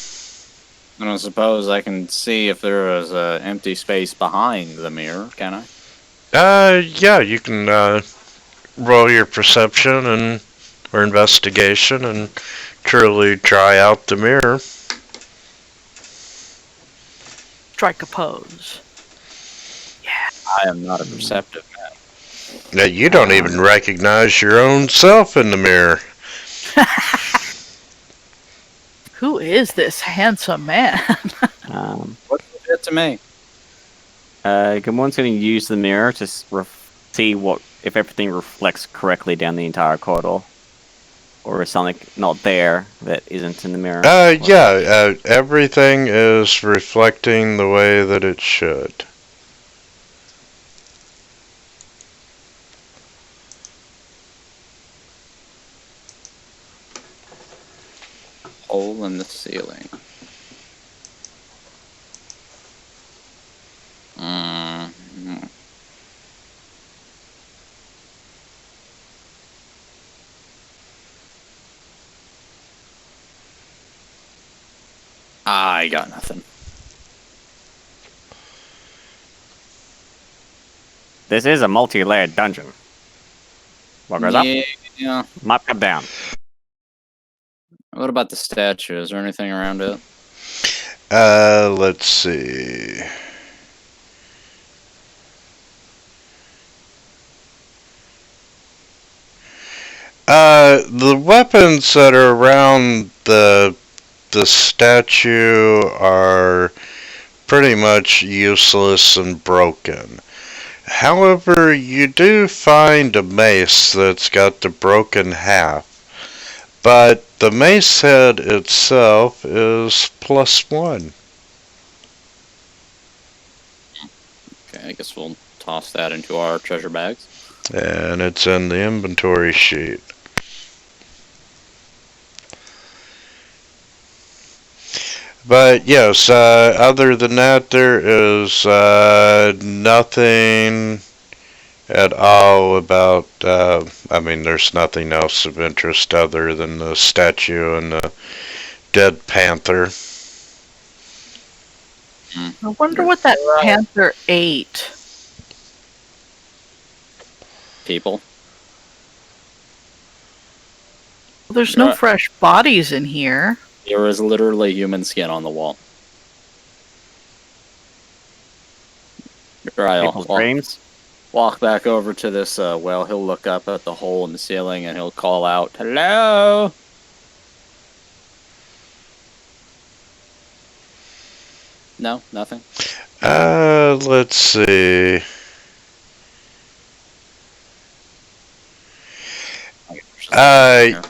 I don't suppose I can see if there is an empty space behind the mirror, can I? Yeah, you can roll your perception and or investigation and truly try out the mirror. Strike a pose. I am not a perceptive man. Now, you don't even recognize your own self in the mirror. Who is this handsome man? What's it to me? Gamon's going to use the mirror to see if everything reflects correctly down the entire corridor, or is something not there that isn't in the mirror. Yeah, everything is reflecting the way that it should. Hole in the ceiling. I got nothing. This is a multi-layered dungeon. What goes up Yeah. might come down. What about the statue? Is there anything around it? Let's see. The weapons that are around the statue are pretty much useless and broken. However, you do find a mace that's got the broken half, but the mace head itself is +1. Okay, I guess we'll toss that into our treasure bags. And it's in the inventory sheet. But yes, other than that, there is nothing at all about. There's nothing else of interest other than the statue and the dead panther. I wonder what that panther ate. People. Well, there's no Right. fresh bodies in here. There is literally human skin on the wall. People's dreams. Walk back over to this well. He'll look up at the hole in the ceiling and he'll call out, "Hello!" No, nothing. Let's see.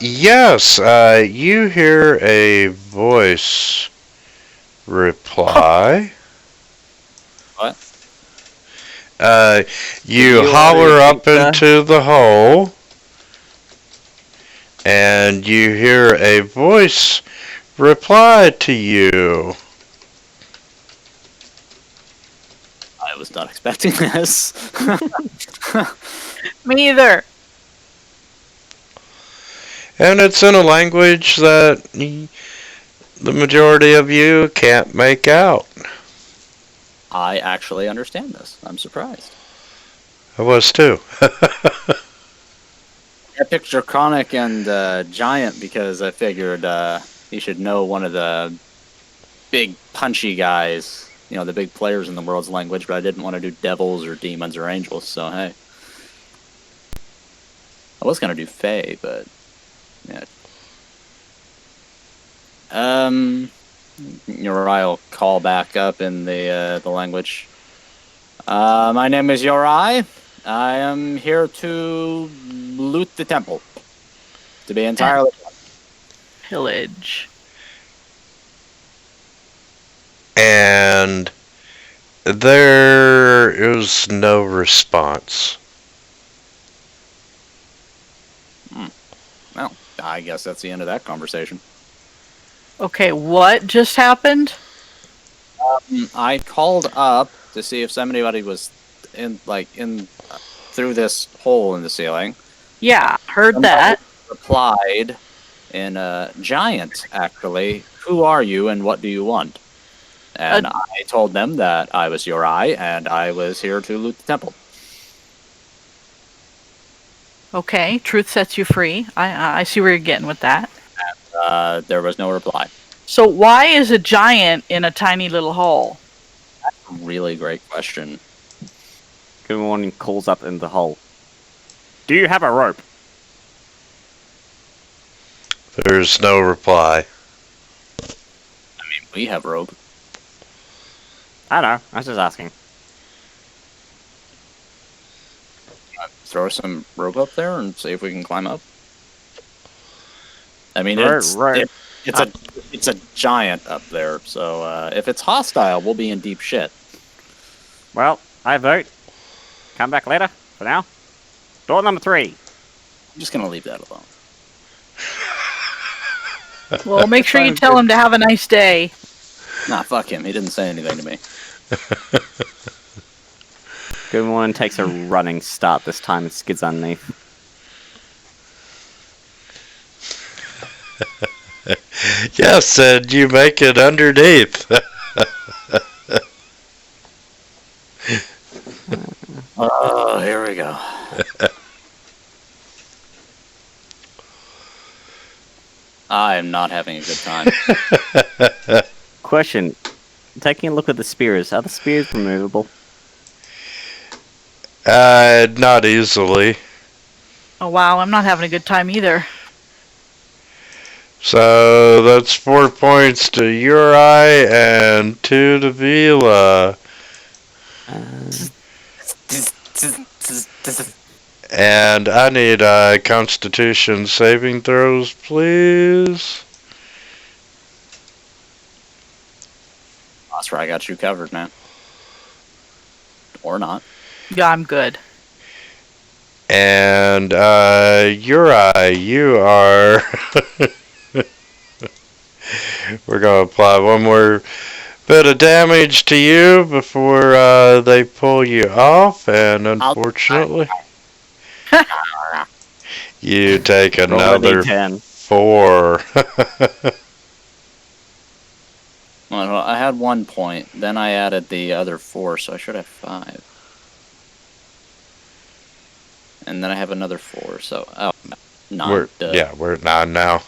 Yes, you hear a voice reply. What? You you holler order up pizza? into the hole, and you hear a voice reply to you. I was not expecting this. Me either. And it's in a language that the majority of you can't make out. I actually understand this. I'm surprised. I was too. I picked Draconic and Giant because I figured he should know one of the big punchy guys, the big players in the world's language, but I didn't want to do devils or demons or angels, so hey. I was going to do Fae, but yeah. Uriah will call back up in the language. My name is Uriah. I am here to loot the temple. To be entirely Pillage. And there is no response. well, I guess that's the end of that conversation. Okay, what just happened? I called up to see if somebody was in through this hole in the ceiling. Yeah, heard Somebody that. replied in Giant, actually, "Who are you and what do you want?" And I told them that I was Uri and I was here to loot the temple. Okay, truth sets you free. I see where you're getting with that. There was no reply. So why is a giant in a tiny little hole? Really great question. Good morning calls up in the hole. Do you have a rope? There's no reply. We have rope. I know. I was just asking. throw some rope up there and see if we can climb up? I mean, Right. it's a giant up there, so if it's hostile, we'll be in deep shit. Well, I vote. Come back later. For now, door number 3. I'm just gonna leave that alone. Well, make sure you tell him to have a nice day. Nah, fuck him. He didn't say anything to me. Good morning takes a running start this time and skids underneath. Yes, and you make it underneath. Oh, here we go. I am not having a good time. Question. Taking a look at the spears. Are the spears removable? Not easily. Oh wow, I'm not having a good time either. So that's 4 points to Uri and 2 to Vila. And I need Constitution saving throws, please. That's right, I got you covered, man. Or not. Yeah, I'm good. And Uri, you are. We're going to apply one more bit of damage to you before they pull you off, and unfortunately, you take another 4. Well, I had 1 point, then I added the other 4, so I should have 5. And then I have another 4, so 9. We're at 9 now.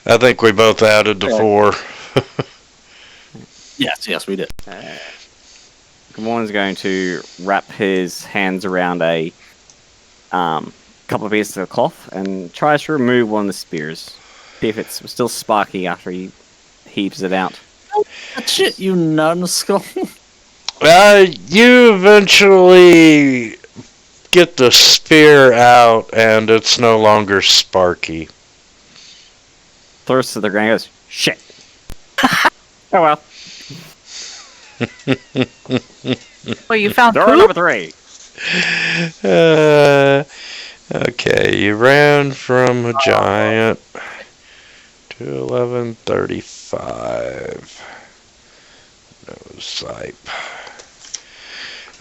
I think we both added the 4. Yes, we did. Good morning's going to wrap his hands around a couple of pieces of cloth and tries to remove one of the spears. See if it's still sparky after he heaves it out. That shit, you numbskull. You eventually get the spear out, and it's no longer sparky. Throws to the ground and goes, shit. Oh well. Well, you found Door poop? number 3. Okay, you ran from a giant to 1135. No sight.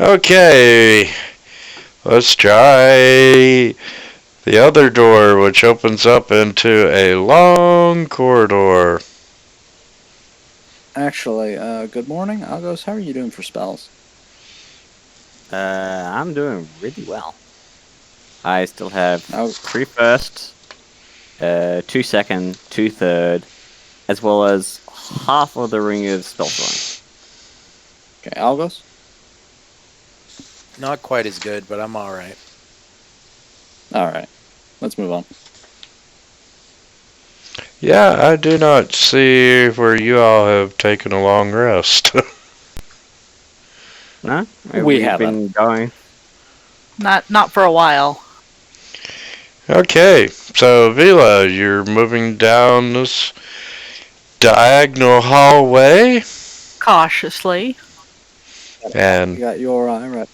Okay, let's try the other door, which opens up into a long corridor. Actually, good morning, Algos. How are you doing for spells? I'm doing really well. I still have Oh. 3 first, 2 second, 2 third, as well as half of the ring of spell throwing. Okay, Algos? Not quite as good, but I'm all right. Alright, let's move on. Yeah, I do not see where you all have taken a long rest. No? We We've haven't. been going. Not for a while. Okay, so Vila, you're moving down this diagonal hallway, Cautiously. and You got your eye right.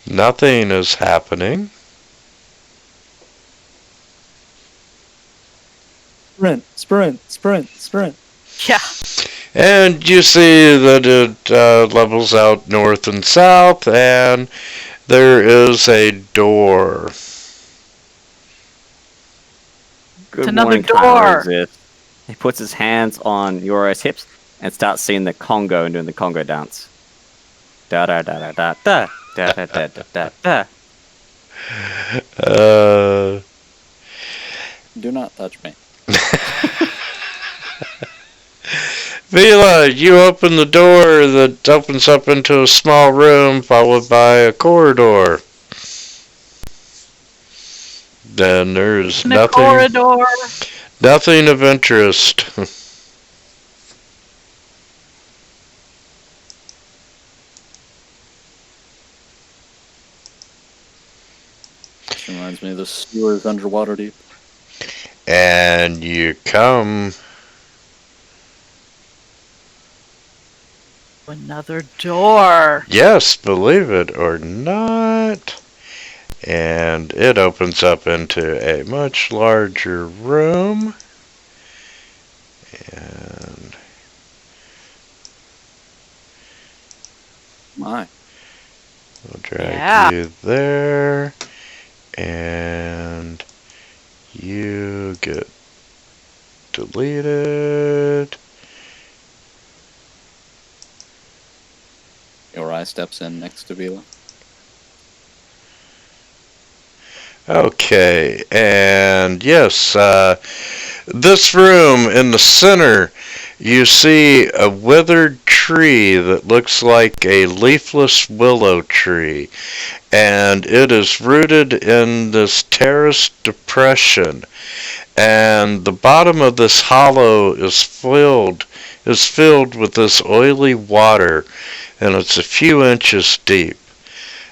nothing is happening. Sprint. Yeah. And you see that it levels out north and south, and there is a door. Good another morning, can't door. resist. He puts his hands on Yoro's hips and starts singing the Congo and doing the Congo dance. Da da da da da da da da da da da. Do not touch me. Vila, you open the door that opens up into a small room, followed by a corridor. Then there's In the nothing of interest. Reminds me of the sewers underwater deep. And you come. Another door. Yes, believe it or not. And it opens up into a much larger room. And My. we'll drag Yeah. you there. And you get deleted. Uri steps in next to Vila. Okay, and yes, this room in the center, you see a withered tree that looks like a leafless willow tree, and it is rooted in this terraced depression, and the bottom of this hollow is filled with this oily water, and it's a few inches deep.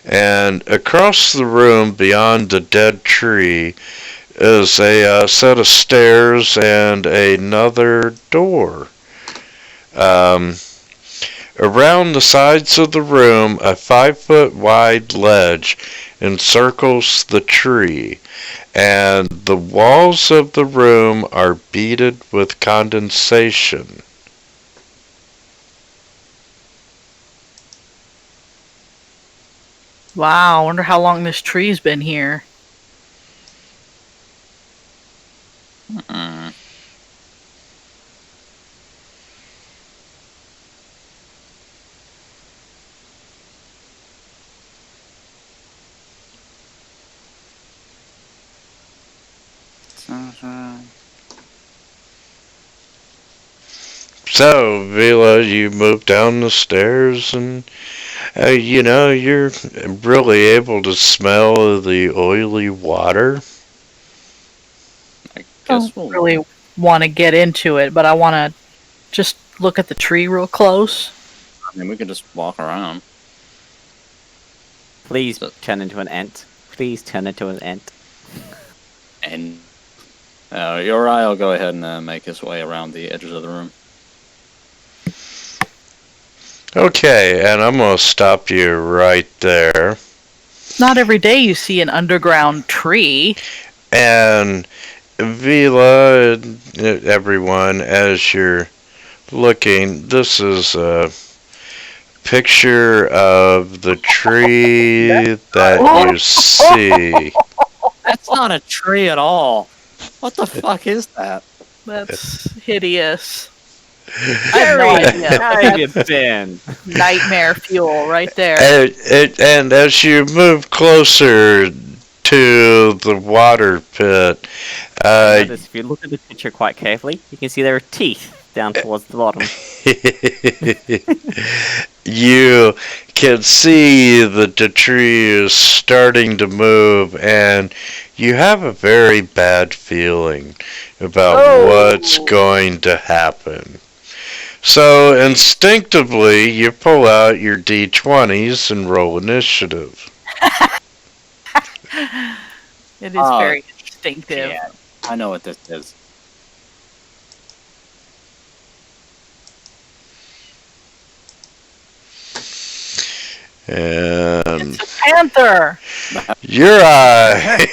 And across the room, beyond the dead tree, is a set of stairs and another door. Around the sides of the room, a 5-foot wide ledge encircles the tree, and the walls of the room are beaded with condensation. Wow, I wonder how long this tree's been here. Mm. So, Vila, you move down the stairs and, you're really able to smell the oily water. I I guess don't really want to get into it, but I want to just look at the tree real close. I mean, we can just walk around. Please turn into an ant. Please turn into an ant. And Uri will go ahead and make his way around the edges of the room. Okay, and I'm going to stop you right there. Not every day you see an underground tree. And Vila, everyone, as you're looking, this is a picture of the tree that you see. That's not a tree at all. What the fuck is that? That's hideous. I have no Very idea. How have you been? Nightmare fuel right there. And as you move closer to the water pit, Notice if you look at the picture quite carefully, you can see there are teeth down towards the bottom. you can see that the tree is starting to move, and you have a very bad feeling about what's going to happen. So instinctively, you pull out your D20s and roll initiative. It is very instinctive. Yeah, I know what this is. And It's a panther. your eye.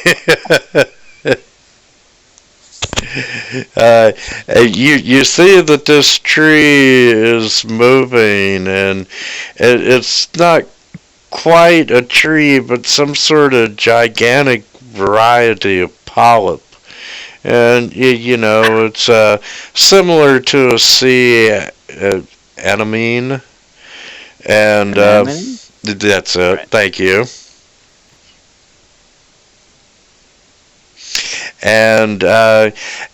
You see that this tree is moving, and it's not quite a tree, but some sort of gigantic variety of polyp. And it's similar to a sea anemone. And Anemone? that's it. Right. Thank you. And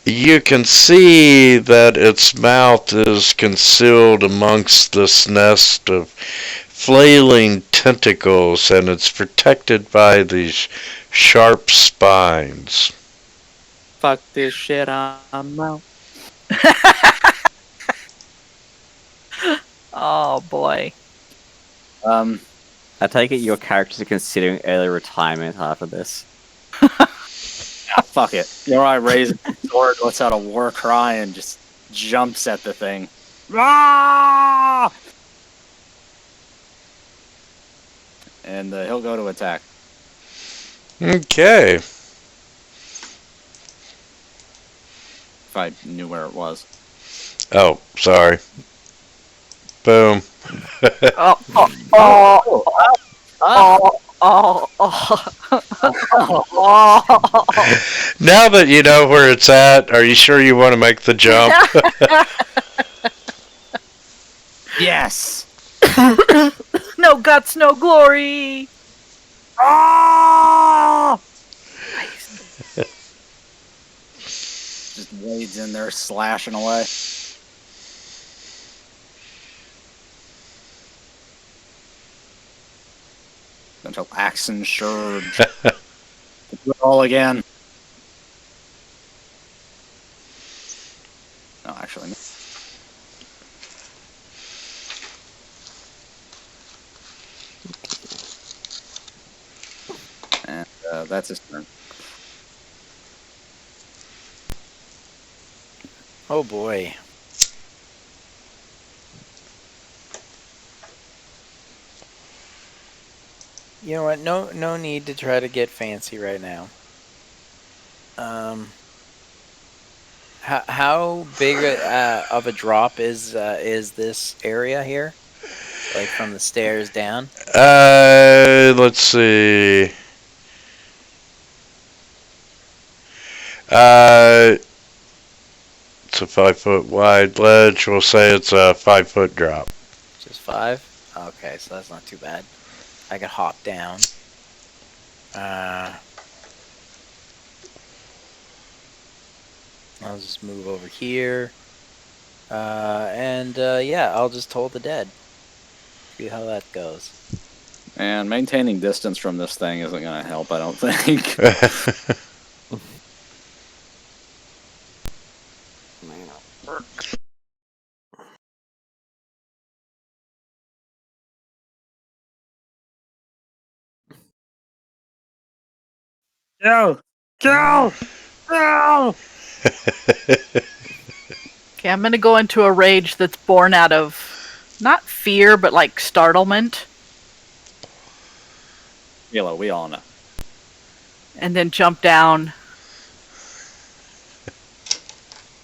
you can see that its mouth is concealed amongst this nest of flailing tentacles, and it's protected by these sharp spines. Fuck this shit, I'm out. Oh boy. I take it your characters are considering early retirement after this. Fuck it. Yorai raises his sword, lets out a war cry, and just jumps at the thing. Ah! And he'll go to attack. Okay. If I knew where it was. Oh, sorry. Boom. Oh, Now that you know where it's at, are you sure you want to make the jump? Yes! No guts, no glory. Ah! Just wades in there, slashing away. Until Axon surge. Do it all again. No, actually. No. And that's his turn. Oh boy. You know what? No need to try to get fancy right now. How big of a drop is this area here? Like from the stairs down? Let's see. It's a 5-foot wide ledge. We'll say it's a 5-foot drop. Just 5? Okay, so that's not too bad. I could hop down. I'll just move over here. Yeah, I'll just toll the dead. See how that goes. And maintaining distance from this thing isn't going to help, I don't think. Go! Go! Go! Okay, I'm gonna go into a rage that's born out of not fear, but like startlement, Yellow, we all know. and then jump down,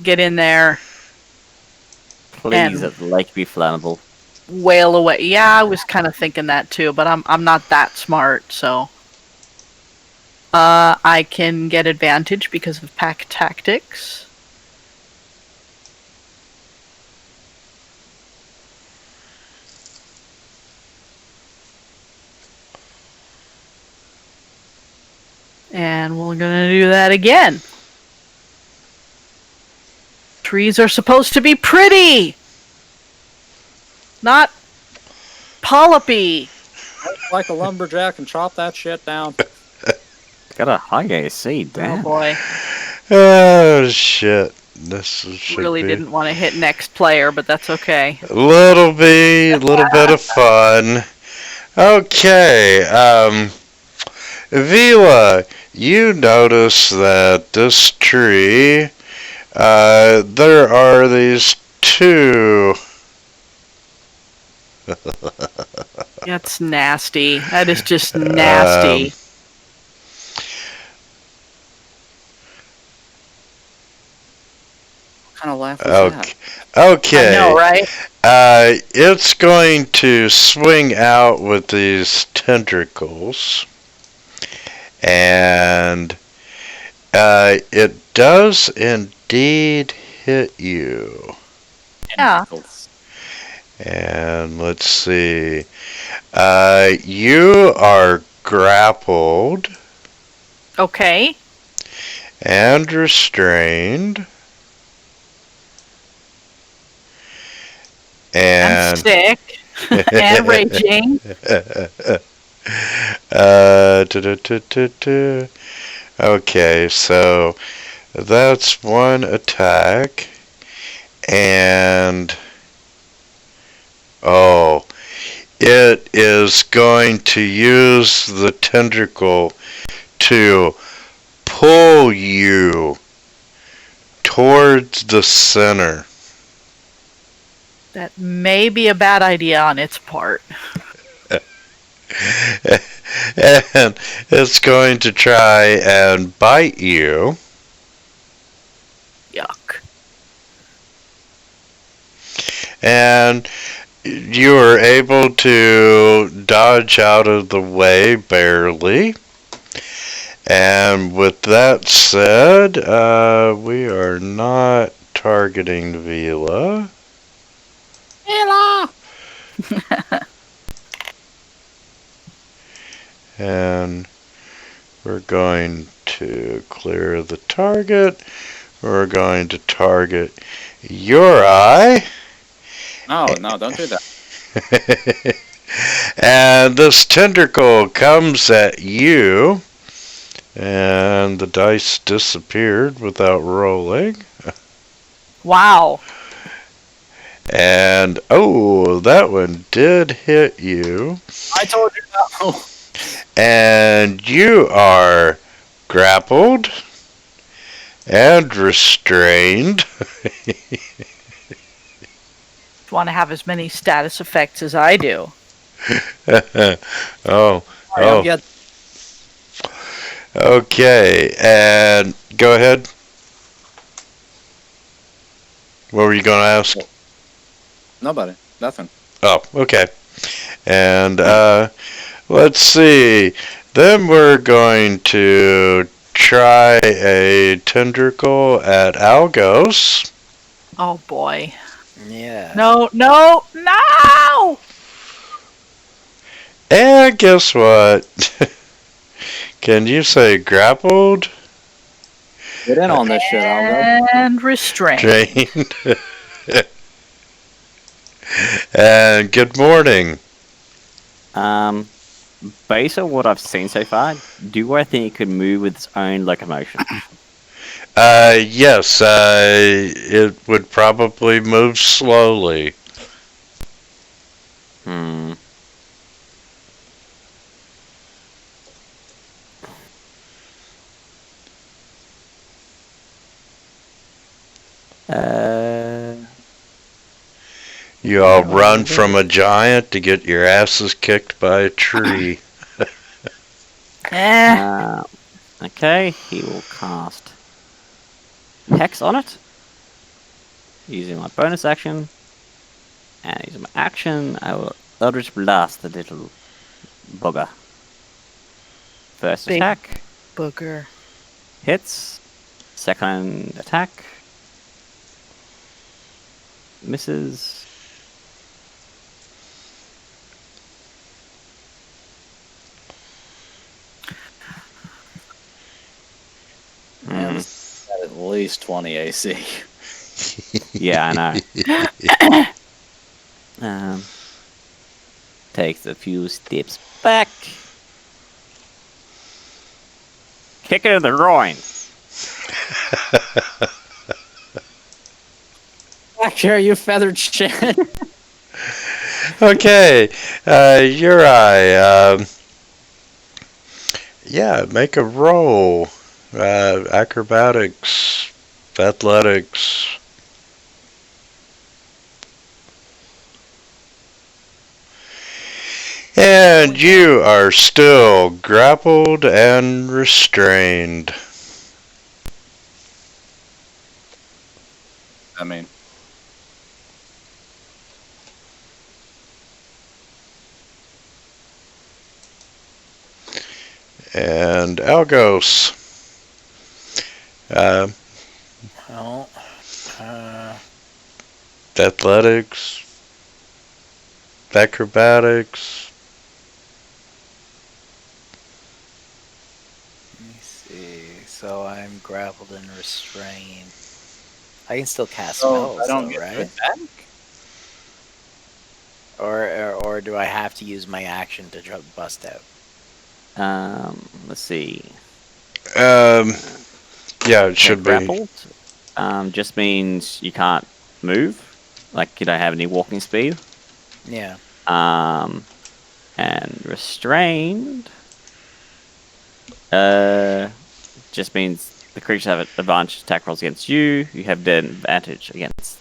get in there, Please, And- let the lake be flammable. wail away. Yeah, I was kind of thinking that too, but I'm not that smart, so I can get advantage because of pack tactics. And we're gonna do that again. Trees are supposed to be pretty, not polypy. Like a lumberjack and chop that shit down. Got a high AC, Oh damn. boy, Oh, shit. This should really be didn't want to hit next player, but that's okay. a little bit of fun. Okay, Vila, you notice that this tree, there are these two. That's nasty. That is just nasty. What kind of laugh was that? Okay. I know, right? It's going to swing out with these tentacles, and it does indeed hit you. Yeah. And let's see. You are grappled Okay. and restrained. I'm And sick and raging. Okay, so that's one attack. And oh, it is going to use the tentacle to pull you towards the center. That may be a bad idea on its part. And it's going to try and bite you. Yuck. And you are able to dodge out of the way barely. And with that said, we are not targeting Vila. Vila! And we're going to clear the target. We're going to target your eye. No, don't do that. And this tentacle comes at you. And the dice disappeared without rolling. Wow. And, oh, that one did hit you. I told you no. And you are grappled and restrained. Want to have as many status effects as I do. Oh, Don't get okay. And go ahead. What were you going to ask? nobody. Nothing. Oh, okay. And let's see. Then we're going to try a tentacle at Algos. Oh boy. Yeah. No, no, no! And guess what? Can you say grappled? Get in on this shit, Algo. And restrained. Drained. And good morning. Based on what I've seen so far, do I think it could move with its own locomotion? Yes, it would probably move slowly. Hmm. You all run from a giant to get your asses kicked by a tree. Okay, he will cast Hex on it. Using my bonus action. And using my action, I will Eldritch Blast the little bugger. First Big attack. Booger. Hits. Second attack. Misses. Yeah, this is at least 20 AC. Yeah, I know. Takes a few steps back. Kick it in the groin. Back here, you feathered shit. Okay, your eye. Yeah, make a roll. Acrobatics, athletics. And you are still grappled and restrained. I mean, And Algos. Well, Athletics, acrobatics. let me see. So I'm grappled and restrained. I can still cast spells, I don't though, get right? it back. Or do I have to use my action to bust out? Let's see. Yeah, it should be. Grappled. Just means you can't move. Like you don't have any walking speed. Yeah. And just means the creatures have advantage attack rolls against you. You have advantage against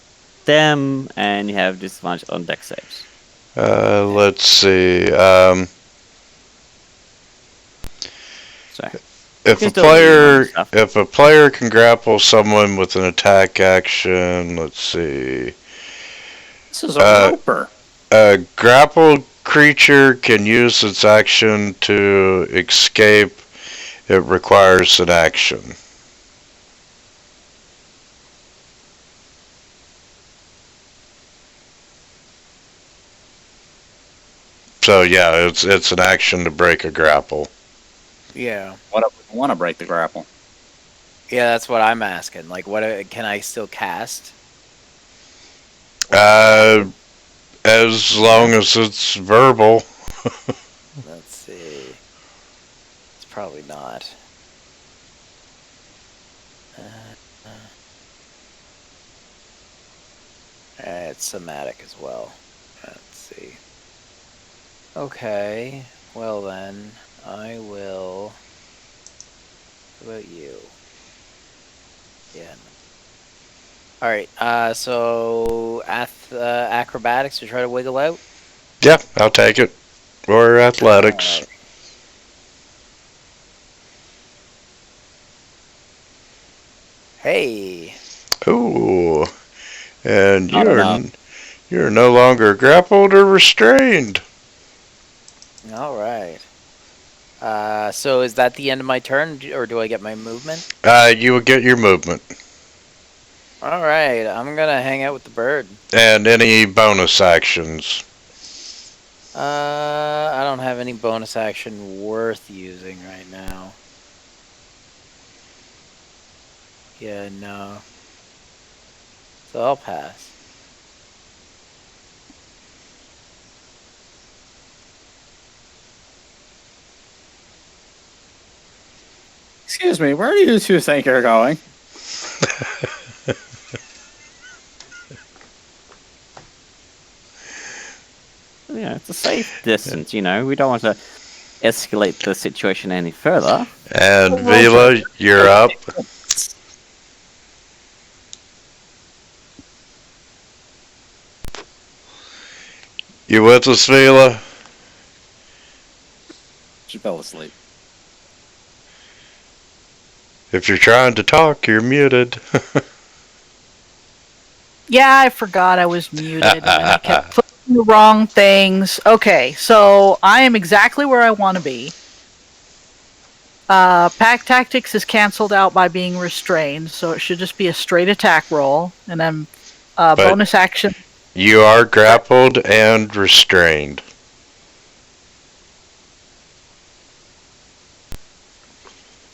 them, and you have disadvantage on dex saves. Let's see. So If You a can still do player stuff. if a player can grapple someone with an attack action, let's see. This is a roper. A grappled creature can use its action to escape. It requires an action. So yeah, it's an action to break a grapple. Yeah. What if we want to break the grapple? Yeah, that's what I'm asking. Like, what can I still cast? As long as it's verbal. Let's see. It's probably not. It's somatic as well. Let's see. Okay. Well then, I will. What about you? Yeah. All right. So acrobatics to try to wiggle out. Yeah, I'll take it. Or athletics. Hey. Ooh. And Not enough. you're no longer grappled or restrained. All right. So is that the end of my turn, or do I get my movement? You will get your movement. All right. I'm gonna hang out with the bird. And any bonus actions. I don't have any bonus action worth using right now. Yeah, no. So I'll pass. Excuse me, where do you two think you're going? Yeah, it's a safe distance. We don't want to escalate the situation any further. And Vila, you're up. You with us, Vila? She fell asleep. If you're trying to talk, you're muted. Yeah, I forgot I was muted, and then I kept clicking the wrong things. Okay, so I am exactly where I want to be. Pack Tactics is canceled out by being restrained, so it should just be a straight attack roll, and then bonus action. You are grappled and restrained.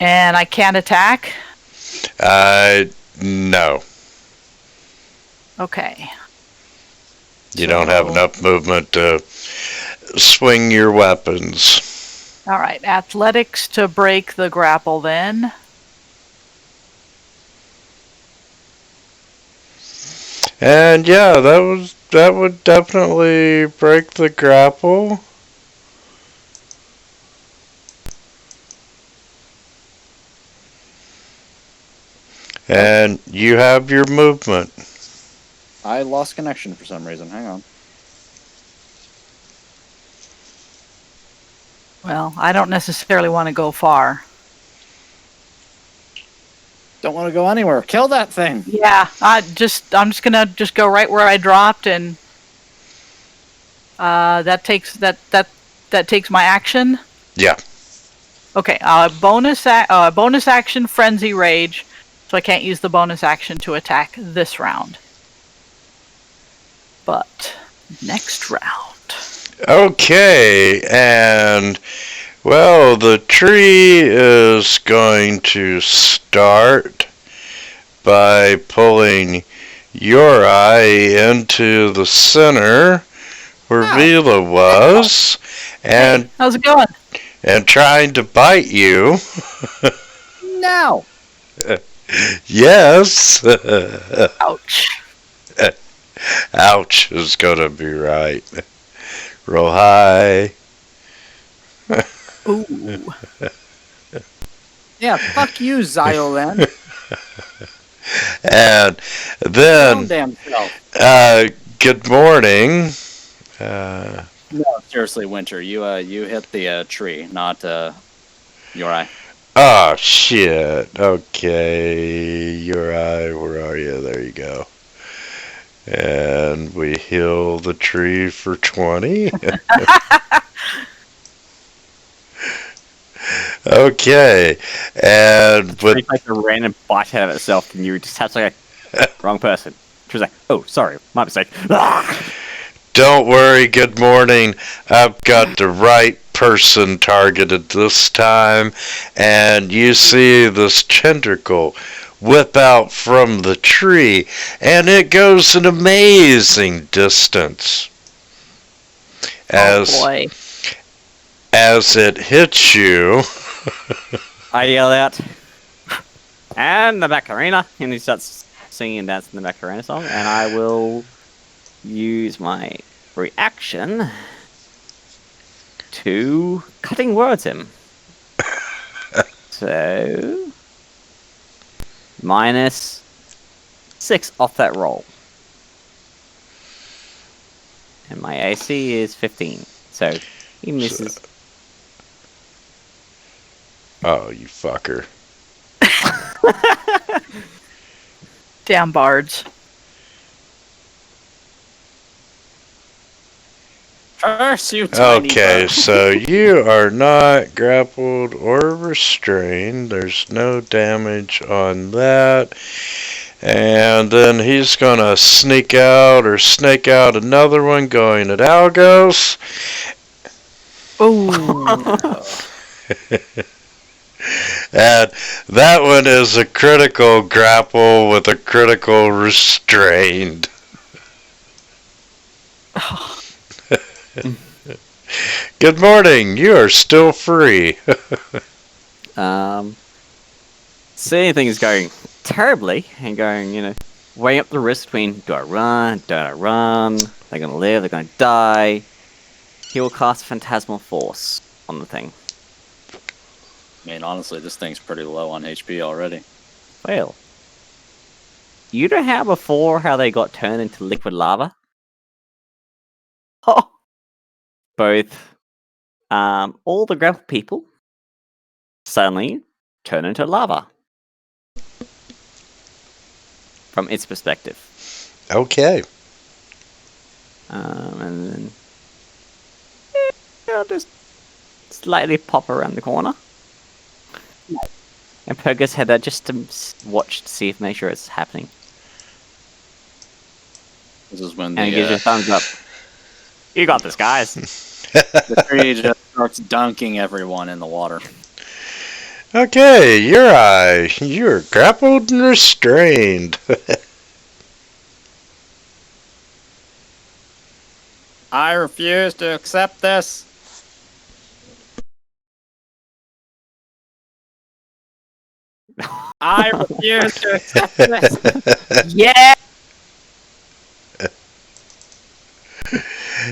And I can't attack? No. Okay. You don't have enough movement to swing your weapons. Alright, athletics to break the grapple then. And yeah, that would definitely break the grapple. And you have your movement. I lost connection for some reason. Hang on. Well, I don't necessarily want to go far. Don't want to go anywhere. Kill that thing. Yeah, I'm just gonna go right where I dropped, and that takes my action. Yeah. Okay, bonus action frenzy rage, so I can't use the bonus action to attack this round. But next round. Okay, and well, the tree is going to start by pulling your eye into the center where Vila was, and Hey, how's it going? and trying to bite you. No. Yes. Ouch. Ouch is gonna be right. Roll high. Ooh. Yeah, fuck you, Ziolan. And Your own then, damn self. good morning. Uh, No, seriously, Winter, you hit the tree, not your eye. oh, shit. Okay. Your eye, where are you? There you go. And we heal the tree for 20. Okay. And with It's like a random bite out of itself, and you just have like a wrong person. She was like, "Oh, sorry, my mistake." don't worry, good morning. I've got the right person targeted this time. And you see this tentacle whip out from the tree, and it goes an amazing distance. Oh As boy. as it hits you, I yell out, and the Macarena, and he starts singing and dancing the Macarena song, and I will use my reaction to cutting words him. So -6 off that roll, and my AC is 15, so he misses. oh, you fucker. Damn bards. Curse you, tiny Okay, bird. so you are not grappled or restrained. There's no damage on that. And then he's gonna sneak out or snake out another one going at Algos. Oh. And that one is a critical grapple with a critical restrained. Good morning, you are still free. Seeing things going terribly and going, weighing up the risk between do I run, don't I run, they're gonna live, they're gonna die. He will cast Phantasmal Force on the thing. I mean, honestly, this thing's pretty low on HP already. Well, you know how before how they got turned into liquid lava? Oh. Both all the grapple people suddenly turn into lava. From its perspective. Okay. And then I'll just slightly pop around the corner. And poke his head out just to watch to see if make sure it's happening. This is when And he gives you a thumbs up. You got this, guys. the tree just starts dunking everyone in the water. Okay, you're grappled and restrained. I refuse to accept this. I refuse to accept this. Yeah.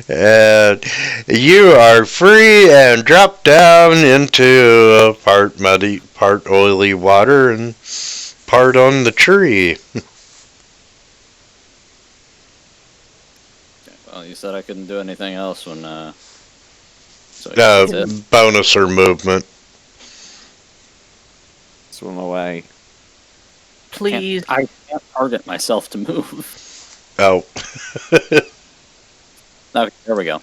And you are free and drop down into part muddy, part oily water and part on the tree. Well, you said I couldn't do anything else when, so I guess that's it. Bonus or movement. Swim away. Please. I can't target myself to move. Oh. Okay, there we go.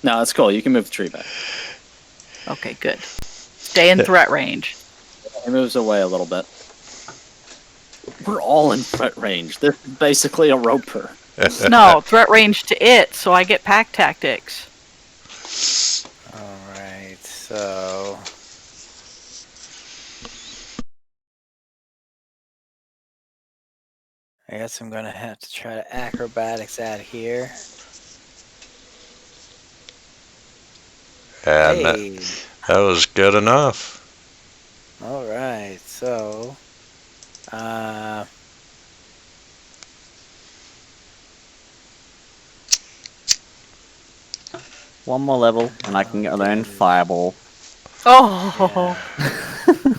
No, it's cool. You can move the tree back. Okay, good. Stay in threat range. It moves away a little bit. We're all in threat range. This is basically a roper. No, threat range to it, so I get pack tactics. Alright, so. I guess I'm gonna have to try to acrobatics out here. And Hey! that was good enough. Alright, so. One more level, and I can learn Fireball. Oh,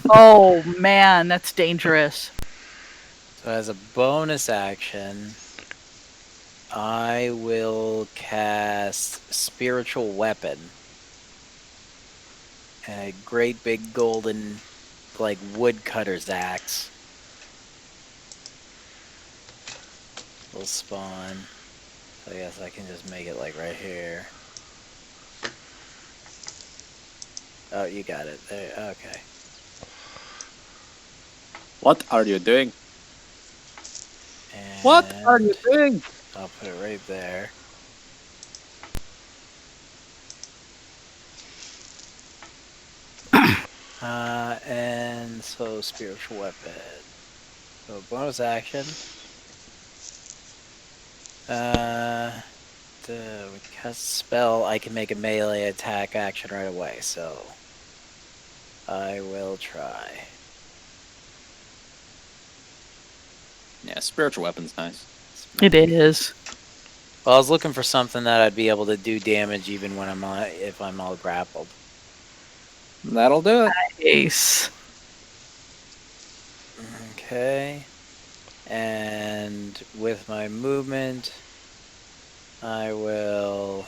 oh man, that's dangerous. So as a bonus action, I will cast Spiritual Weapon. A great big golden, like, woodcutter's axe. Will spawn. So I guess I can just make it, like, right here. Oh, you got it. There. Okay. What are you doing? And What are you doing? I'll put it right there. And so spiritual weapon. So bonus action. We cast spell. I can make a melee attack action right away. So I will try. Yeah, spiritual weapon's nice. It is. Well, I was looking for something that I'd be able to do damage even when if I'm all grappled. That'll do it. Nice. Okay. And with my movement, I will.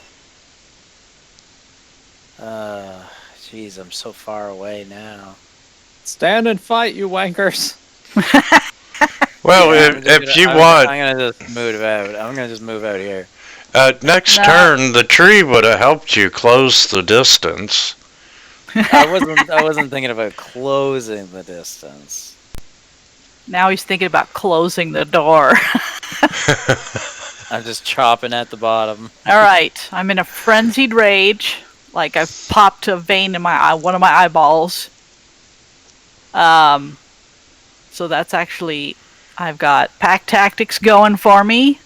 Jeez, I'm so far away now. Stand and fight, you wankers. Well, Yeah, if you I'm want, gonna just move out. I'm gonna just move out here. next No. turn, the tree would have helped you close the distance. I wasn't thinking about closing the distance. Now he's thinking about closing the door. I'm just chopping at the bottom. All right, I'm in a frenzied rage. Like I've popped a vein in my eye, one of my eyeballs. So that's actually, I've got pack tactics going for me.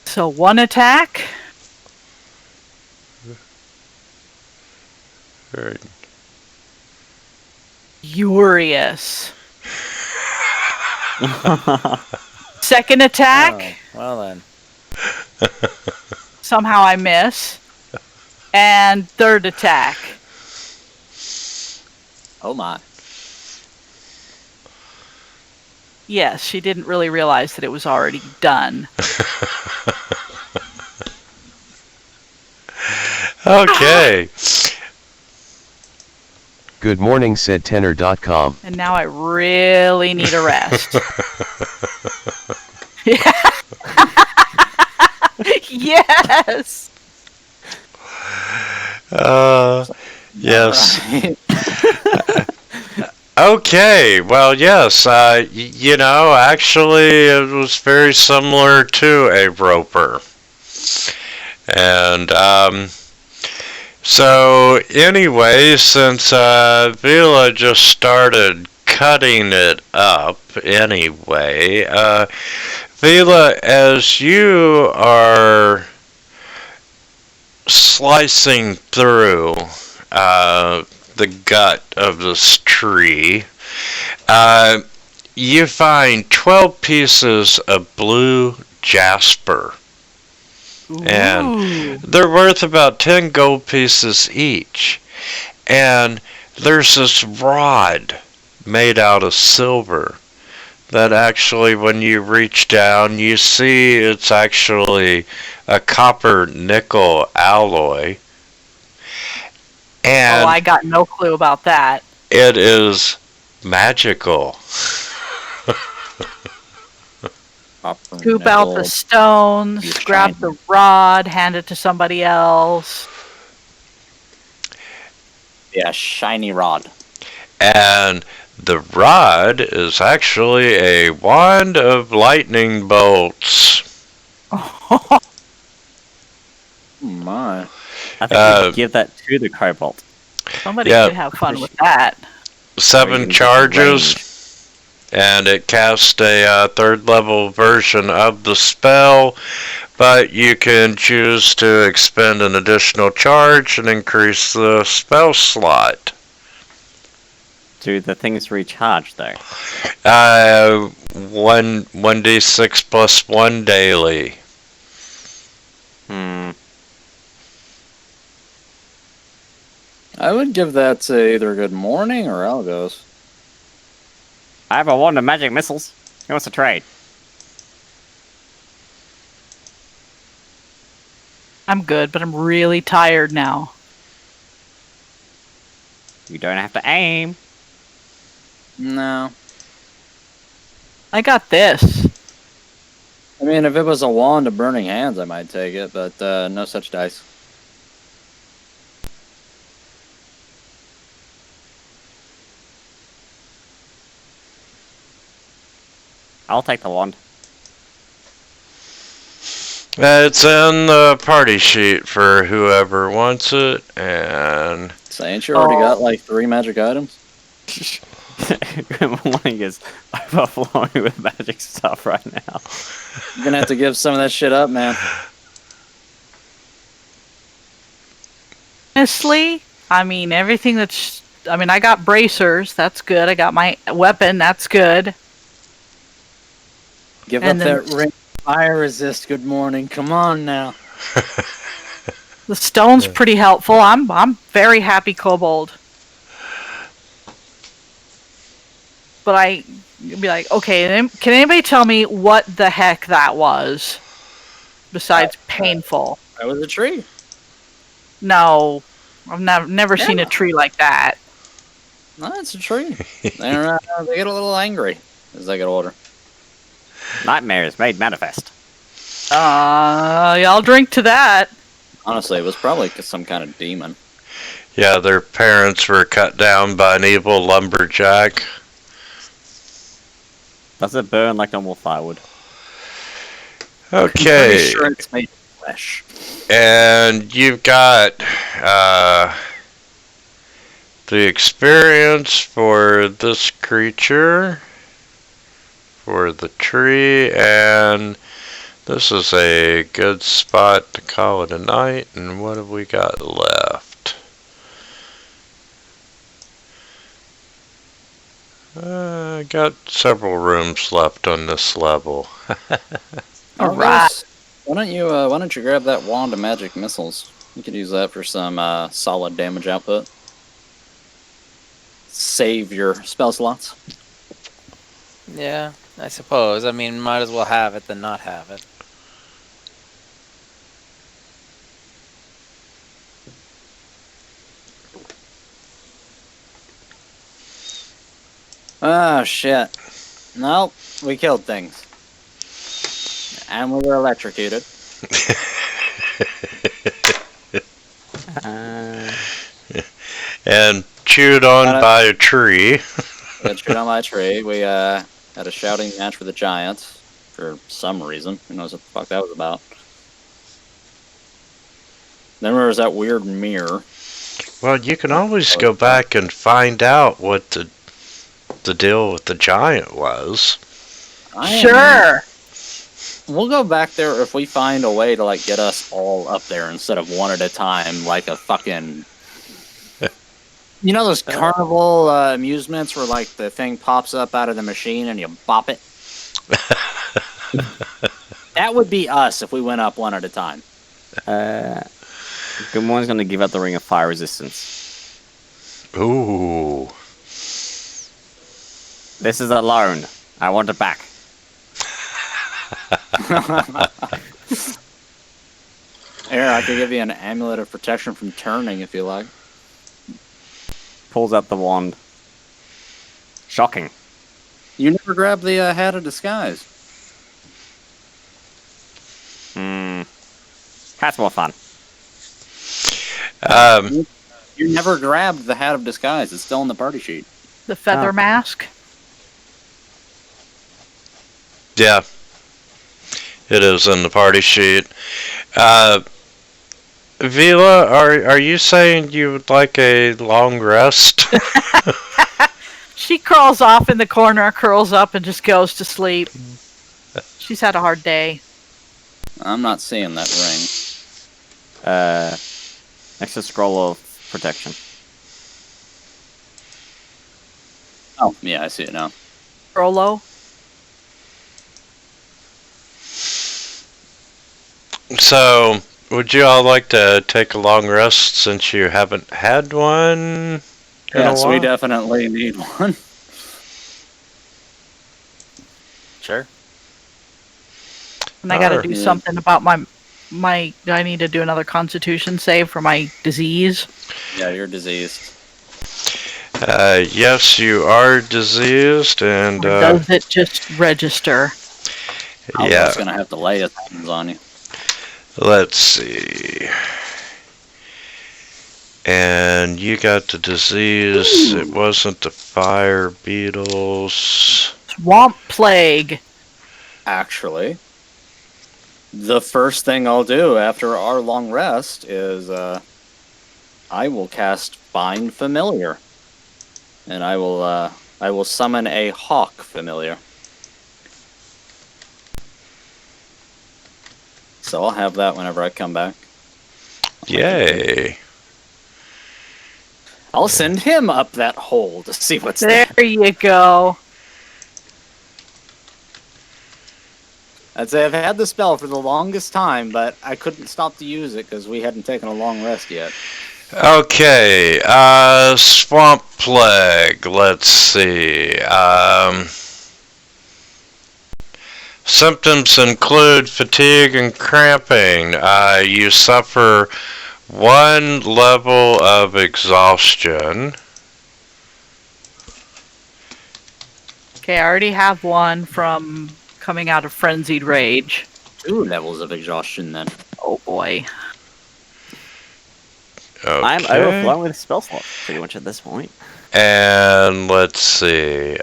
So one attack. Right. Furious. Second attack. Oh, well then. Somehow I miss. And third attack. Oh my. Yes, she didn't really realize that it was already done. Okay. Good morning, said tenor.com. And now I really need a rest. Yes. Yes. Alright. Okay, well, yes, actually, it was very similar to a roper. And, so, anyway, since, Vila just started cutting it up anyway, Vila, as you are slicing through, the gut of this tree, you find 12 pieces of blue jasper. And they're worth about 10 gold pieces each. And there's this rod made out of silver that actually, when you reach down, you see it's actually a copper nickel alloy. And I got no clue about that. it is magical. Scoop out the stones, Be grab shiny. the rod, hand it to somebody else. Yeah, shiny rod. And the rod is actually a wand of lightning bolts. Oh my. I think we could give that to the Cobalt. Somebody Yeah. could have fun with that. Or 7 even just charges. And it casts a third level version of the spell, but you can choose to expend an additional charge and increase the spell slot. Do the things recharge though? 1d6 plus 1 daily. I would give that to either Good Morning or Algos. I have a wand of magic missiles. Who wants to trade? I'm good, but I'm really tired now. You don't have to aim. No. I got this. I mean, if it was a wand of burning hands, I might take it, but no such dice. I'll take the wand. It's in the party sheet for whoever wants it, and So ain't you already got like 3 magic items? Good morning is overflowing with magic stuff right now. You're gonna have to give some of that shit up, man. Honestly, I mean, everything that's. I mean, I got bracers. That's good. I got my weapon. That's good. Give And up then- that ring. Fire resist. Good morning. Come on now. The stone's pretty helpful. I'm very happy, Kobold. But I'd be like, okay, can anybody tell me what the heck that was? Besides painful. That was a tree. No, I've never seen a tree like that. No, it's a tree. They get a little angry as they get older. Nightmares made manifest. Y'all drink to that. Honestly, it was probably some kind of demon. yeah, their parents were cut down by an evil lumberjack. Does it burn like normal firewood? Okay, Pretty sure it's made of flesh. and you've got the experience for this creature, for the tree, and this is a good spot to call it a night. And what have we got left? Got several rooms left on this level. All right. Why don't you grab that wand of magic missiles? You could use that for some solid damage output. Save your spell slots. Yeah, I suppose. I mean, might as well have it than not have it. Oh shit. Nope, we killed things. And we were electrocuted. And chewed on by a tree. Got chewed on by a tree. We had a shouting match with the giants for some reason. Who knows what the fuck that was about. Then there was that weird mirror. Well, you can always go back and find out what the deal with the giant was. Sure. We'll go back there if we find a way to like get us all up there instead of one at a time, like a fucking. You know those carnival amusements where like the thing pops up out of the machine and you bop it? That would be us if we went up one at a time. Good morning's gonna give out the ring of fire resistance. Ooh. This is a loan. I want it back. Here, I could give you an amulet of protection from turning if you like. Pulls out the wand. Shocking. You never grabbed the hat of disguise. That's more fun. You never grabbed the hat of disguise. It's still in the party sheet. The feather mask. Yeah. It is in the party sheet. Vila, are you saying you would like a long rest? She crawls off in the corner, curls up, and just goes to sleep. She's had a hard day. I'm not seeing that ring. Next to scroll of protection. Oh, yeah, I see it now. Rolo. So, would you all like to take a long rest since you haven't had one in a Yes, we while? definitely need one. Sure. And I got to Sure. do something about my. Do I need to do another Constitution save for my disease? Yeah, you're diseased. Yes, you are diseased, and Or does it just register? I yeah. was gonna have to lay his hands on you. Let's see. And you got the disease. It wasn't the fire beetles. Swamp plague. Actually, the first thing I'll do after our long rest is I will cast Find Familiar, and I will summon a hawk familiar. So I'll have that whenever I come back. Yay. I'll send him up that hole to see what's there. There you go. I'd say I've had the spell for the longest time, but I couldn't stop to use it because we hadn't taken a long rest yet. Okay, swamp plague. Let's see. Symptoms include fatigue and cramping. You suffer 1 level of exhaustion. Okay, I already have one from coming out of frenzied rage. 2 levels of exhaustion then. Oh boy. Okay. I'm overflowing with spell slots pretty much at this point. And let's see.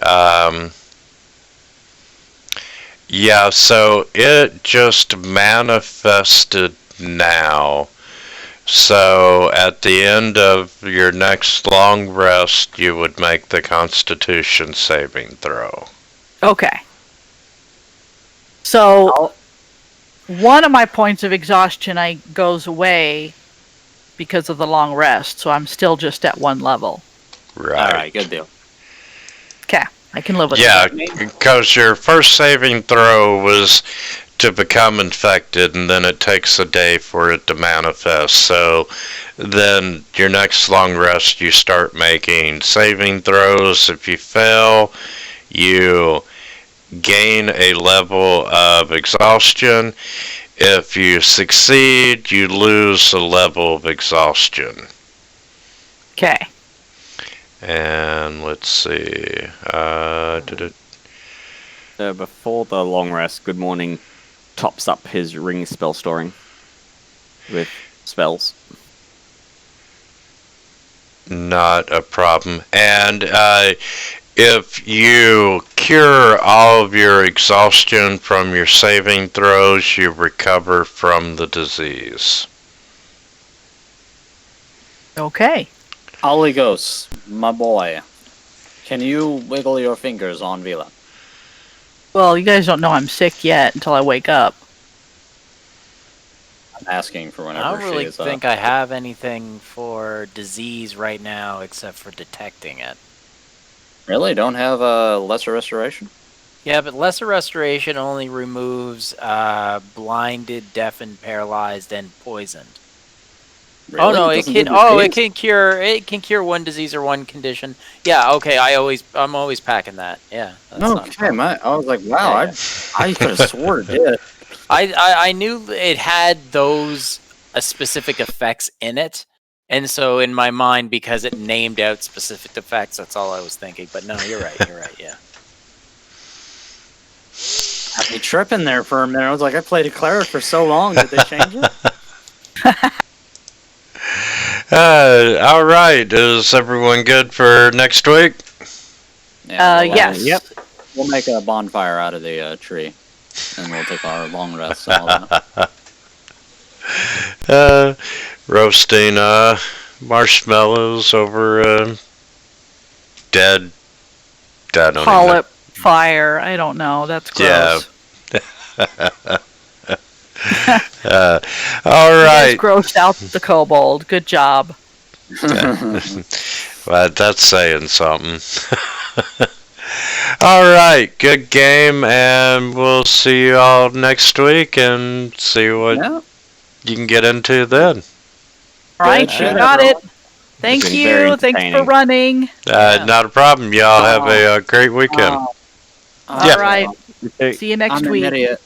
Yeah, so it just manifested now. So at the end of your next long rest, you would make the Constitution saving throw. Okay. So one of my points of exhaustion goes away because of the long rest, so I'm still just at 1 level. Right. Alright, good deal. Okay, I can live with Yeah, that. because your first saving throw was to become infected, and then it takes a day for it to manifest. So then your next long rest, you start making saving throws. If you fail, you gain a level of exhaustion. If you succeed, you lose a level of exhaustion. Okay. And let's see. Before the long rest, Good Morning tops up his ring spell storing with spells. Not a problem. And if you cure all of your exhaustion from your saving throws, you recover from the disease. Okay. Oligos, my boy. Can you wiggle your fingers on Vila? Well, you guys don't know I'm sick yet until I wake up. I'm asking for I whenever don't really she is think up. I have anything for disease right now except for detecting it. Really? Don't have a lesser restoration? Yeah, but lesser restoration only removes blinded, deafened, paralyzed, and poisoned. Really? Oh no, it doesn't can. do Oh, it disease? can cure. It can cure one disease or one condition. Yeah. Okay. I'm always packing that. Yeah. That's not a Okay, problem. I was like, wow, Yeah, I could have swore it did. I knew it had those specific effects in it, and so in my mind, because it named out specific effects, that's all I was thinking. But no, you're right. You're right. Yeah. Had me tripping there for a minute. I was like, I played a cleric for so long. Did they change it? All right. Is everyone good for next week? Yeah, we'll, Yes. Yep. We'll make a bonfire out of the tree, and we'll take our long rest. And all that. Roasting marshmallows over dead. I don't Call even it fire. I don't know. That's Yeah. gross. All You right. guys grossed out the kobold. Good job. Well, that's saying something. All right, good game, and we'll see you all next week and see what Yeah. you can get into then. All right, Good you shit, got it. everyone. Thank been very you. Thanks for entertaining. running. Not a problem. Y'all have a great weekend. All Yeah. right. Okay. See you next I'm an week. idiot.